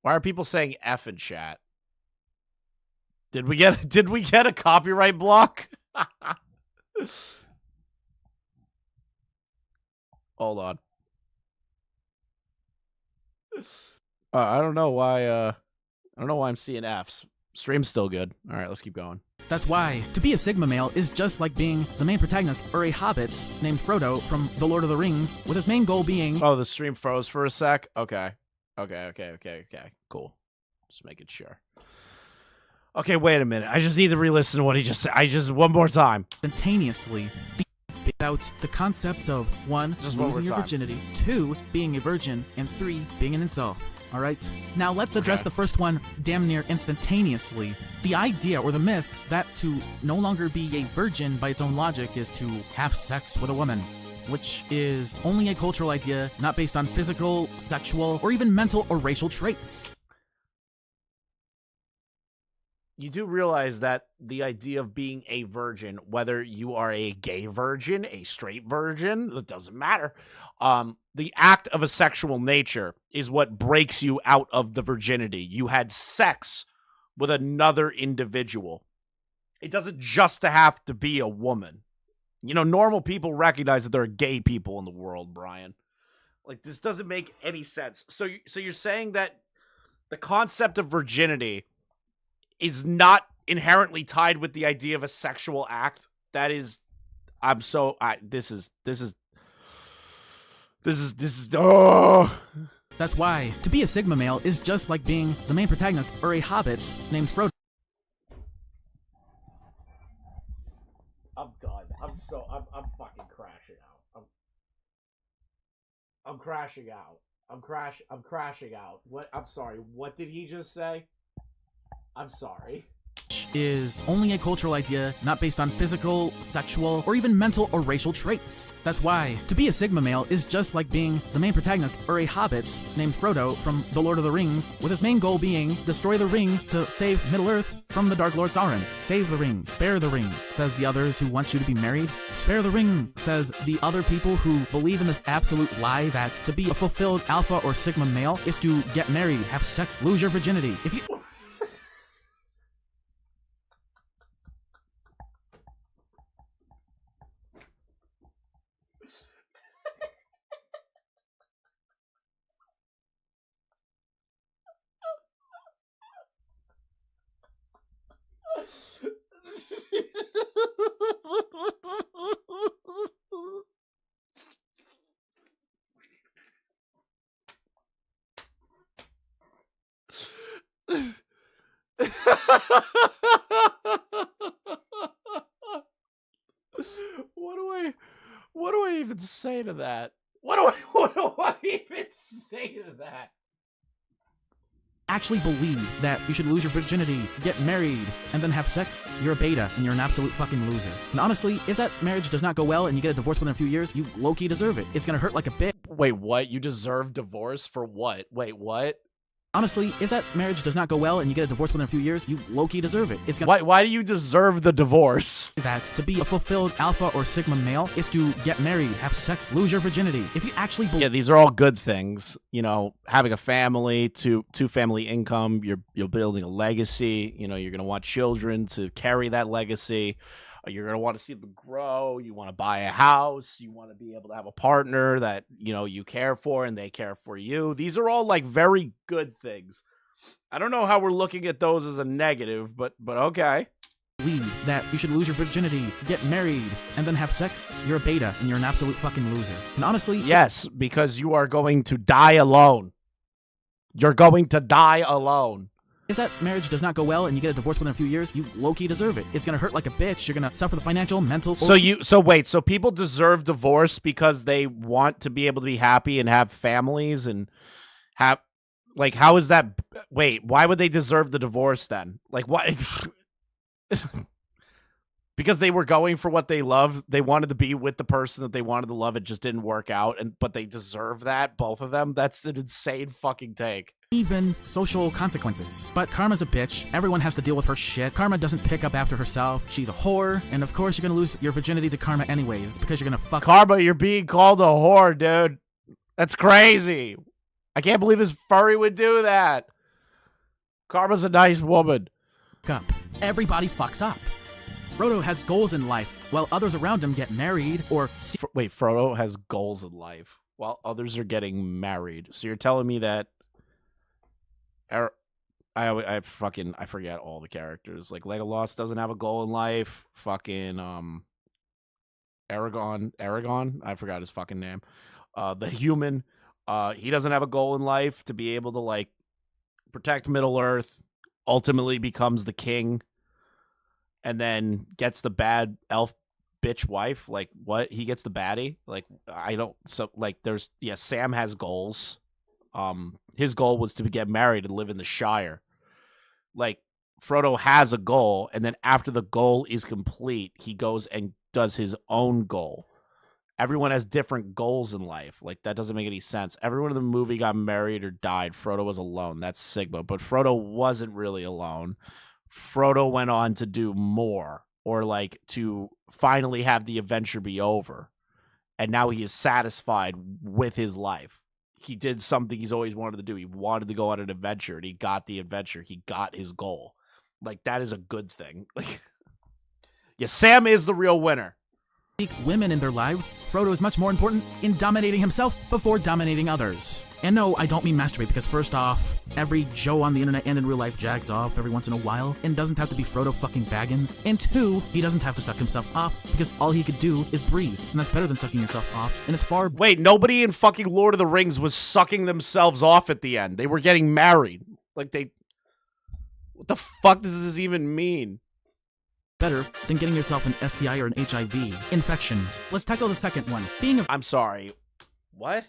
Why are people saying F in chat? Did we get a copyright block? Hold on. I don't know why I'm seeing Fs. Stream's still good. All right, let's keep going. That's why, to be a Sigma male is just like being the main protagonist or a hobbit named Frodo from The Lord of the Rings, with his main goal being— Oh, the stream froze for a sec? Okay. Cool. Just making sure. Okay, wait a minute. I just need to re-listen to what he just said. One more time. Instantaneously. About the concept of 1. Losing your virginity, 2. Being a virgin, and 3. Being an incel. Alright? Now let's address the first one damn near instantaneously. The idea or the myth that to no longer be a virgin by its own logic is to have sex with a woman, which is only a cultural idea not based on physical, sexual, or even mental or racial traits. You do realize that the idea of being a virgin, whether you are a gay virgin, a straight virgin, it doesn't matter. The act of a sexual nature is what breaks you out of the virginity. You had sex with another individual. It doesn't just have to be a woman. You know, normal people recognize that there are gay people in the world, Brian. Like, this doesn't make any sense. So you're saying that the concept of virginity is not inherently tied with the idea of a sexual act? That is, this is, oh. That's why, to be a Sigma male is just like being the main protagonist or a hobbit named Frodo. I'm done. I'm fucking crashing out. I'm crashing out. I'm crashing out. What? I'm sorry. What did he just say? I'm sorry. Is only a cultural idea not based on physical, sexual, or even mental or racial traits. That's why, to be a Sigma male is just like being the main protagonist or a hobbit named Frodo from The Lord of the Rings, with his main goal being destroy the ring to save Middle-earth from the Dark Lord Sauron. Save the ring, spare the ring, says the others who want you to be married. Spare the ring, says the other people who believe in this absolute lie that to be a fulfilled alpha or Sigma male is to get married, have sex, lose your virginity. If you— What do I even say to that? What do I even say to that? Actually believe that you should lose your virginity, get married, and then have sex, you're a beta and you're an absolute fucking loser. And honestly, if that marriage does not go well and you get a divorce within a few years, you low-key deserve it. It's gonna hurt like a bitch. Wait, what? You deserve divorce for what? Wait, what? Honestly, if that marriage does not go well and you get a divorce within a few years, you low-key deserve it. It's gonna Why do you deserve the divorce? that to be a fulfilled alpha or sigma male is to get married, have sex, lose your virginity. If you actually Yeah, these are all good things. You know, having a family, two family income, you're building a legacy. You know, you're gonna want children to carry that legacy. You're gonna want to see them grow. You want to buy a house. You want to be able to have a partner that you care for and they care for you. These are all like very good things. I don't know how we're looking at those as a negative, but okay. believe that you should lose your virginity, get married, and then have sex, you're a beta and you're an absolute fucking loser. And honestly, Yes, because you are going to die alone. You're going to die alone. if that marriage does not go well and you get a divorce within a few years, you low-key deserve it. It's gonna hurt like a bitch. You're gonna suffer the financial, mental. So people deserve divorce because they want to be able to be happy and have families and have, like, how is that? Wait, why would they deserve the divorce then? Like, why? Because they were going for what they love. They wanted to be with the person that they wanted to love. It just didn't work out, but they deserve that, both of them. That's an insane fucking take. Even social consequences. But Karma's a bitch. Everyone has to deal with her shit. Karma doesn't pick up after herself. She's a whore. And of course, you're gonna lose your virginity to Karma anyways, because you're gonna fuck. Karma, you're being called a whore, dude. That's crazy. I can't believe this furry would do that. Karma's a nice woman. Up. Everybody fucks up. Frodo has goals in life, while others around him get married or... Wait, Frodo has goals in life, while others are getting married. So you're telling me that... I forget all the characters. Like, Legolas doesn't have a goal in life. Fucking, Aragorn, I forgot his fucking name. The human, he doesn't have a goal in life to be able to, like, protect Middle-earth, ultimately becomes the king, and then gets the bad elf bitch wife. Like, what? He gets the baddie? Like, I don't... So, like, there's... Yeah, Sam has goals. His goal was to get married and live in the Shire. Like, Frodo has a goal, and then after the goal is complete, he goes and does his own goal. Everyone has different goals in life. Like, that doesn't make any sense. Everyone in the movie got married or died. Frodo was alone. That's Sigma. But Frodo wasn't really alone. Frodo went on to do more, or like to finally have the adventure be over. And now he is satisfied with his life. He did something he's always wanted to do. He wanted to go on an adventure, and he got the adventure. He got his goal. Like, that is a good thing. Like, yeah, Sam is the real winner. Women in their lives, Frodo is much more important in dominating himself before dominating others. And no, I don't mean masturbate, because first off, every Joe on the internet and in real life jags off every once in a while, and doesn't have to be Frodo fucking Baggins. And two, he doesn't have to suck himself off, because all he could do is breathe, and that's better than sucking yourself off, and it's far... Wait, nobody in fucking Lord of the Rings was sucking themselves off at the end. They were getting married. Like, they... What the fuck does this even mean? Better than getting yourself an STI or an HIV infection. Let's tackle the second one. I'm sorry. What?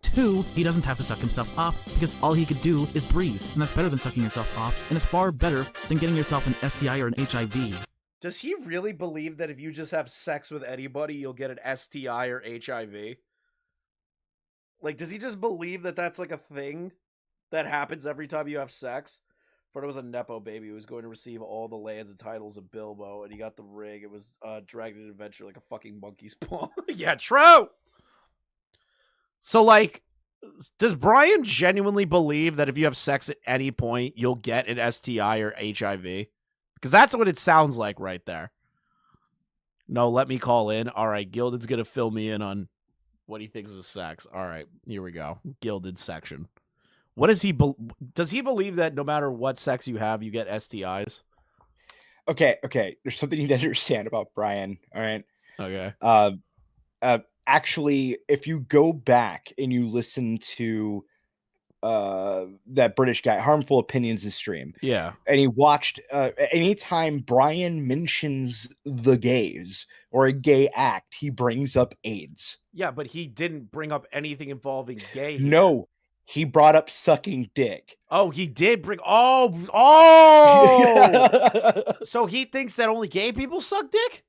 Two, he doesn't have to suck himself off because all he could do is breathe, and that's better than sucking yourself off, and it's far better than getting yourself an STI or an HIV. Does he really believe that if you just have sex with anybody, you'll get an STI or HIV? Like, does he just believe that that's like a thing that happens every time you have sex? Frodo was a Nepo baby who was going to receive all the lands and titles of Bilbo, and he got the ring. It was Dragon Adventure like a fucking monkey's paw. Yeah, true! So, like, does Bryan genuinely believe that if you have sex at any point, you'll get an STI or HIV? Because that's what it sounds like right there. No, let me call in. All right, Gilded's going to fill me in on what he thinks is sex. All right, here we go. Gilded section. What does he does he believe that no matter what sex you have, you get STIs? Okay. There's something you need to understand about Bryan. All right. Okay. Actually, if you go back and you listen to that British guy, Harmful Opinions' stream. Yeah. And he watched anytime Bryan mentions the gays or a gay act, he brings up AIDS. Yeah, but he didn't bring up anything involving gay here. No, he brought up sucking dick. Oh, he did bring. Oh. So he thinks that only gay people suck dick?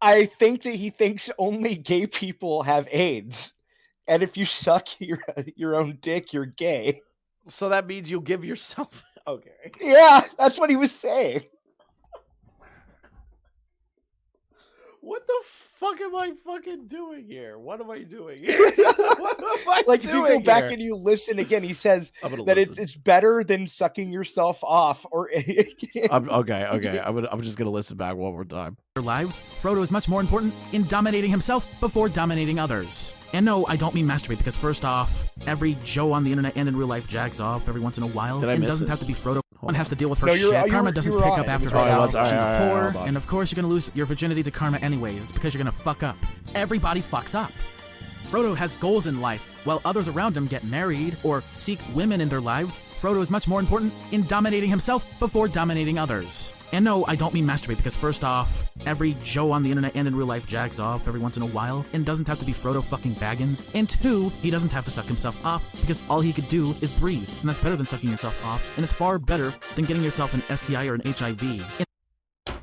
I think that he thinks only gay people have AIDS. And if you suck your own dick, you're gay. So that means you'll give yourself. Okay. Yeah, that's what he was saying. What the fuck am I fucking doing here? What am I doing here? What am I like doing if you go back here? and you listen again, he says that listen. it's better than sucking yourself off. Or okay. I'm just gonna listen back one more time. Their lives, Frodo is much more important in dominating himself before dominating others. And no, I don't mean masturbate, because first off, every Joe on the internet and in real life jags off every once in a while. Did I and miss doesn't it? have to be Frodo. One has to deal with her No, shit. Karma doesn't pick up after All right, herself. all right, She's all a right, whore, hold on. and of course you're gonna lose your virginity to Karma anyways. It's because you're gonna fuck up. Everybody fucks up. Frodo has goals in life, while others around him get married or seek women in their lives. Frodo is much more important in dominating himself before dominating others. And no, I don't mean masturbate, because first off, every Joe on the internet and in real life jags off every once in a while, and doesn't have to be Frodo fucking Baggins. And two, he doesn't have to suck himself off, because all he could do is breathe, and that's better than sucking yourself off, and it's far better than getting yourself an STI or an HIV.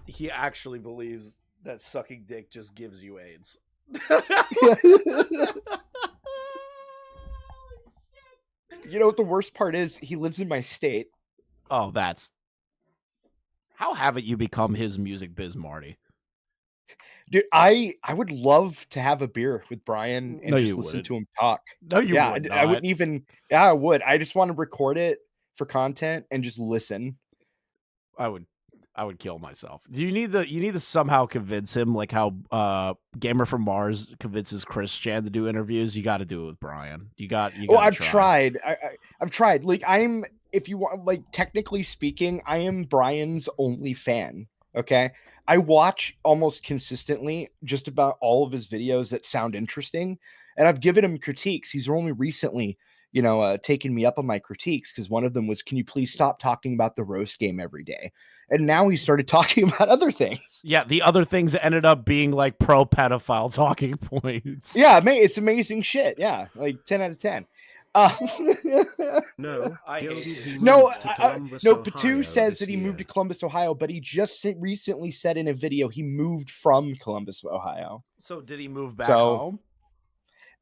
He actually believes that sucking dick just gives you AIDS. You know what the worst part is? He lives in my state. Oh, that's... How haven't you become his music biz Marty? Dude, I would love to have a beer with Bryan and No, just you listen wouldn't. to him talk. No, you Yeah, would I not. wouldn't even. Yeah, I would. I just want to record it for content and just listen. I would kill myself. You need to somehow convince him, like how Gamer from Mars convinces Chris Chan to do interviews. You got to do it with Bryan. You got. Oh, I've tried. I've tried. Like if you want, like technically speaking, I am Bryan's only fan. Okay, I watch almost consistently just about all of his videos that sound interesting, and I've given him critiques. He's only recently, taken me up on my critiques, because one of them was, "Can you please stop talking about the roast game every day?" And now he started talking about other things. Yeah, the other things ended up being like pro pedophile talking points. Yeah, it's amazing shit. Yeah, like 10 out of 10. No, I hate Gilded, he this. No, moved to Columbus, Patu Ohio says this that he year. moved to Columbus, Ohio, but he just recently said in a video he moved from Columbus, Ohio. So did he move back So- home?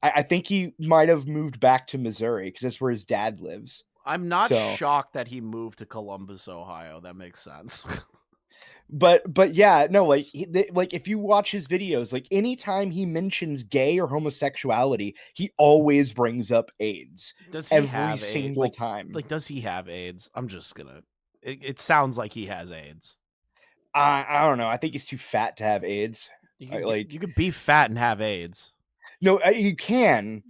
I think he might have moved back to Missouri, because that's where his dad lives. I'm not So- shocked that he moved to Columbus, Ohio. That makes sense. But yeah, no, like if you watch his videos, like anytime he mentions gay or homosexuality, he always brings up AIDS Does he every have single AIDS? time. Like, does he have AIDS? I'm just gonna. It sounds like he has AIDS. I don't know. I think he's too fat to have AIDS. You Like- you could be fat and have AIDS. No, you can,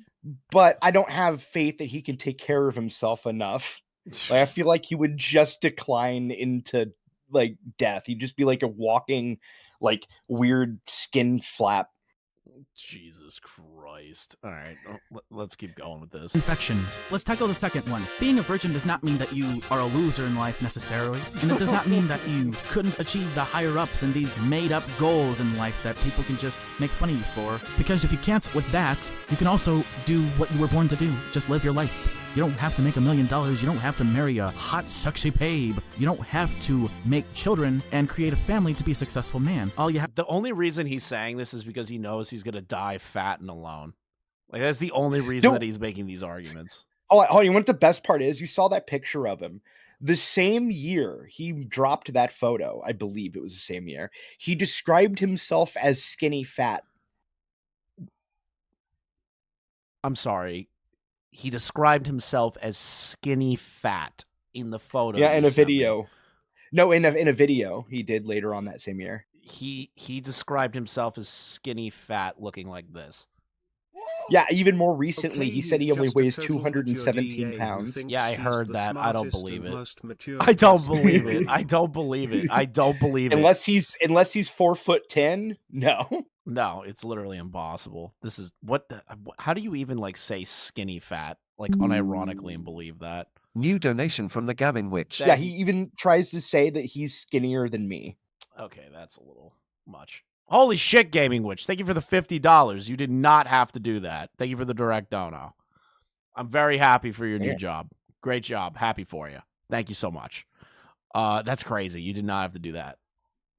but I don't have faith that he can take care of himself enough. Like, I feel like he would just decline into like death. He'd just be like a walking, like weird skin flap. Jesus Christ! All right, let's keep going with this. Infection. Let's tackle the second one. Being a virgin does not mean that you are a loser in life necessarily, and it does not mean that you couldn't achieve the higher ups and these made up goals in life that people can just make fun of you for. Because if you can't with that, you can also do what you were born to do. Just live your life. You don't have to make $1 million. You don't have to marry a hot, sexy babe. You don't have to make children and create a family to be a successful man. All you have. The only reason he's saying this is because he knows he's gonna die fat and alone. Like, that's the only reason No. that he's making these arguments. Oh, you know what the best part is? You saw that picture of him. The same year he dropped that photo, I believe it was the same year, he described himself as skinny fat. I'm sorry. He described himself as skinny fat in the photo. Yeah, you in a sent me. video. No, in a video he did later on that same year. He described himself as skinny fat, looking like this. Yeah, even more recently, Okay, he said he's he only just a weighs total 217 mature DA who pounds. thinks Yeah, I he's heard the that. I don't smartest believe and it. most mature I don't person. believe it. I don't believe it. I don't believe it. Unless he's 4'10", no. No, it's literally impossible. This is what? How do you even like say skinny fat? like unironically and believe that. New donation from the Gavin Witch. Yeah, he even tries to say that he's skinnier than me. Okay, that's a little much. Holy shit, Gaming Witch. Thank you for the $50. You did not have to do that. Thank you for the direct dono. I'm very happy for your new job. Great job. Happy for you. Thank you so much. That's crazy. You did not have to do that.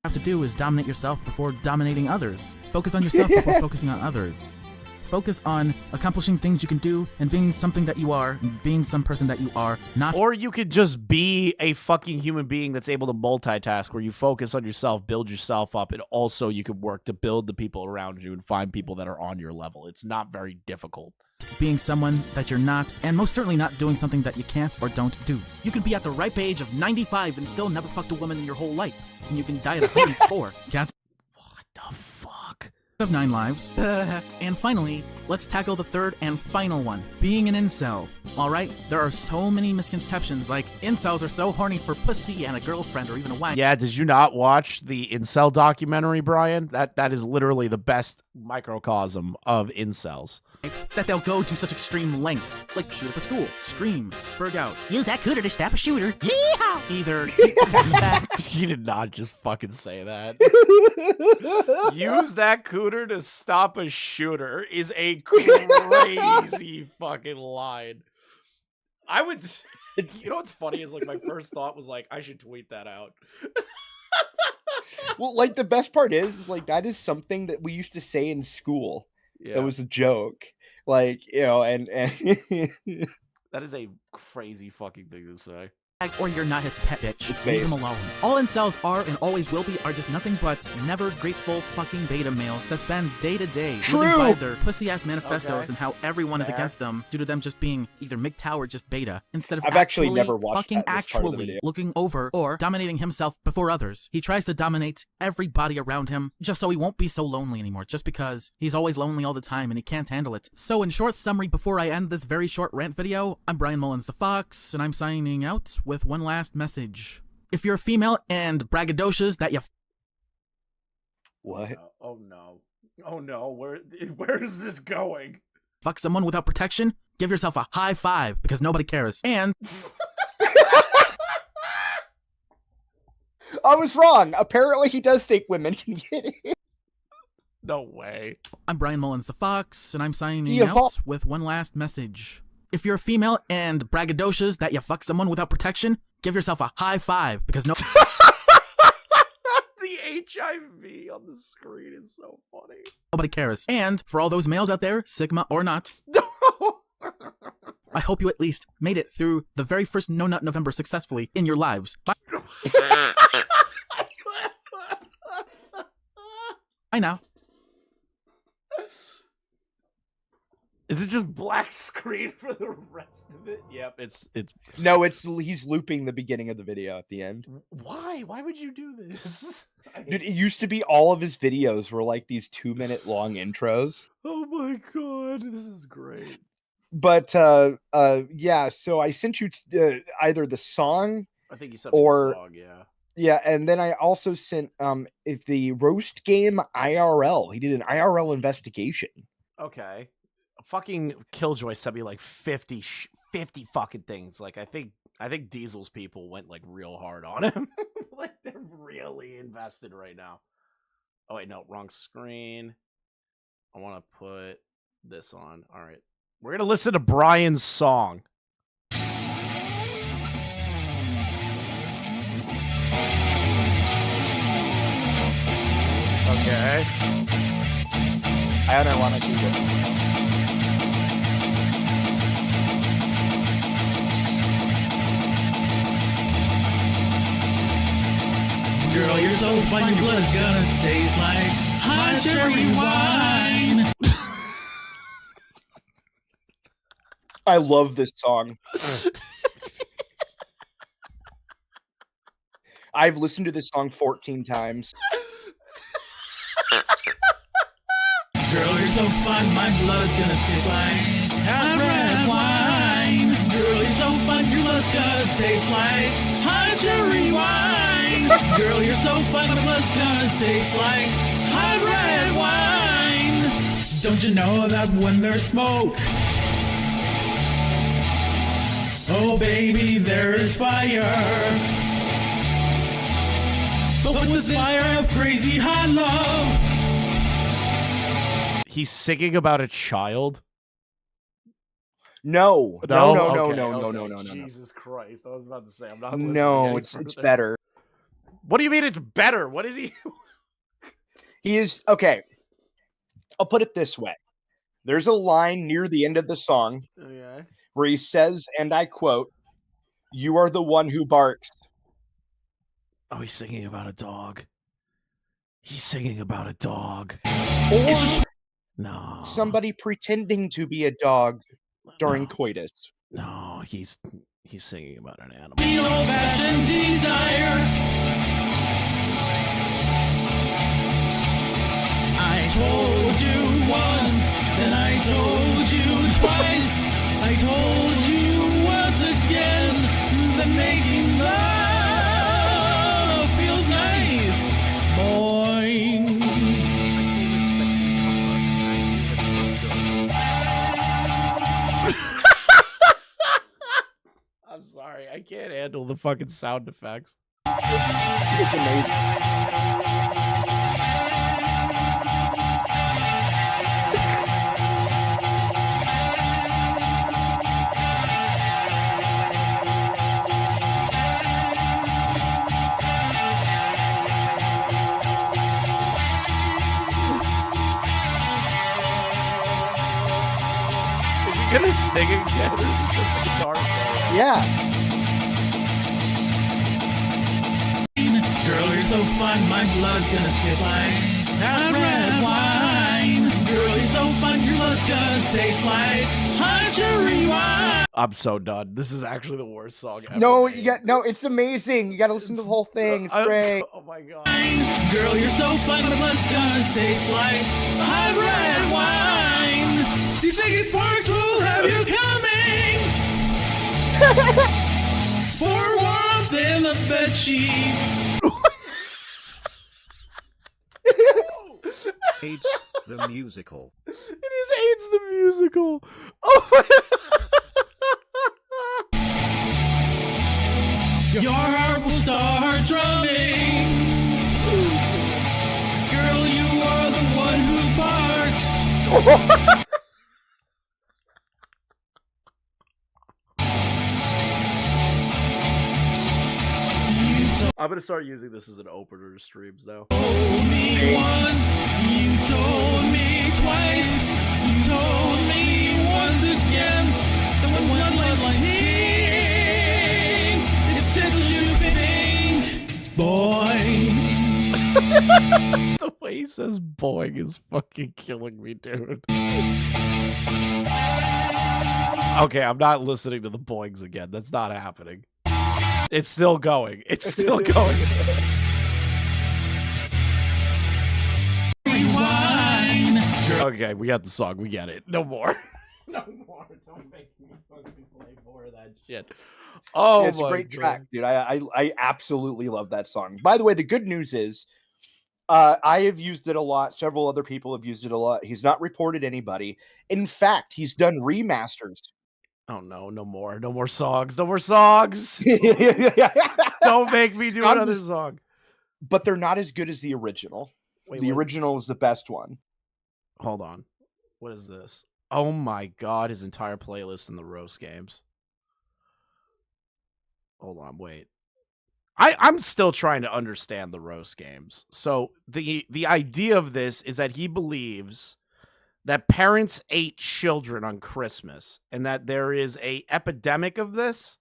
Have to do is dominate yourself before dominating others. Focus on yourself before focusing on others. Focus on accomplishing things you can do and being something that you are, and being some person that you are not. Or you could just be a fucking human being that's able to multitask, where you focus on yourself, build yourself up, and also you could work to build the people around you and find people that are on your level. It's not very difficult. Being someone that you're not, and most certainly not doing something that you can't or don't do. You can be at the ripe age of 95 and still never fucked a woman in your whole life. And you can die at 104. Cats. What the fuck? Of 9 lives. And finally, let's tackle the third and final one. Being an incel. Alright, there are so many misconceptions, like incels are so horny for pussy and a girlfriend or even a wife. Yeah, did you not watch the incel documentary, Brian? That is literally the best microcosm of incels. That they'll go to such extreme lengths, like shoot up a school, scream, spurg out, Use that cooter to stab a shooter. yeehaw! Either kick the cat in the back. He did not just fucking say that. Use that cooter to stop a shooter is a crazy fucking line. I would, you know what's funny is like my first thought was like, I should tweet that out. Well, like the best part is like that is something that we used to say in school. Yeah. That was a joke. Like, you know, and that is a crazy fucking thing to say. Or you're not his pet bitch. Leave him alone. All incels are and always will be are just nothing but never grateful fucking beta males that spend day to day living by their pussy-ass manifestos and how everyone is against them due to them just being either MGTOW or just beta, instead of I've actually never watched fucking that, this part of the actually video. looking over or dominating himself before others. He tries to dominate everybody around him just so he won't be so lonely anymore, just because he's always lonely all the time and he can't handle it. So in short summary, before I end this very short rant video, I'm Bryan Mullins the Fox, and I'm signing out with one last message. If you're a female and braggadocious that you what? Oh no. Oh no. Where is this going? fuck someone without protection, give yourself a high five because nobody cares. And I was wrong. Apparently he does think women can get it. No way. I'm Bryan Mullins the Fox, and I'm signing Yeah, out with one last message. If you're a female and braggadocious that you fuck someone without protection, give yourself a high five because no. The HIV on the screen is so funny. Nobody cares. And for all those males out there, Sigma or not, I hope you at least made it through the very first No Nut November successfully in your lives. Bye. Bye now. Is it just black screen for the rest of it? Yep, it's No, he's looping the beginning of the video at the end. Why? Why would you do this? Dude, it used to be all of his videos were like these 2-minute long intros. Oh my god, this is great. But yeah, so I sent you either the song I think you sent me or the song, yeah. Yeah, and then I also sent the roast game IRL. He did an IRL investigation. Okay. Fucking Killjoy sent me like 50 fucking things. Like I think Diesel's people went like real hard on him. Like they're really invested right now. Oh wait, no, wrong screen. I want to put this on. All right. We're going to listen to Brian's song. Okay. I don't want to do this. Girl, you're so fun, your blood's gonna taste like hot cherry wine. I love this song. I've listened to this song 14 times. Girl, you're so fun, my blood's gonna taste like hot red wine. Girl, you're so fun, your blood's gonna taste like hot cherry wine. Girl, you're so fun, my blood's gonna taste like hot red wine. Don't you know that when there's smoke, Oh baby, there is fire. But with the fire of crazy hot love. He's singing about a child? No. Okay, No. Jesus Christ. I was about to say, I'm not listening. No, it's better. What do you mean it's better? What is he? He is, okay. I'll put it this way. There's a line near the end of the song where he says, and I quote, "You are the one who barks." Oh, he's singing about a dog. He's singing about a dog. Or No. somebody pretending to be a dog during coitus. No, he's singing about an animal. Old-fashioned desire. I told you once, then I told you twice. I told you once again that making love feels nice. Boing. I'm sorry, I can't handle the fucking sound effects. It's amazing. Is he gonna sing again? Or is it just the guitar solo? Yeah. Girl, you're so fun, my blood's gonna taste like hot red wine. Girl, you're so fun, your blood's gonna taste like hot cherry wine. I'm so done. This is actually the worst song ever. No, made. it's amazing. You gotta listen to the whole thing. It's great. Oh my god. Girl, you're so fun, my blood's gonna taste like hot red wine. These sticky sparks will have you coming for warmth in the bed sheets. AIDS, the musical. It is AIDS the musical. Oh my Your heart will start drumming. Girl, you are the one who barks. I'm gonna start using this as an opener to streams now. Told me once, you told me twice, you told me once again that when one loves like pink, it tickles you pink, boy. The way he says boing is fucking killing me, dude. Okay, I'm not listening to the boings again. That's not happening. It's still going. It's still going. Rewind. Okay, we got the song. We get it. No more. No more. Don't make me fucking play more of that shit. Oh, It's a great track, dude. I absolutely love that song. By the way, the good news is I have used it a lot. Several other people have used it a lot. He's not reported anybody. In fact, he's done remasters. Oh no, no more. No more songs. No more songs. Don't make me do another song. But they're not as good as the original. Wait, the what? original is the best one. Hold on. What is this? Oh my god, his entire playlist in the roast games. Hold on, wait. I'm still trying to understand the roast games. So the idea of this is that he believes that parents ate children on Christmas and that there is a epidemic of this.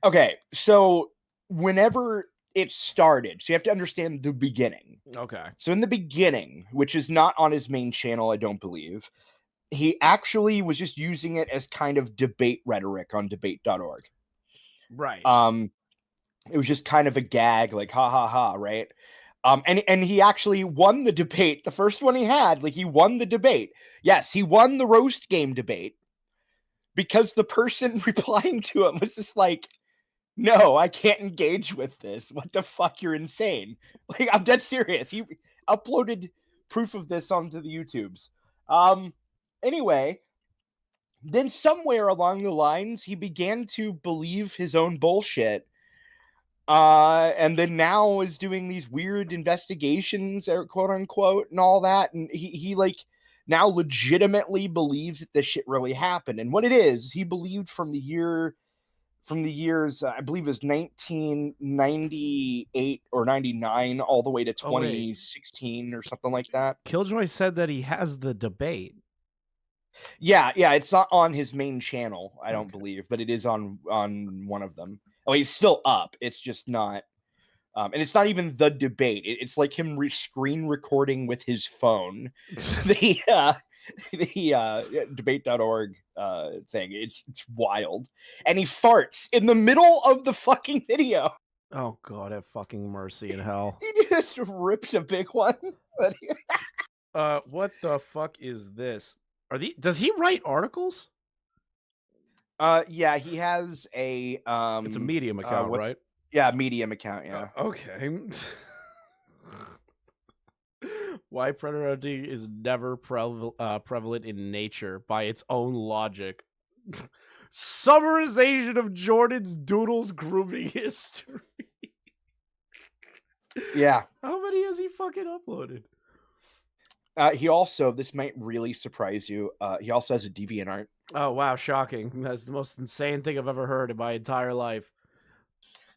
Okay, so whenever it started, so you have to understand the beginning. Okay. So in the beginning, which is not on his main channel, I don't believe, he actually was just using it as kind of debate rhetoric on debate.org. Right. It was just kind of a gag, like ha ha ha, right? And he actually won the debate. The first one he had, like he won the debate. Yes, he won the roast game debate because the person replying to him was just like, no, I can't engage with this. What the fuck? You're insane. Like, I'm dead serious. He uploaded proof of this onto the YouTubes. Anyway, Then somewhere along the lines, he began to believe his own bullshit. And then now is doing these weird investigations, quote unquote, and all that. And he like now legitimately believes that this shit really happened. And what it is, he believed from the years, I believe it was 1998 or 99, all the way to 2016 or something like that. Killjoy said that he has the debate. Yeah, it's not on his main channel, I don't believe, but it is on one of them. Oh, he's still up. It's just not, and it's not even the debate. It's like him screen recording with his phone. the debate.org thing. It's wild, and he farts in the middle of the fucking video. Oh God, have fucking mercy in hell. He just rips a big one. What the fuck is this? Does he write articles? Yeah, he has a it's a Medium account, right? Yeah, Medium account, yeah. Okay. Why predatory is never prevalent in nature by its own logic. Summarization of Jordan's Doodles grooming history. Yeah. How many has he fucking uploaded? He also, this might really surprise you, he also has a DeviantArt. Oh, wow, shocking. That's the most insane thing I've ever heard in my entire life.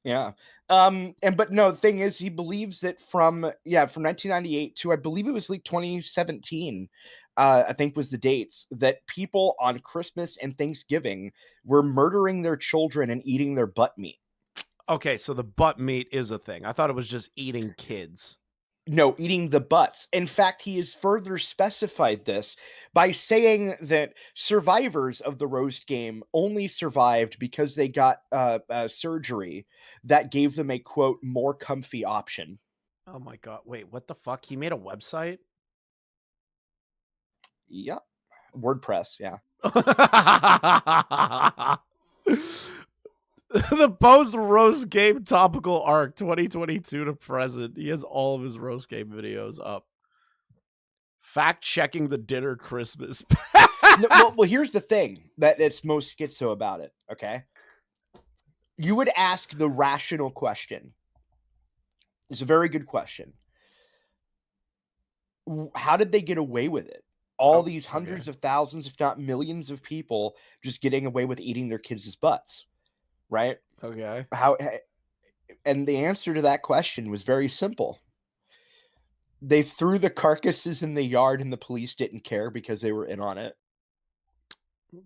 Yeah. But no, the thing is, he believes that from 1998 to, I believe it was like 2017, I think was the dates, that people on Christmas and Thanksgiving were murdering their children and eating their butt meat. Okay, so the butt meat is a thing. I thought it was just eating kids. No, eating the butts. In fact, he has further specified this by saying that survivors of the roast game only survived because they got surgery that gave them a, quote, more comfy option. Oh my God. Wait, what the fuck? He made a website? Yep. WordPress, yeah. The post roast game topical arc 2022 to present. He has all of his roast game videos up. Fact checking the dinner Christmas. well, here's the thing that's most schizo about it. Okay, you would ask the rational question. It's a very good question. How did they get away with it? All these hundreds of thousands, if not millions, of people just getting away with eating their kids' butts. Right? Okay. And the answer to that question was very simple. They threw the carcasses in the yard and the police didn't care because they were in on it.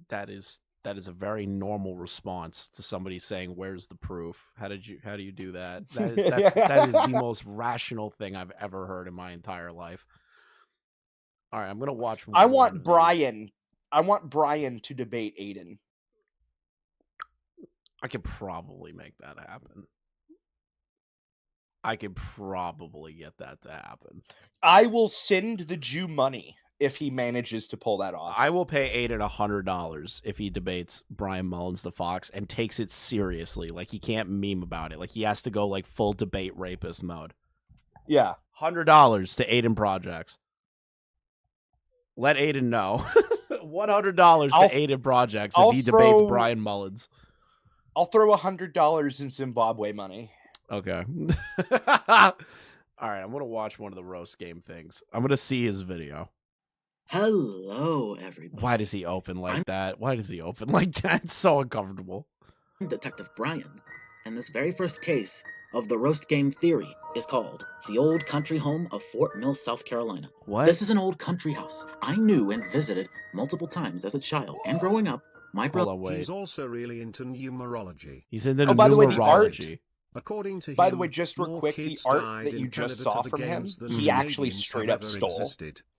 That is a very normal response to somebody saying, "Where's the proof?" How do you do that? That is the most rational thing I've ever heard in my entire life. All right, I'm gonna watch. I want Bryan to debate Aiden. I could probably make that happen. I could probably get that to happen. I will send the Jew money if he manages to pull that off. I will pay Aiden $100 if he debates Bryan Mullins the Fox and takes it seriously. Like, he can't meme about it. Like, he has to go like full debate rapist mode. Yeah. $100 to Aiden Projects. Let Aiden know. $100 to Aiden Projects if he debates Bryan Mullins. I'll throw $100 in Zimbabwe money. Okay. All right, I'm gonna watch one of the roast game things. I'm gonna see his video. Hello, everybody. Why does he open like that? Why does he open like that? It's so uncomfortable. I'm Detective Bryan, and this very first case of the roast game theory is called The Old Country Home of Fort Mill, South Carolina. What? This is an old country house I knew and visited multiple times as a child, and growing up, my brother... He's also really into numerology. He's into numerology. According to him, by the way, just real quick, the art that you just saw from him, he actually straight up stole.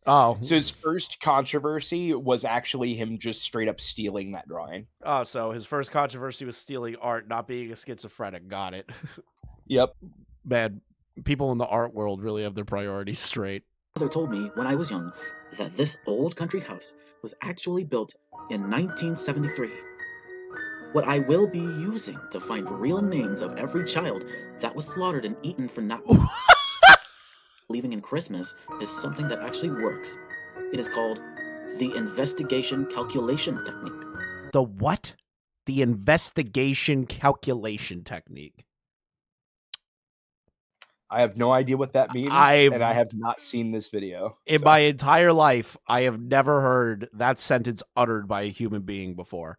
Oh. So his first controversy was actually him just straight up stealing that drawing. Oh, so his first controversy was stealing art, not being a schizophrenic. Got it. Yep. Man, people in the art world really have their priorities straight. My mother told me when I was young that this old country house was actually built in 1973. What I will be using to find real names of every child that was slaughtered and eaten for not believing in Christmas is something that actually works. It is called the investigation calculation technique. The what? The investigation calculation technique. I have no idea what that means, and I have not seen this video. In my entire life, I have never heard that sentence uttered by a human being before.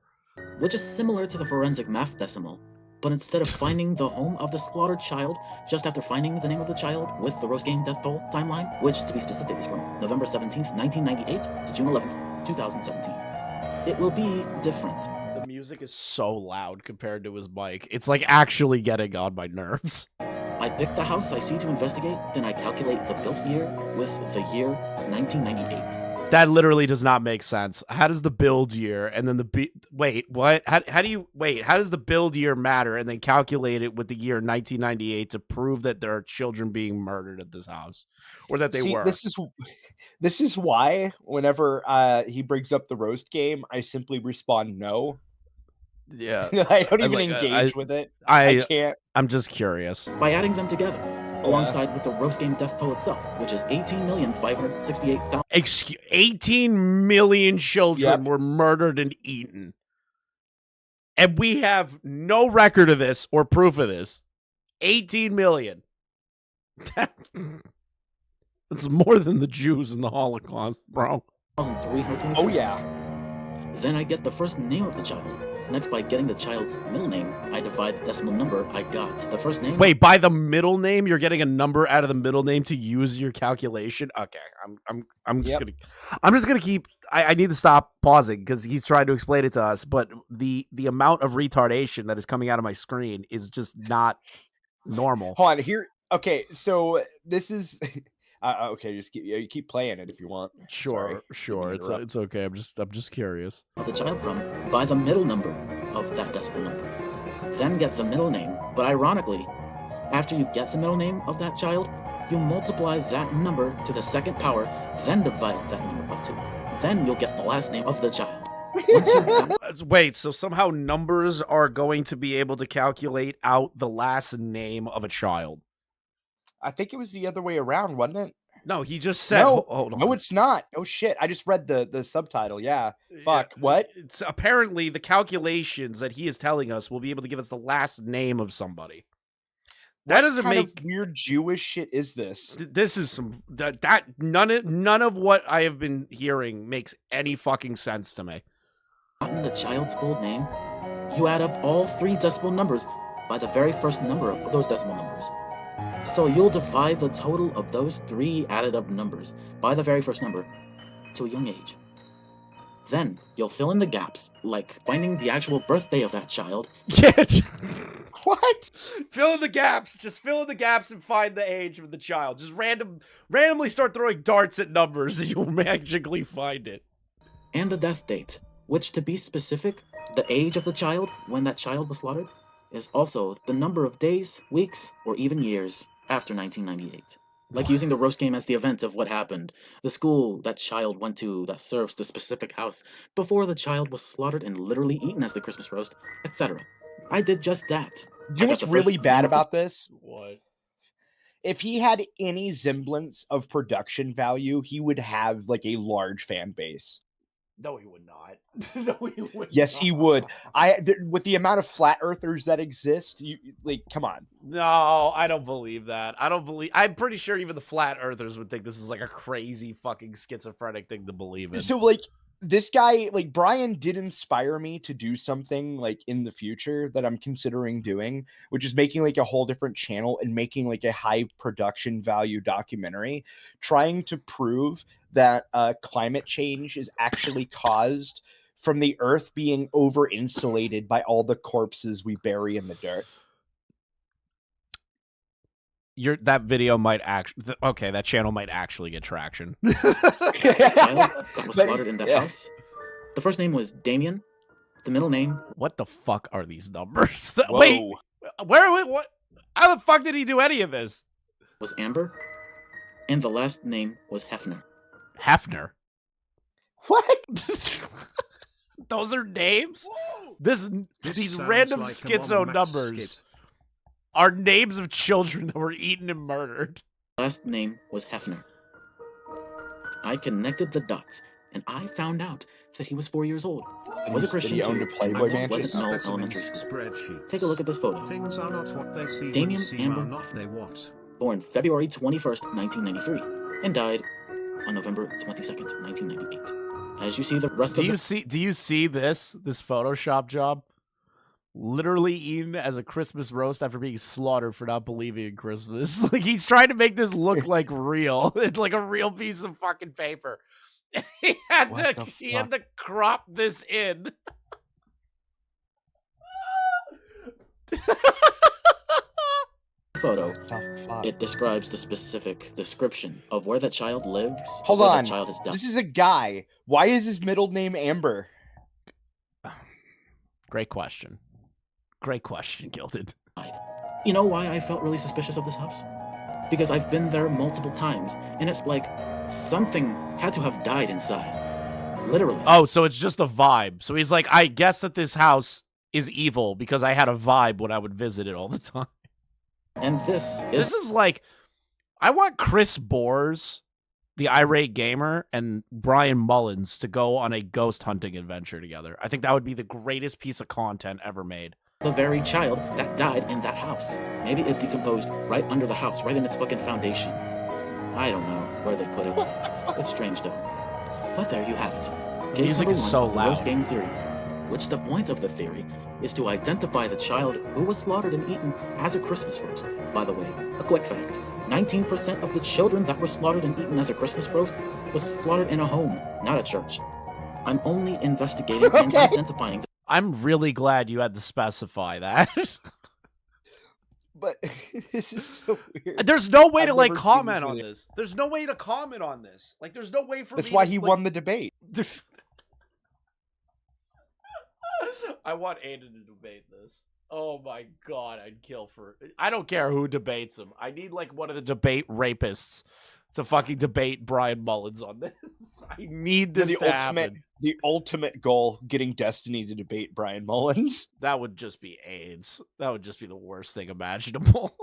Which is similar to the forensic math decimal, but instead of finding the home of the slaughtered child just after finding the name of the child with the roast game death toll timeline, which to be specific is from November 17th, 1998 to June 11th, 2017. It will be different. The music is so loud compared to his mic. It's like actually getting on my nerves. I pick the house I see to investigate, then I calculate the built year with the year 1998. That literally does not make sense. How does the build year and then wait, what? How do you wait? How does the build year matter and then calculate it with the year 1998 to prove that there are children being murdered at this house or that they were? This is why whenever he brings up the roast game, I simply respond no. Yeah. I don't even engage with it. I can't. I'm just curious. By adding them together, alongside with the roast game death toll itself, which is 18,568,000. 18 million children were murdered and eaten. And we have no record of this or proof of this. 18 million. That's more than the Jews in the Holocaust, bro. Oh, yeah. Then I get the first name of the child. Next, by getting the child's middle name, I divide the decimal number I got. The first name. Wait, by the middle name, you're getting a number out of the middle name to use your calculation. Okay, I'm just gonna keep. I need to stop pausing because he's trying to explain it to us. But the amount of retardation that is coming out of my screen is just not normal. Hold on here. Okay, so this is. Okay, just keep playing it if you want. Sure. It's okay. I'm just curious. The child from by the middle number of that decimal number. Then get the middle name, but ironically, after you get the middle name of that child, you multiply that number to the second power, then divide that number by 2. Then you'll get the last name of the child. Wait, so somehow numbers are going to be able to calculate out the last name of a child? I think it was the other way around, wasn't it? No, he just said. No, hold on. No, it's not. Oh shit! I just read the subtitle. Yeah. Fuck. What? It's apparently the calculations that he is telling us will be able to give us the last name of somebody. That doesn't kind make of weird Jewish shit. Is this? This is some that none of what I have been hearing makes any fucking sense to me. The child's full name. You add up all 3 decimal numbers by the very first number of those decimal numbers. So you'll divide the total of those 3 added up numbers by the very first number to a young age. Then you'll fill in the gaps, like finding the actual birthday of that child. What? Fill in the gaps. Just fill in the gaps and find the age of the child. Just randomly start throwing darts at numbers and you'll magically find it. And the death date, which to be specific, the age of the child when that child was slaughtered, is also the number of days, weeks, or even years after 1998. Like using the roast game as the event of what happened, the school that child went to that serves the specific house before the child was slaughtered and literally eaten as the Christmas roast, etc. I did just that. You know what's really bad about this? What? If he had any semblance of production value, he would have like a large fan base. No, he would not. No, he would. Yes, he would. With the amount of flat earthers that exist, come on. No, I don't believe that. I'm pretty sure even the flat earthers would think this is like a crazy fucking schizophrenic thing to believe in. So this guy, Bryan did inspire me to do something in the future that I'm considering doing, which is making a whole different channel and making a high production value documentary, trying to prove that climate change is actually caused from the earth being over insulated by all the corpses we bury in the dirt. That video might that channel might actually get traction. That was slaughtered in that house. The first name was Damien. The middle name. What the fuck are these numbers? Whoa. Wait, what? How the fuck did he do any of this? Was Amber, and the last name was Hefner. Hefner. What? Those are names. These random like schizo numbers are names of children that were eaten and murdered. Last name was Hefner. I connected the dots and I found out that he was 4 years old. Was a Christian he owned too, a Playboy and Mansion? wasn't no elementary school. Take a look at this photo. Things are not what they seem, Damien and seem Amber are not they what. Born February 21st, 1993, and died on November 22nd, 1998. As you see the rest Do of you the... see this Photoshop job? Literally eaten as a Christmas roast after being slaughtered for not believing in Christmas. Like, he's trying to make this look like real. It's like a real piece of fucking paper. he had to crop this in. photo, it describes the specific description of where that child lives. Hold where on. That child is died. This is a guy. Why is his middle name Amber? Great question. Great question, Gilded. You know why I felt really suspicious of this house? Because I've been there multiple times, and it's like something had to have died inside. Literally. Oh, so it's just a vibe. So he's like, I guess that this house is evil because I had a vibe when I would visit it all the time. And this is like, I want Chris Bores, the irate gamer, and Bryan Mullins to go on a ghost hunting adventure together. I think that would be the greatest piece of content ever made. the very child that died in that house. Maybe it decomposed right under the house, right in its fucking foundation. I don't know where they put it. It's strange though. But there you have it. The music is so loud. Roast game theory. Which the point of the theory is to identify the child who was slaughtered and eaten as a Christmas roast. By the way, a quick fact. 19% of the children that were slaughtered and eaten as a Christmas roast was slaughtered in a home, not a church. I'm only investigating and identifying. I'm really glad you had to specify that. But this is so weird. There's no way I've to like never seen comment this on video. this. There's no way to comment on this. Like, there's no way for That's me why to, he like... won the debate. I want Aiden to debate this. Oh my god, I'd kill for... I don't care who debates him. I need like one of the debate rapists to fucking debate Bryan Mullins on this. I need this to happen. The ultimate goal, getting Destiny to debate Bryan Mullins. That would just be AIDS. That would just be the worst thing imaginable.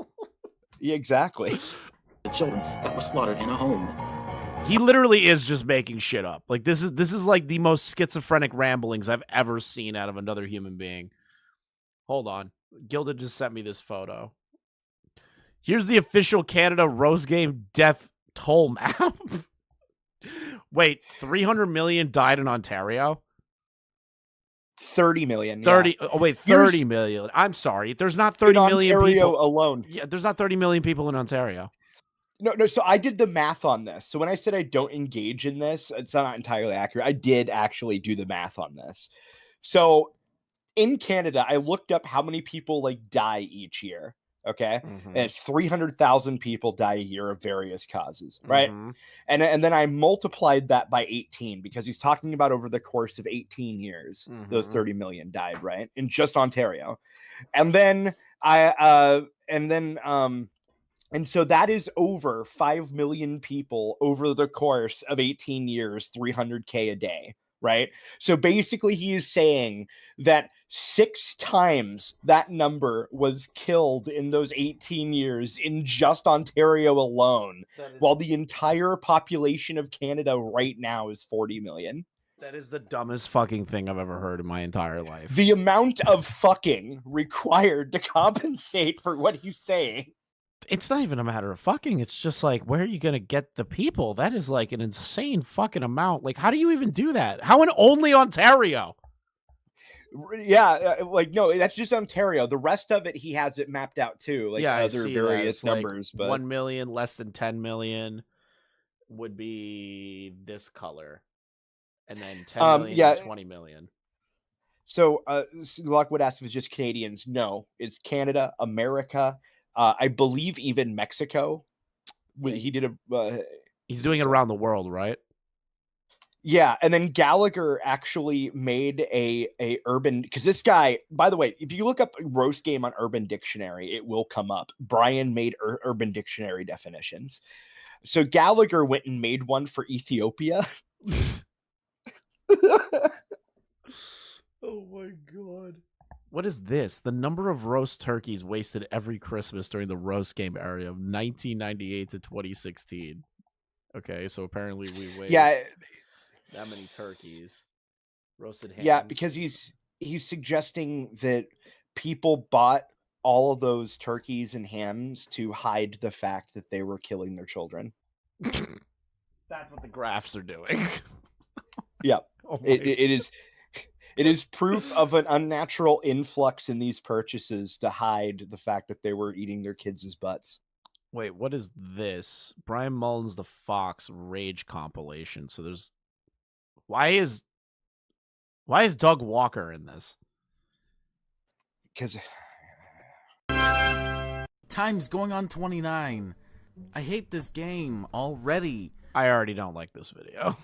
Yeah, exactly. The children that were slaughtered in a home. He literally is just making shit up. Like, this is like the most schizophrenic ramblings I've ever seen out of another human being. Hold on. Gilded just sent me this photo. Here's the official Canada Rose Game death toll map. Wait, 300 million died in Ontario? 30 million. 30. Yeah. Oh, wait, 30 million. I'm sorry. There's not 30 million Ontario people alone. Yeah, there's not 30 million people in Ontario. No. So I did the math on this. So when I said I don't engage in this, it's not entirely accurate. I did actually do the math on this. So in Canada, I looked up how many people like die each year. Okay. Mm-hmm. And it's 300,000 people die a year of various causes. Right. Mm-hmm. And then I multiplied that by 18 because he's talking about over the course of 18 years, those 30 million died, right? In just Ontario. And then and so that is over 5 million people over the course of 18 years, 300K a day. Right. So basically he is saying that 6 times that number was killed in those 18 years in just Ontario alone, while the entire population of Canada right now is 40 million. That is the dumbest fucking thing I've ever heard in my entire life. The amount of fucking required to compensate for what he's saying. It's not even a matter of fucking. It's just like, where are you going to get the people? That is like an insane fucking amount. Like, how do you even do that? How in only Ontario? Yeah, like, no, that's just Ontario. The rest of it, he has it mapped out too. Like, yeah, other various numbers. Like but 1 million, less than 10 million would be this color. And then 10 million is 20 million. So, Lockwood asked if it's just Canadians. No, it's Canada, America, I believe even Mexico. He did a. He's doing it around the world, right? Yeah, and then Gallagher actually made a urban, because this guy, by the way, if you look up roast game on Urban Dictionary, it will come up. Bryan made Urban Dictionary definitions. So Gallagher went and made one for Ethiopia. Oh my god. What is this? The number of roast turkeys wasted every Christmas during the roast game era of 1998 to 2016. Okay, so apparently we waste. Yeah, That many turkeys. Roasted ham. Yeah, because he's suggesting that people bought all of those turkeys and hams to hide the fact that they were killing their children. That's what the graphs are doing. Yeah. Oh it is proof of an unnatural influx in these purchases to hide the fact that they were eating their kids' butts. Wait, what is this? Bryan Mullins the Fox Rage compilation. So there's why is Doug Walker in this? Because Time's going on 29. I hate this game already. I already don't like this video.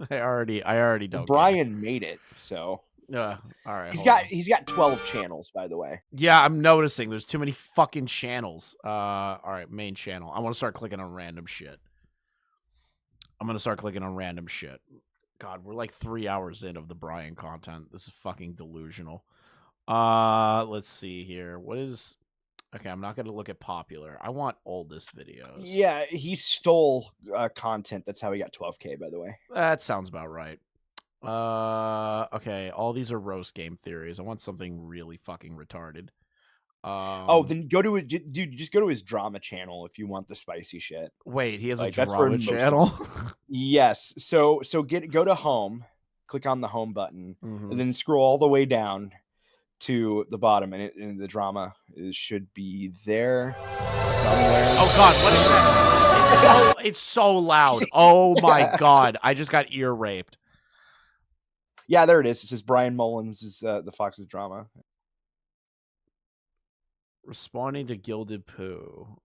I already don't. Bryan made it, so all right. He's got 12 channels, by the way. Yeah, I'm noticing there's too many fucking channels. All right, main channel. I want to start clicking on random shit. God, we're like 3 hours in of the Bryan content. This is fucking delusional. Let's see here. What is... Okay, I'm not going to look at popular. I want oldest videos. Yeah, he stole content. That's how he got 12K, by the way. That sounds about right. Okay, all these are roast game theories. I want something really fucking retarded. Then go to just go to his drama channel if you want the spicy shit. Wait, he has a drama channel? Yes. So go to home, click on the home button, and then scroll all the way down to the bottom, and the drama should be there somewhere. Oh God, what is that? It's so loud. Oh my God, I just got ear raped. Yeah, there it is. It says Bryan Mullins is the Fox's drama. Responding to Gilded Poo.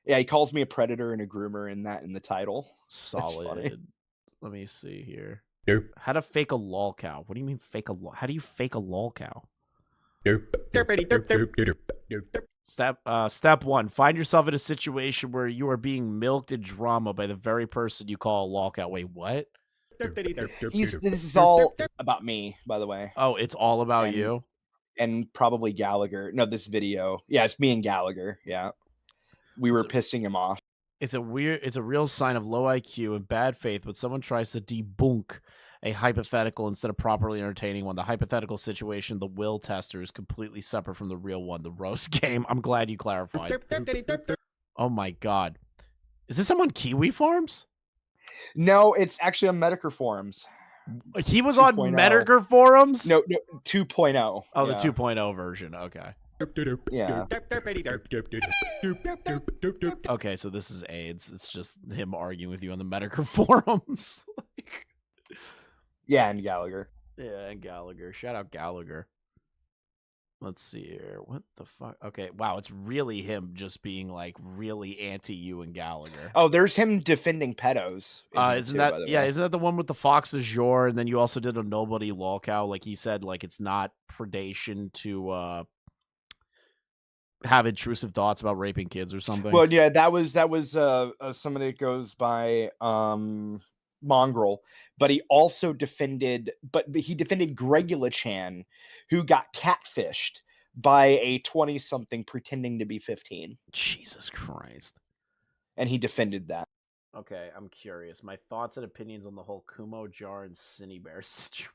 Yeah, he calls me a predator and a groomer in the title. Solid. Let me see here. Nope. How to fake a lol cow? What do you mean fake a lol? How do you fake a lol cow? Step 1. Find yourself in a situation where you are being milked in drama by the very person you call a lol cow. Wait, what? This is all about me, by the way. Oh, it's all about you? And probably Gallagher. No, this video. Yeah, it's me and Gallagher. Yeah. We were pissing him off. It's a real sign of low IQ and bad faith when someone tries to debunk a hypothetical instead of properly entertaining one. The hypothetical situation, the will tester, is completely separate from the real one, the roast game. I'm glad you clarified. Oh my God. Is this someone Kiwi Farms? No, it's actually on Medicare forums. He was on Medicare forums? No, 2.0. Oh, the 2.0 version. Okay. Yeah. Okay, so this is AIDS. It's just him arguing with you on the Medicare forums. Yeah, and Gallagher. Yeah, and Gallagher. Shout out Gallagher. Let's see here. What the fuck? Okay, wow, it's really him just being like really anti you and Gallagher. Oh, there's him defending pedos. Isn't that the one with the Fox du jour? And then you also did a nobody lol cow. Like he said, like it's not predation to have intrusive thoughts about raping kids or something. Well, yeah, that was somebody that goes by Mongrel, but he also defended Gregula Chan, who got catfished by a 20-something pretending to be 15. Jesus Christ. And he defended that. Okay, I'm curious. My thoughts and opinions on the whole Kumo Jar and Cinebear situation.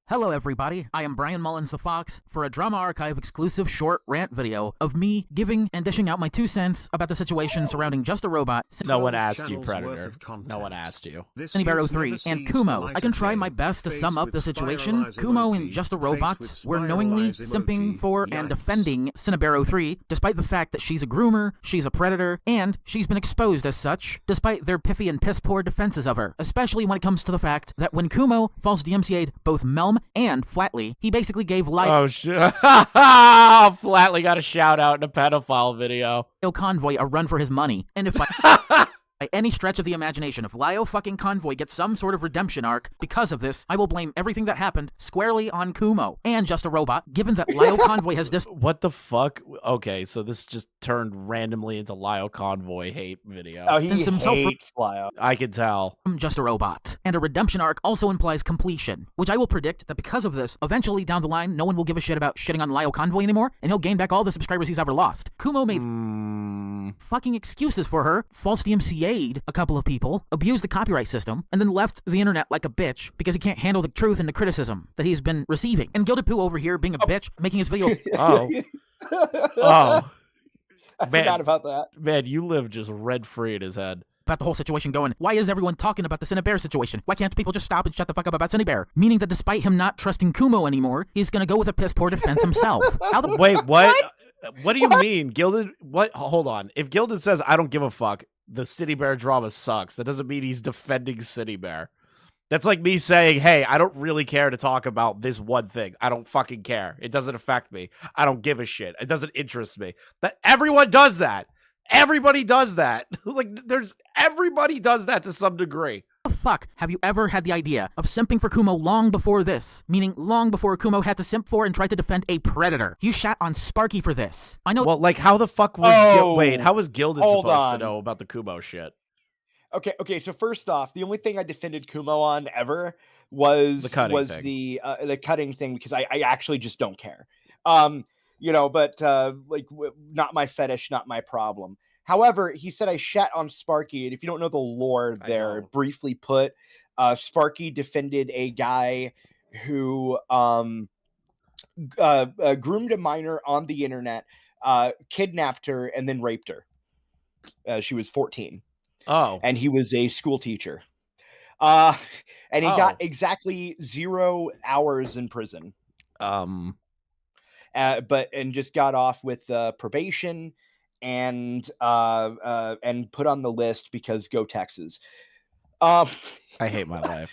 Hello everybody, I am Bryan Mullins the Fox for a Drama Archive exclusive short rant video of me giving and dishing out my 2 cents about the situation surrounding Just a Robot. No one asked you, Predator. No one asked you. Cinebear 03 and Kumo. I can try my best to sum up the situation. Kumo and Just a Robot were knowingly simping for and defending Cinebear 03, despite the fact that she's a groomer, she's a predator, and she's been exposed as such, despite their piffy and piss-poor defenses of her, especially when it comes to the fact that when Kumo false DMCA'd both Melm and Flatley, he basically gave life. Oh shit! Flatley got a shout out in a pedophile video. Convoy a run for his money, and if by any stretch of the imagination, if Lio fucking Convoy gets some sort of redemption arc because of this, I will blame everything that happened squarely on Kumo and Just a Robot, given that Lio Convoy has What the fuck? Okay, so this just turned randomly into Lio Convoy hate video. Oh, he hates Lio. I can tell. Just a Robot. and a redemption arc also implies completion, which I will predict that because of this, eventually down the line, no one will give a shit about shitting on Lio Convoy anymore, and he'll gain back all the subscribers he's ever lost. Kumo made fucking excuses for her, false DMCA'd a couple of people, abused the copyright system, and then left the internet like a bitch because he can't handle the truth and the criticism that he's been receiving. And Gilded Poo over here being a bitch, making his video. I forgot about that. Man, you live just rent-free in his head. About the whole situation going, why is everyone talking about the Cinebear situation? Why can't people just stop and shut the fuck up about Cinebear? Meaning that despite him not trusting Kumo anymore, he's gonna go with a piss-poor defense himself. Wait, what? What do you mean? Gilded? What? Hold on. If Gilded says, I don't give a fuck, the Cinebear drama sucks, that doesn't mean he's defending Cinebear. That's like me saying, hey, I don't really care to talk about this one thing. I don't fucking care. It doesn't affect me. I don't give a shit. It doesn't interest me. That everyone does that. Everybody does that. Everybody does that to some degree. What the fuck have you ever had the idea of simping for Kumo long before this? Meaning long before Kumo had to simp for and try to defend a predator. You shat on Sparky for this. I know. Well, like, how the fuck was wait, how was Gilded supposed to know about the Kumo shit? Okay. So first off, the only thing I defended Kumo on ever was the cutting thing because I actually just don't care. But not my fetish, not my problem. However, he said I shat on Sparky, and if you don't know the lore there, briefly put, Sparky defended a guy who groomed a minor on the internet, kidnapped her, and then raped her. She was 14. Oh. And he was a school teacher. And he got exactly 0 hours in prison. But just got off with probation and put on the list because go Texas. I hate my life.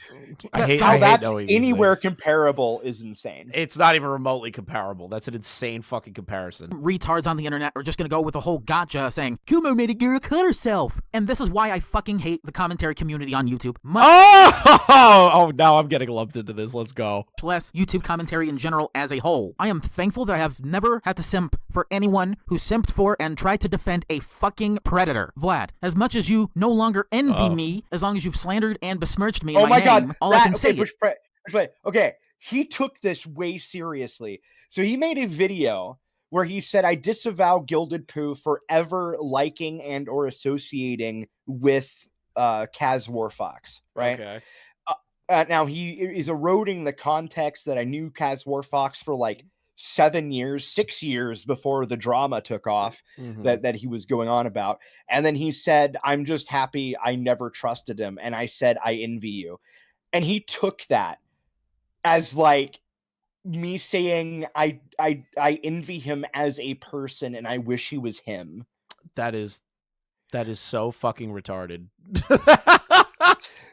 I hate knowing these anywhere things. comparable is insane. It's not even remotely comparable. That's an insane fucking comparison. Retards on the internet are just gonna go with a whole gotcha saying, Kumo made a girl cut herself. And this is why I fucking hate the commentary community on YouTube. Now I'm getting lumped into this. Let's go. Less YouTube commentary in general as a whole. I am thankful that I have never had to simp for anyone who simped for and tried to defend a fucking predator. Vlad, as much as you no longer envy me, as long as you've slandered and besmirched me in my name, God. all I can say is... Okay, he took this way seriously. So he made a video where he said, I disavow Gilded Poo for ever liking and or associating with Kaz Warfox, right? Okay. Now, he is eroding the context that I knew Kaz Warfox for like 6 years before the drama took off that he was going on about. And then he said, I'm just happy I never trusted him. And I said, I envy you. And he took that as like me saying, I envy him as a person and I wish he was him. That is so fucking retarded.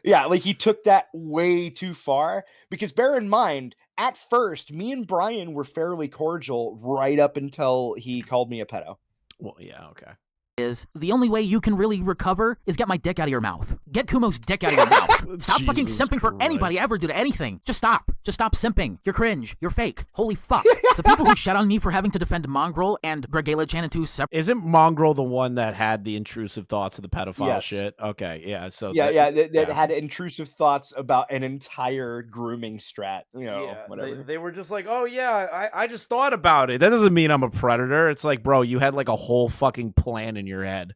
Yeah, like he took that way too far because bear in mind, at first, me and Bryan were fairly cordial right up until he called me a pedo. Well, yeah, okay. Is the only way you can really recover is get my dick out of your mouth. Get Kumo's dick out of your mouth. Stop fucking simping for anybody ever do to anything. Just stop. Just stop simping. You're cringe. You're fake. Holy fuck. The people who shut on me for having to defend Mongrel and Gregela Chan in two separate... Isn't Mongrel the one that had the intrusive thoughts of the pedophile shit? Okay, yeah. So that had intrusive thoughts about an entire grooming strat. Whatever. They were just like, oh yeah, I just thought about it. That doesn't mean I'm a predator. It's like, bro, you had like a whole fucking plan in your head.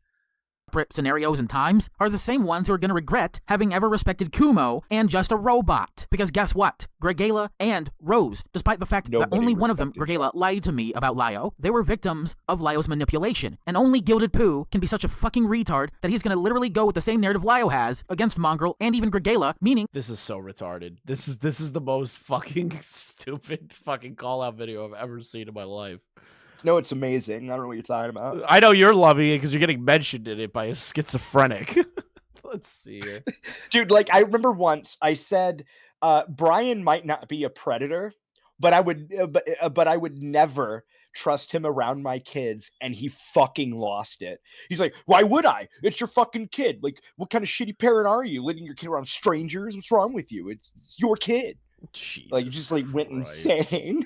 Scenarios and times are the same ones who are going to regret having ever respected Kumo and just a robot. Because guess what? Gregela and Rose, despite the fact that only one of them, Gregela, lied to me about Lio, they were victims of Lio's manipulation. And only Gilded Poo can be such a fucking retard that he's going to literally go with the same narrative Lio has against Mongrel and even Gregela, meaning... This is so retarded. This is the most fucking stupid fucking call-out video I've ever seen in my life. No, it's amazing. I don't know what you're talking about. I know you're loving it because you're getting mentioned in it by a schizophrenic. Let's see here. Dude, like, I remember once I said, Bryan might not be a predator, but I would never trust him around my kids, and he fucking lost it. He's like, why would I? It's your fucking kid. Like, what kind of shitty parent are you? Letting your kid around strangers? What's wrong with you? It's your kid. Jesus like, just like went insane.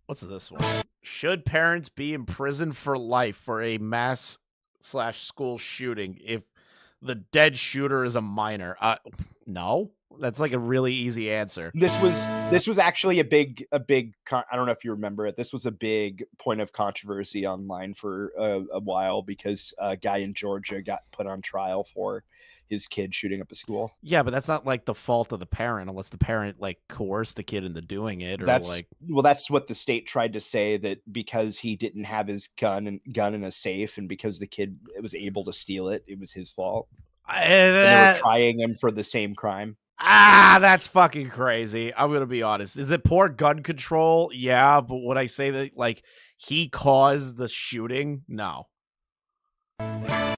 What's this one? Should parents be in prison for life for a mass/school shooting if the dead shooter is a minor? No. That's like a really easy answer. This was actually a big I don't know if you remember it. This was a big point of controversy online for a while because a guy in Georgia got put on trial for his kid shooting up a school. Yeah, but that's not like the fault of the parent unless the parent like coerced the kid into doing it, or That's what the state tried to say, that because he didn't have his gun in a safe and because the kid was able to steal it, it was his fault. And they were trying him for the same crime. That's fucking crazy. I'm gonna be honest. Is it poor gun control? Yeah, but would I say that like he caused the shooting? No.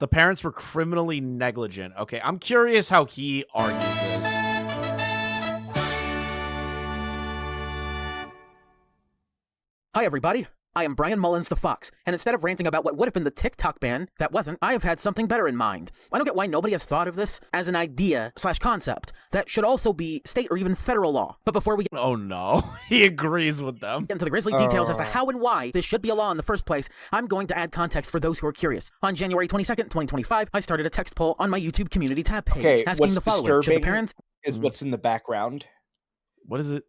The parents were criminally negligent. Okay, I'm curious how he argues this. Hi, everybody. I am Bryan Mullins the Fox, and instead of ranting about what would have been the TikTok ban that wasn't, I have had something better in mind. I don't get why nobody has thought of this as an idea/concept that should also be state or even federal law. But before we get Oh no, he agrees with them. into the grisly details as to how and why this should be a law in the first place, I'm going to add context for those who are curious. On January 22nd, 2025, I started a text poll on my YouTube community tab page asking the following: should the parents is what's in the background? What is it?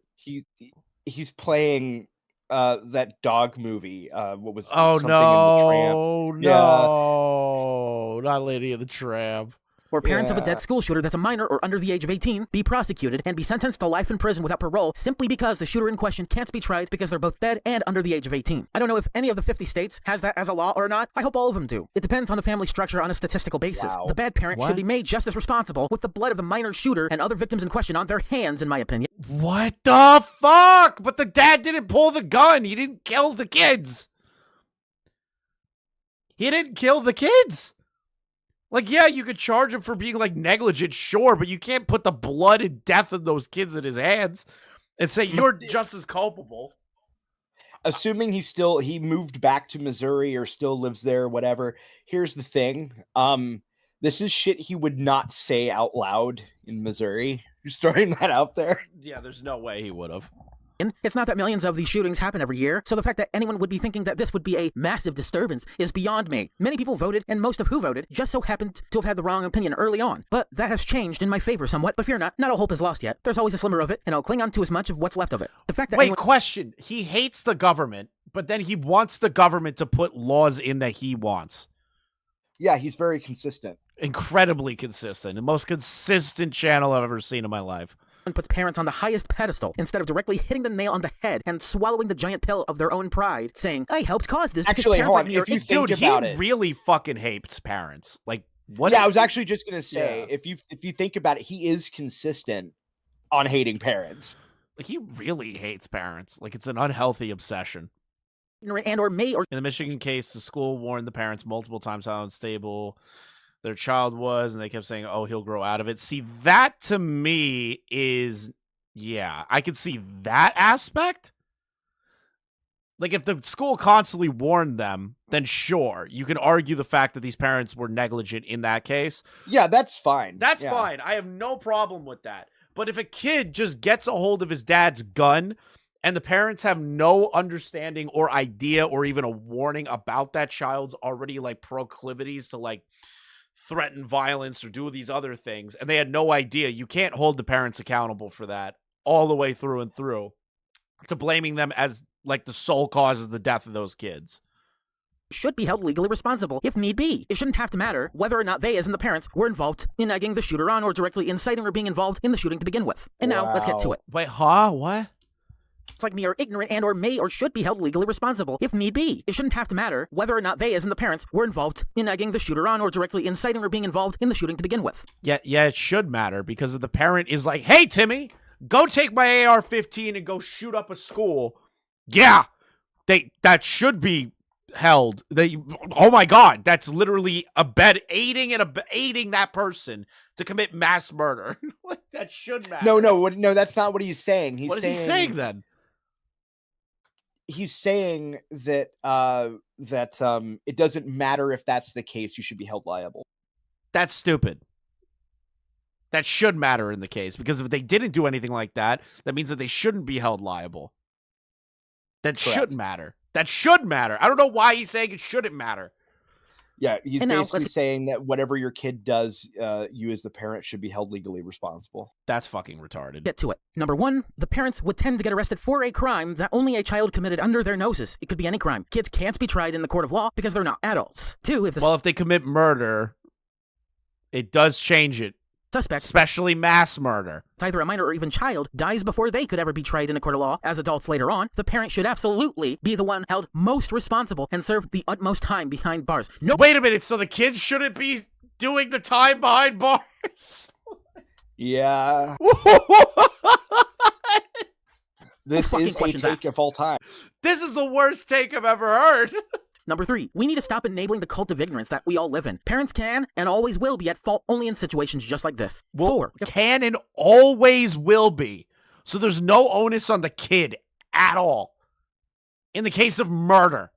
He's playing that dog movie. What was something in the Tramp? No, not Lady of the Tramp. Or parents of a dead school shooter that's a minor or under the age of 18 be prosecuted and be sentenced to life in prison without parole simply because the shooter in question can't be tried because they're both dead and under the age of 18. I don't know if any of the 50 states has that as a law or not. I hope all of them do. It depends on the family structure on a statistical basis. Wow. The bad parent should be made just as responsible with the blood of the minor shooter and other victims in question on their hands, in my opinion. What the fuck? But the dad didn't pull the gun. He didn't kill the kids. He didn't kill the kids. Like, yeah, you could charge him for being, like, negligent, sure, but you can't put the blood and death of those kids in his hands and say you're just as culpable. Assuming he moved back to Missouri or still lives there, whatever. Here's the thing. This is shit he would not say out loud in Missouri. You're starting that out there. Yeah, there's no way he would have. It's not that millions of these shootings happen every year, so the fact that anyone would be thinking that this would be a massive disturbance is beyond me. Many people voted, and most of who voted just so happened to have had the wrong opinion early on. But that has changed in my favor somewhat, but fear not all hope is lost yet. There's always a slimmer of it, and I'll cling on to as much of what's left of it. The fact that question. He hates the government, but then he wants the government to put laws in that he wants. Yeah, he's very consistent. Incredibly consistent. The most consistent channel I've ever seen in my life. Puts parents on the highest pedestal instead of directly hitting the nail on the head and swallowing the giant pill of their own pride, saying, I helped cause this. Actually, hold on. If you think about it, really fucking hates parents. Like, what? Yeah, I was actually just going to say, if you think about it, he is consistent on hating parents. Like, he really hates parents. Like, it's an unhealthy obsession. And or may or in the Michigan case, the school warned the parents multiple times how unstable their child was, and they kept saying, oh, he'll grow out of it. See, that to me is, yeah, I could see that aspect. Like, if the school constantly warned them, then sure, you can argue the fact that these parents were negligent in that case. Yeah, that's fine. That's fine. I have no problem with that. But if a kid just gets a hold of his dad's gun and the parents have no understanding or idea or even a warning about that child's already, like, proclivities to, like, threaten violence or do these other things, and they had no idea, you can't hold the parents accountable for that all the way through and through to blaming them as like the sole cause of the death of those kids. Should be held legally responsible if need be. It shouldn't have to matter whether or not they, as in the parents, were involved in egging the shooter on or directly inciting or being involved in the shooting to begin with. And now let's get to it. Wait, what? It's like me are ignorant and or may or should be held legally responsible if need be. It shouldn't have to matter whether or not they, as in the parents, were involved in egging the shooter on or directly inciting or being involved in the shooting to begin with. Yeah, it should matter because if the parent is like, hey, Timmy, go take my AR-15 and go shoot up a school. Yeah, that should be held. Oh my God, that's literally aiding that person to commit mass murder. That should matter. No, that's not what he's saying. What is he saying then? He's saying that it doesn't matter if that's the case, you should be held liable. That's stupid. That should matter in the case, because if they didn't do anything like that, that means that they shouldn't be held liable. That should matter. That should matter. I don't know why he's saying it shouldn't matter. Yeah, he's And now, basically let's- saying that whatever your kid does, you as the parent should be held legally responsible. That's fucking retarded. Get to it. Number 1, the parents would tend to get arrested for a crime that only a child committed under their noses. It could be any crime. Kids can't be tried in the court of law because they're not adults. 2, if the Well, if they commit murder, it does change it. suspect, Especially mass murder. it's either a minor or even child, dies before they could ever be tried in a court of law as adults later on, the parent should absolutely be the one held most responsible and serve the utmost time behind bars. No. Wait a minute, so the kids shouldn't be doing the time behind bars? Yeah. This fucking is a questions take asked. of all time. This is the worst take I've ever heard. Number 3, we need to stop enabling the cult of ignorance that we all live in. Parents can and always will be at fault only in situations just like this. 4, Can and always will be. So there's no onus on the kid at all. In the case of murder.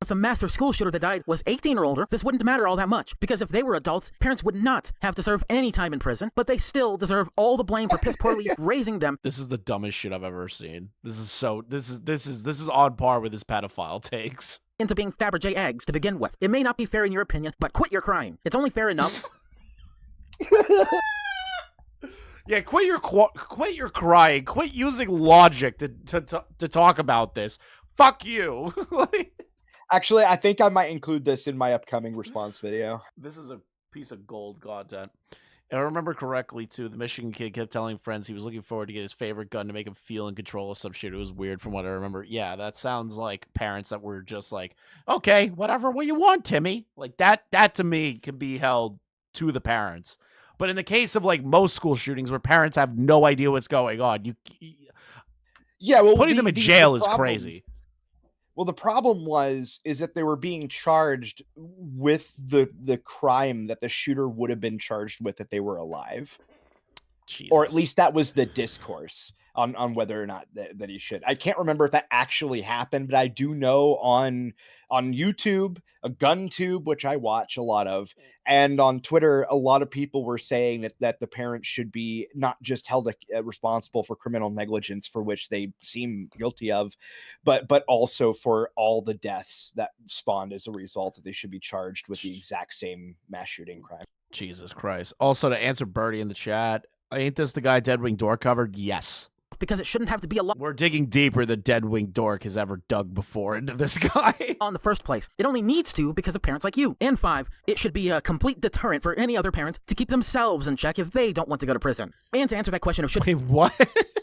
if the master school shooter that died was 18 or older, this wouldn't matter all that much, because if they were adults, parents would not have to serve any time in prison, but they still deserve all the blame for piss poorly raising them. This is the dumbest shit I've ever seen. This is on par with his pedophile takes. Into being Fabergé eggs to begin with. It may not be fair in your opinion, but quit your crying. It's only fair enough. Yeah, quit your crying. Quit using logic to talk about this. Fuck you. Actually, I think I might include this in my upcoming response video. This is a piece of gold content. If I remember correctly, too, the Michigan kid kept telling friends he was looking forward to get his favorite gun to make him feel in control of some shit. It was weird from what I remember. Yeah, that sounds like parents that were just like, okay, whatever you want, Timmy. Like, that to me can be held to the parents. But in the case of, like, most school shootings where parents have no idea what's going on, putting them in jail is crazy. Well, the problem is that they were being charged with the crime that the shooter would have been charged with if they were alive. Jesus. Or at least that was the discourse on whether or not that he should. I can't remember if that actually happened, but I do know on YouTube, a gun tube, which I watch a lot of, and on Twitter, a lot of people were saying that the parents should be not just held responsible for criminal negligence for which they seem guilty of, but also for all the deaths that spawned as a result, that they should be charged with the exact same mass shooting crime. Jesus Christ. Also, to answer Birdie in the chat, ain't this the guy Deadwing Door covered? Yes. Because it shouldn't have to be a lot. We're digging deeper than Deadwing Dork has ever dug before into this guy. On the first place. It only needs to because of parents like you. And 5, it should be a complete deterrent for any other parent to keep themselves in check if they don't want to go to prison. And to answer that question of should... Wait, what?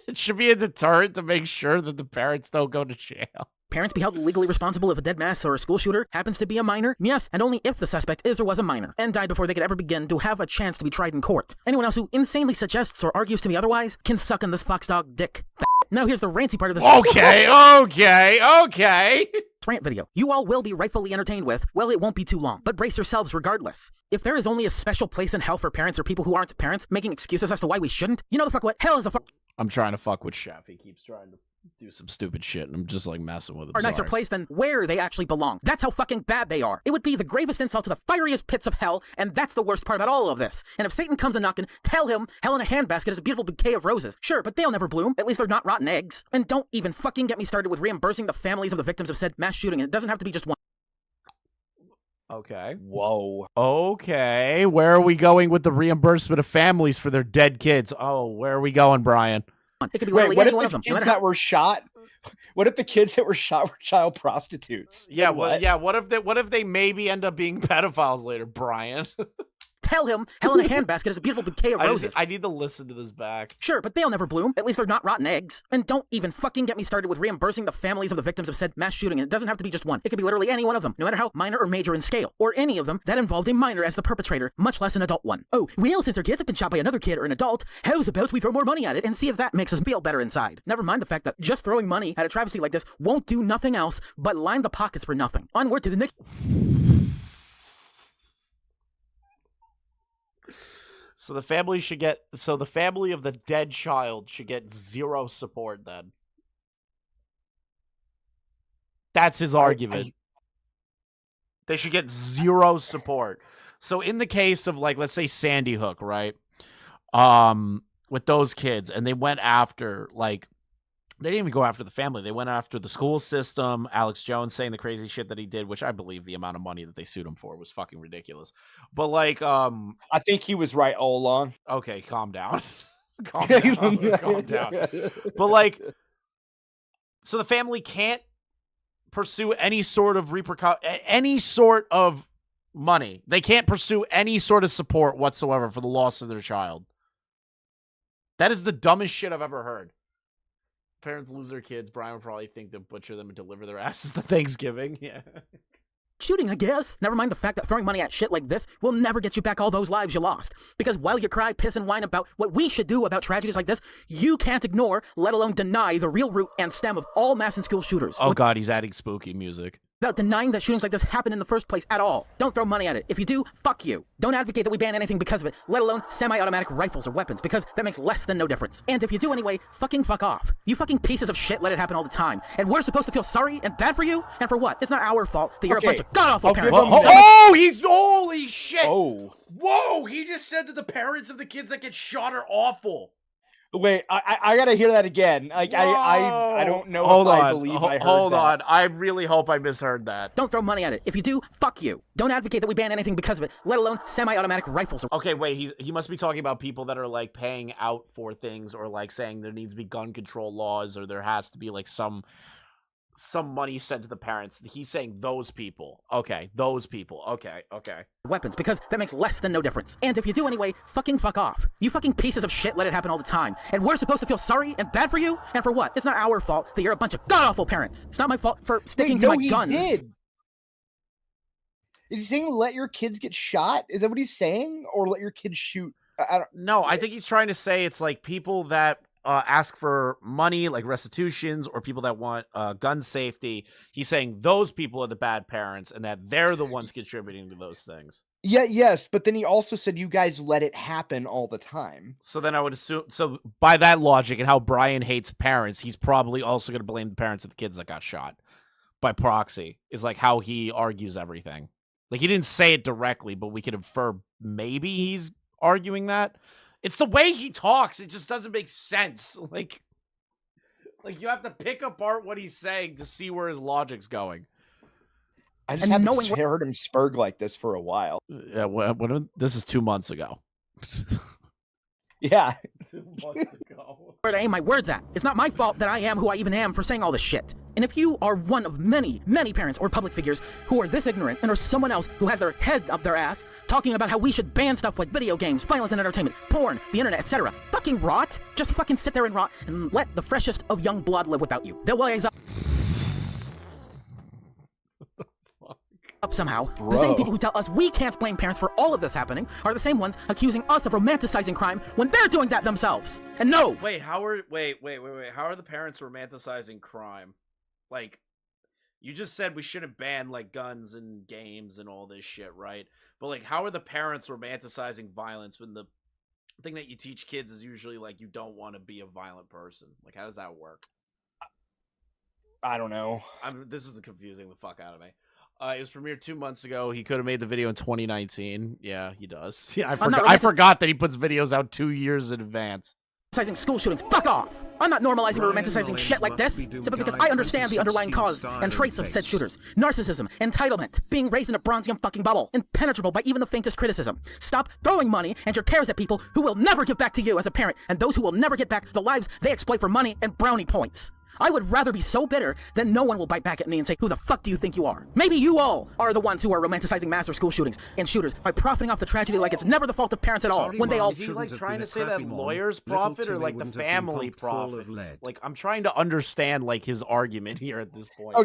It should be a deterrent to make sure that the parents don't go to jail. Parents be held legally responsible if a dead mass or a school shooter happens to be a minor? Yes, and only if the suspect is or was a minor, and died before they could ever begin to have a chance to be tried in court. Anyone else who insanely suggests or argues to me otherwise can suck in this foxdog dick. Now here's the ranty part of this. Okay. Rant video. You all will be rightfully entertained with, well, it won't be too long, but brace yourselves regardless. If there is only a special place in hell for parents or people who aren't parents making excuses as to why we shouldn't, you know the fuck what? Hell is a I'm trying to fuck with Chef. He keeps trying to do some stupid shit, and I'm just like messing with him. Or nicer place than where they actually belong. That's how fucking bad they are. It would be the gravest insult to the fieriest pits of hell, and that's the worst part about all of this. And if Satan comes a knocking, tell him hell in a handbasket is a beautiful bouquet of roses. Sure, but they'll never bloom. At least they're not rotten eggs. And don't even fucking get me started with reimbursing the families of the victims of said mass shooting, and it doesn't have to be just one. Okay. Whoa. Okay. Where are we going with the reimbursement of families for their dead kids? Oh, where are we going, Brian? It could be Wait, literally what any if one the of them. kids that were shot? What if the kids that were shot were child prostitutes? Yeah, Then what if they maybe end up being pedophiles later, Brian? Tell him hell in a handbasket is a beautiful bouquet of roses. I need to listen to this back. Sure, but they'll never bloom. At least they're not rotten eggs. And don't even fucking get me started with reimbursing the families of the victims of said mass shooting, and it doesn't have to be just one. It could be literally any one of them, no matter how minor or major in scale. Or any of them that involved a minor as the perpetrator, much less an adult one. Oh, well, since our kids have been shot by another kid or an adult, how's about we throw more money at it and see if that makes us feel better inside? Never mind the fact that just throwing money at a travesty like this won't do nothing else but line the pockets for nothing. Onward to the next... So the family of the dead child should get zero support then. That's his argument. They should get zero support. So in the case of, like, let's say Sandy Hook, right? With those kids, and they went after, like, They didn't even go after the family. They went after the school system. Alex Jones saying the crazy shit that he did, which I believe the amount of money that they sued him for was fucking ridiculous. But like, I think he was right all along. Okay, calm down. Calm down. But like, so the family can't pursue any sort of any sort of money. They can't pursue any sort of support whatsoever for the loss of their child. That is the dumbest shit I've ever heard. Parents lose their kids. Brian would probably think to butcher them and deliver their asses to Thanksgiving. Yeah. Shooting, I guess. Never mind the fact that throwing money at shit like this will never get you back all those lives you lost. Because while you cry, piss, and whine about what we should do about tragedies like this, you can't ignore, let alone deny, the real root and stem of all mass and school shooters. Oh God, he's adding spooky music. Without denying that shootings like this happen in the first place at all. Don't throw money at it. If you do, fuck you. Don't advocate that we ban anything because of it, let alone semi-automatic rifles or weapons, because that makes less than no difference. And if you do anyway, fucking fuck off. You fucking pieces of shit let it happen all the time. And we're supposed to feel sorry and bad for you? And for what? It's not our fault that you're a bunch of god-awful parents. Oh, he's holy shit. Oh. Whoa, he just said that the parents of the kids that get shot are awful. Wait, I gotta hear that again. Like I don't know if I believe I heard that. Hold on. I really hope I misheard that. Don't throw money at it. If you do, fuck you. Don't advocate that we ban anything because of it, let alone semi-automatic rifles. Okay, wait, he must be talking about people that are like paying out for things, or like saying there needs to be gun control laws, or there has to be like some money sent to the parents. He's saying those people. Okay, those people. Okay. Weapons, because that makes less than no difference. And if you do anyway, fucking fuck off. You fucking pieces of shit let it happen all the time. And we're supposed to feel sorry and bad for you? And for what? It's not our fault that you're a bunch of god-awful parents. It's not my fault for sticking to my guns. Did. Is he saying let your kids get shot? Is that what he's saying? Or let your kids shoot? No, I think he's trying to say it's like people that ask for money, like restitutions, or people that want gun safety. He's saying those people are the bad parents and that they're the ones contributing to those things. Yeah, yes, but then he also said you guys let it happen all the time. So then I would assume, so by that logic and how Brian hates parents, he's probably also going to blame the parents of the kids that got shot by proxy, is like how he argues everything. Like, he didn't say it directly, but we could infer maybe he's arguing that. It's the way he talks. It just doesn't make sense. Like you have to pick apart what he's saying to see where his logic's going. I just haven't heard him spurg like this for a while. Yeah, this is 2 months ago. Yeah. 2 months ago. Where to aim my words at. It's not my fault that I am who I even am for saying all this shit. And if you are one of many, many parents or public figures who are this ignorant, and are someone else who has their head up their ass talking about how we should ban stuff like video games, violence and entertainment, porn, the internet, etc., fucking rot. Just fucking sit there and rot and let the freshest of young blood live without you. They'll rise up somehow. Bro. The same people who tell us we can't blame parents for all of this happening are the same ones accusing us of romanticizing crime when they're doing that themselves. And no! Wait, how are the parents romanticizing crime? Like, you just said we shouldn't ban like guns and games and all this shit, right? But like, how are the parents romanticizing violence when the thing that you teach kids is usually like you don't want to be a violent person? Like, how does that work? I don't know. This is confusing the fuck out of me. It was premiered 2 months ago. He could have made the video in 2019. Yeah, he does. Yeah, I forgot that he puts videos out 2 years in advance. Romanticizing school shootings, fuck off! I'm not normalizing or romanticizing shit like this, simply because I understand the underlying cause and traits of said shooters. Narcissism, entitlement, being raised in a bronzium fucking bubble, impenetrable by even the faintest criticism. Stop throwing money and your cares at people who will never give back to you as a parent, and those who will never get back the lives they exploit for money and brownie points. I would rather be so bitter that no one will bite back at me and say, who the fuck do you think you are? Maybe you all are the ones who are romanticizing mass or school shootings and shooters by profiting off the tragedy like it's never the fault of parents at all. When they all— Is he like trying to say that lawyers profit or like the family profit? Like, I'm trying to understand like his argument here at this point.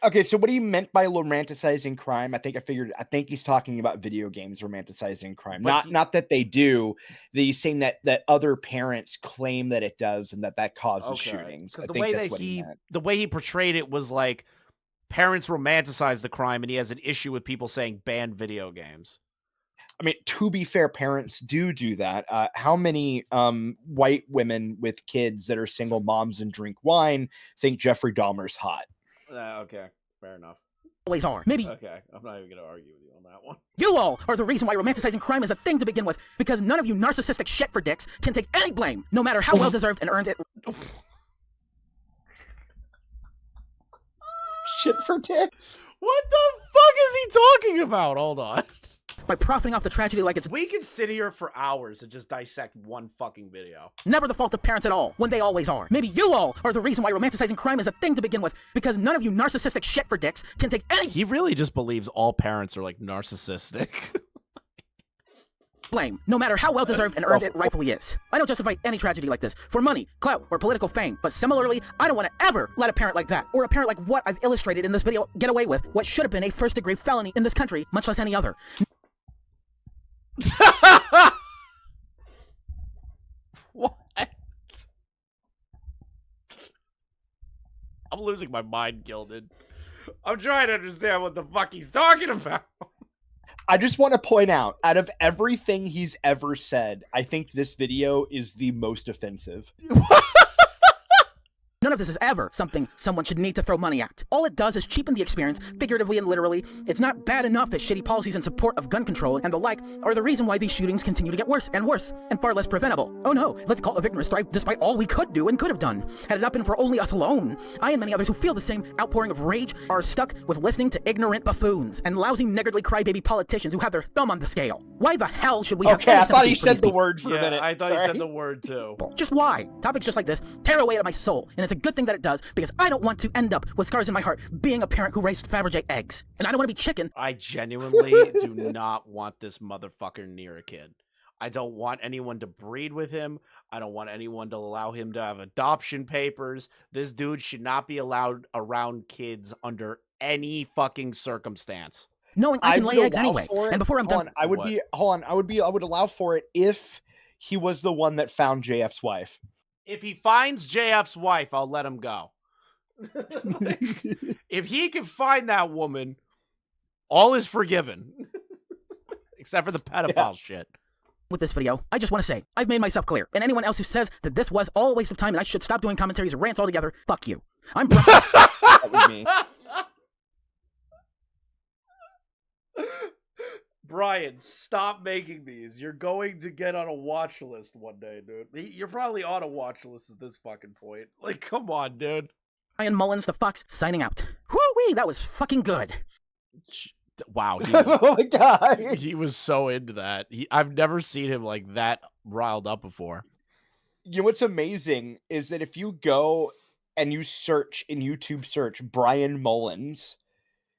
Okay, so what he meant by romanticizing crime, I think he's talking about video games romanticizing crime. Not that they do. He's saying that other parents claim that it does and that causes shootings. Because the way he portrayed it was like parents romanticize the crime, and he has an issue with people saying ban video games. I mean, to be fair, parents do that. How many white women with kids that are single moms and drink wine think Jeffrey Dahmer's hot? Okay, fair enough. Always are. Maybe. Okay, I'm not even gonna argue with you on that one. You all are the reason why romanticizing crime is a thing to begin with, because none of you narcissistic shit for dicks can take any blame, no matter how well deserved and earned it. Shit for dick. What the fuck is he talking about? Hold on. By profiting off the tragedy like it's We can sit here for hours and just dissect one fucking video. never the fault of parents at all, when they always are. Maybe you all are the reason why romanticizing crime is a thing to begin with, because none of you narcissistic shit for dicks can take any He really just believes all parents are like narcissistic. blame, no matter how well-deserved and earned it rightfully is. I don't justify any tragedy like this for money, clout, or political fame, but similarly, I don't want to ever let a parent like that, or a parent like what I've illustrated in this video, get away with what should have been a first-degree felony in this country, much less any other. What? I'm losing my mind, Gilded. I'm trying to understand what the fuck he's talking about. I just want to point out of everything he's ever said, I think this video is the most offensive. None of this is ever something someone should need to throw money at. All it does is cheapen the experience, figuratively and literally. It's not bad enough that shitty policies in support of gun control and the like are the reason why these shootings continue to get worse and worse, and far less preventable. Oh no, let's call a victimless thrive despite all we could do and could have done. Had it not been for only us alone, I and many others who feel the same outpouring of rage are stuck with listening to ignorant buffoons and lousy niggardly crybaby politicians who have their thumb on the scale. Why the hell should we have Okay, any I thought he sympathy for said these the people? word for a minute. I thought he Sorry. said the word too. Just why? Topics just like this tear away at my soul, and it's a good thing that it does, because I don't want to end up with scars in my heart being a parent who raised Fabergé eggs. And I don't want to be chicken. I genuinely do not want this motherfucker near a kid. I don't want anyone to breed with him. I don't want anyone to allow him to have adoption papers. This dude should not be allowed around kids under any fucking circumstance. Knowing I can lay would eggs allow anyway. for it. And before I'm Hold done, on, I would allow for it if he was the one that found JF's wife. If he finds JF's wife, I'll let him go. If he can find that woman, all is forgiven. Except for the pedophile shit. with this video, I just want to say, I've made myself clear. And anyone else who says that this was all a waste of time and I should stop doing commentaries or rants altogether, fuck you. I'm That was me. Bryan, stop making these. You're going to get on a watch list one day, dude. You're probably on a watch list at this fucking point. Like, come on, dude. Bryan Mullins, the Fox, signing out. Whoo-wee, that was fucking good. Wow. Oh my god. He was so into that. I've never seen him like that riled up before. You know what's amazing is that if you go and you search in YouTube search Bryan Mullins,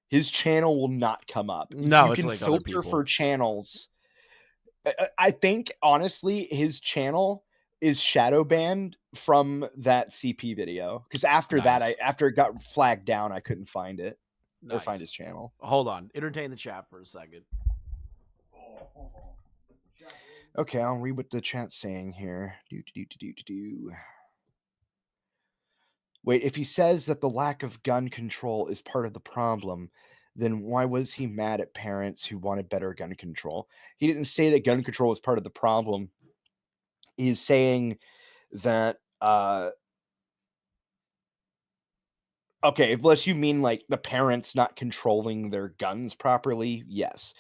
his channel will not come up. No, you it's can like other filter people. for channels. I think honestly, his channel is shadow banned from that CP video because after that, after it got flagged down, I couldn't find it or find his channel. Hold on, entertain the chat for a second. Okay, I'll read what the chat's saying here. Wait, if he says that the lack of gun control is part of the problem, then why was he mad at parents who wanted better gun control? He didn't say that gun control was part of the problem. He's saying that, okay, unless you mean like the parents not controlling their guns properly, yes,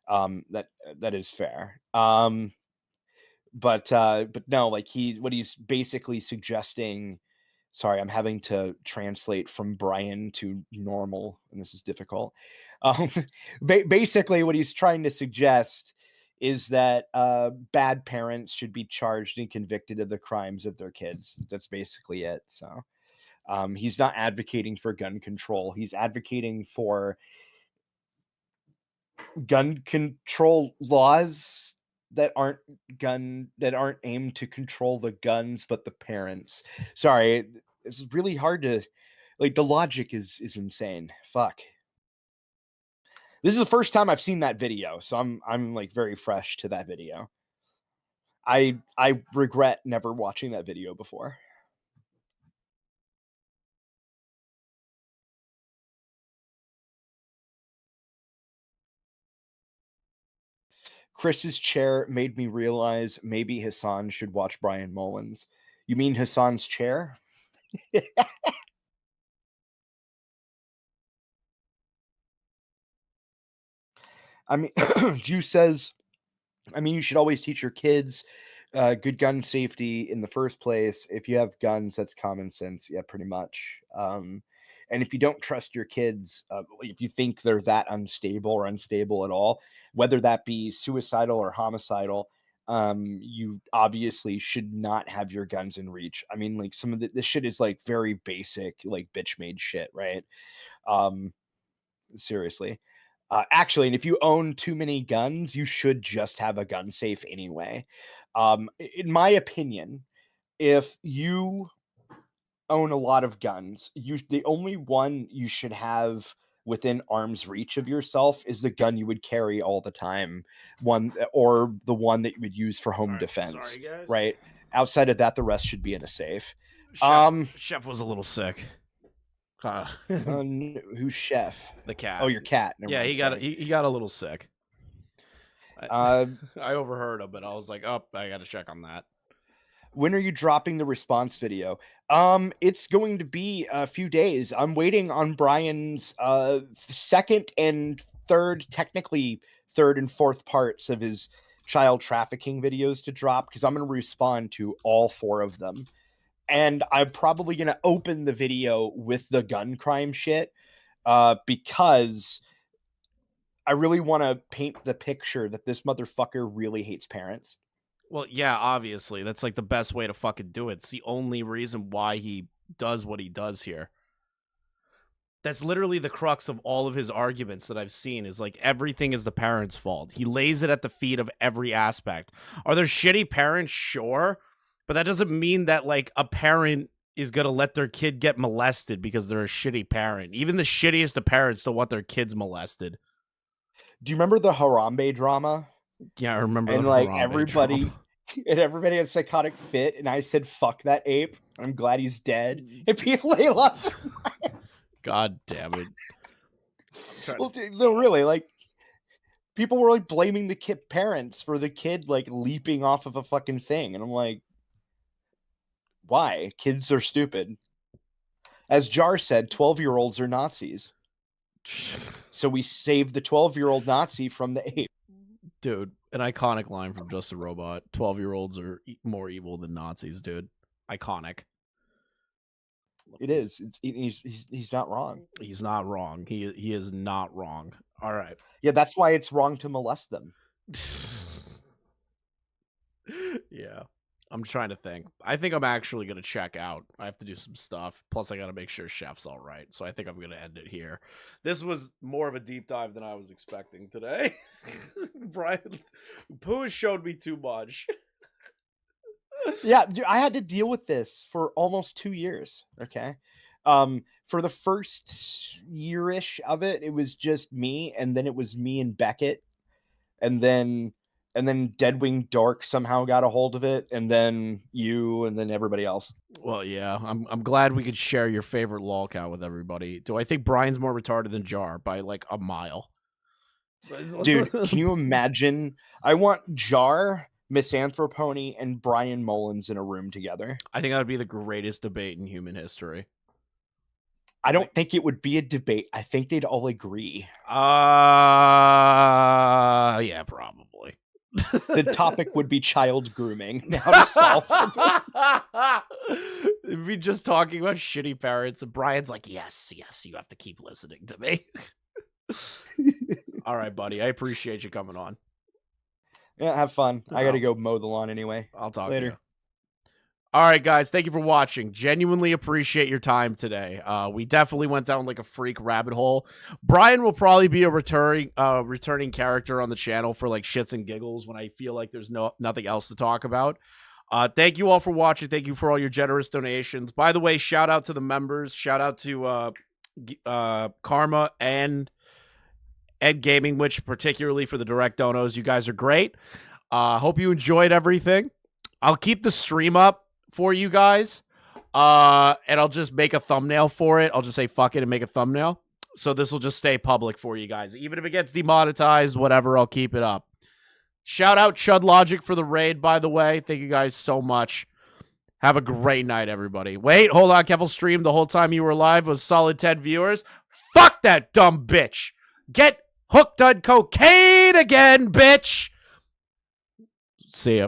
that is fair. But no, like what he's basically suggesting. Sorry, I'm having to translate from Bryan to normal, and this is difficult. Basically, what he's trying to suggest is that bad parents should be charged and convicted of the crimes of their kids. That's basically it. So he's not advocating for gun control. He's advocating for gun control laws that aren't aimed to control the guns but the parents. Sorry, it's really hard to, like, the logic is insane. Fuck. This is the first time I've seen that video, so I'm like very fresh to that video. I regret never watching that video before. Chris's chair made me realize maybe Hassan should watch Bryan Mullins. You mean Hassan's chair? I mean, Juice says, I mean, you should always teach your kids good gun safety in the first place. If you have guns, that's common sense. Yeah, pretty much. And if you don't trust your kids, if you think they're that unstable or unstable at all, whether that be suicidal or homicidal, you obviously should not have your guns in reach. I mean, like some of this shit is like very basic, like bitch made shit, right? Seriously. Actually, and if you own too many guns, you should just have a gun safe anyway. In my opinion, if you own a lot of guns, the only one you should have within arm's reach of yourself is the gun you would carry all the time, or the one that you would use for home defense. Sorry, guys. Right? Outside of that, the rest should be in a safe. Chef was a little sick. Who's Chef? The cat. Oh, your cat. Never Yeah, mind, he got a little sick. I overheard him, but I was like, oh, I got to check on that. When are you dropping the response video? It's going to be a few days. I'm waiting on Bryan's second and third, technically third and fourth parts of his child trafficking videos to drop, because I'm going to respond to all 4 of them. And I'm probably going to open the video with the gun crime shit, because I really want to paint the picture that this motherfucker really hates parents. Well, yeah, obviously. That's like the best way to fucking do it. It's the only reason why he does what he does here. That's literally the crux of all of his arguments that I've seen, is like everything is the parents' fault. He lays it at the feet of every aspect. Are there shitty parents? Sure. But that doesn't mean that like a parent is going to let their kid get molested because they're a shitty parent. Even the shittiest of parents don't want their kids molested. Do you remember the Harambe drama? Yeah, I remember. And like everybody had psychotic fit, and I said, "Fuck that ape." I'm glad he's dead. And people they lost their minds. God damn it! Well, no, really, like people were like blaming the kid parents for the kid like leaping off of a fucking thing, and I'm like, why? Kids are stupid. As Jar said, 12-year-olds are Nazis. So we saved the 12-year-old Nazi from the ape. Dude, an iconic line from Just a Robot. 12-year-olds are more evil than Nazis, dude. Iconic. It is. He's not wrong. He's not wrong. He is not wrong. All right. Yeah, that's why it's wrong to molest them. Yeah. I'm trying to think. I think I'm actually going to check out. I have to do some stuff. Plus, I got to make sure Chef's all right. So I think I'm going to end it here. This was more of a deep dive than I was expecting today. Bryan, Pooh showed me too much. Yeah, dude, I had to deal with this for almost 2 years. Okay. For the first year-ish of it, it was just me. And then it was me and Beckett. And then Deadwing Dork somehow got a hold of it, and then you, and then everybody else. Well, yeah, I'm glad we could share your favorite lolcow with everybody. Do I think Bryan's more retarded than Jar by like a mile? Dude, can you imagine? I want Jar, Misanthropony, and Bryan Mullins in a room together. I think that would be the greatest debate in human history. I don't think it would be a debate. I think they'd all agree. Yeah, probably. The topic would be child grooming. Now to solve it. It'd be just talking about shitty parents, and Bryan's like, yes, you have to keep listening to me. All right, buddy. I appreciate you coming on. Yeah, have fun. I got to go mow the lawn anyway. I'll talk later. to you. All right, guys. Thank you for watching. Genuinely appreciate your time today. We definitely went down like a freak rabbit hole. Bryan will probably be a returning character on the channel for like shits and giggles when I feel like there's nothing else to talk about. Thank you all for watching. Thank you for all your generous donations. By the way, shout out to the members. Shout out to Karma and Ed Gaming, which particularly for the direct donos. You guys are great. Hope you enjoyed everything. I'll keep the stream up for you guys, and I'll just make a thumbnail for it. I'll just say fuck it and make a thumbnail. So this will just stay public for you guys. Even if it gets demonetized, whatever, I'll keep it up. Shout out Chud Logic for the raid, by the way. Thank you guys so much. Have a great night, everybody. Wait, hold on. Kevel streamed the whole time you were live was solid 10 viewers. Fuck that dumb bitch. Get hooked on cocaine again, bitch. See ya.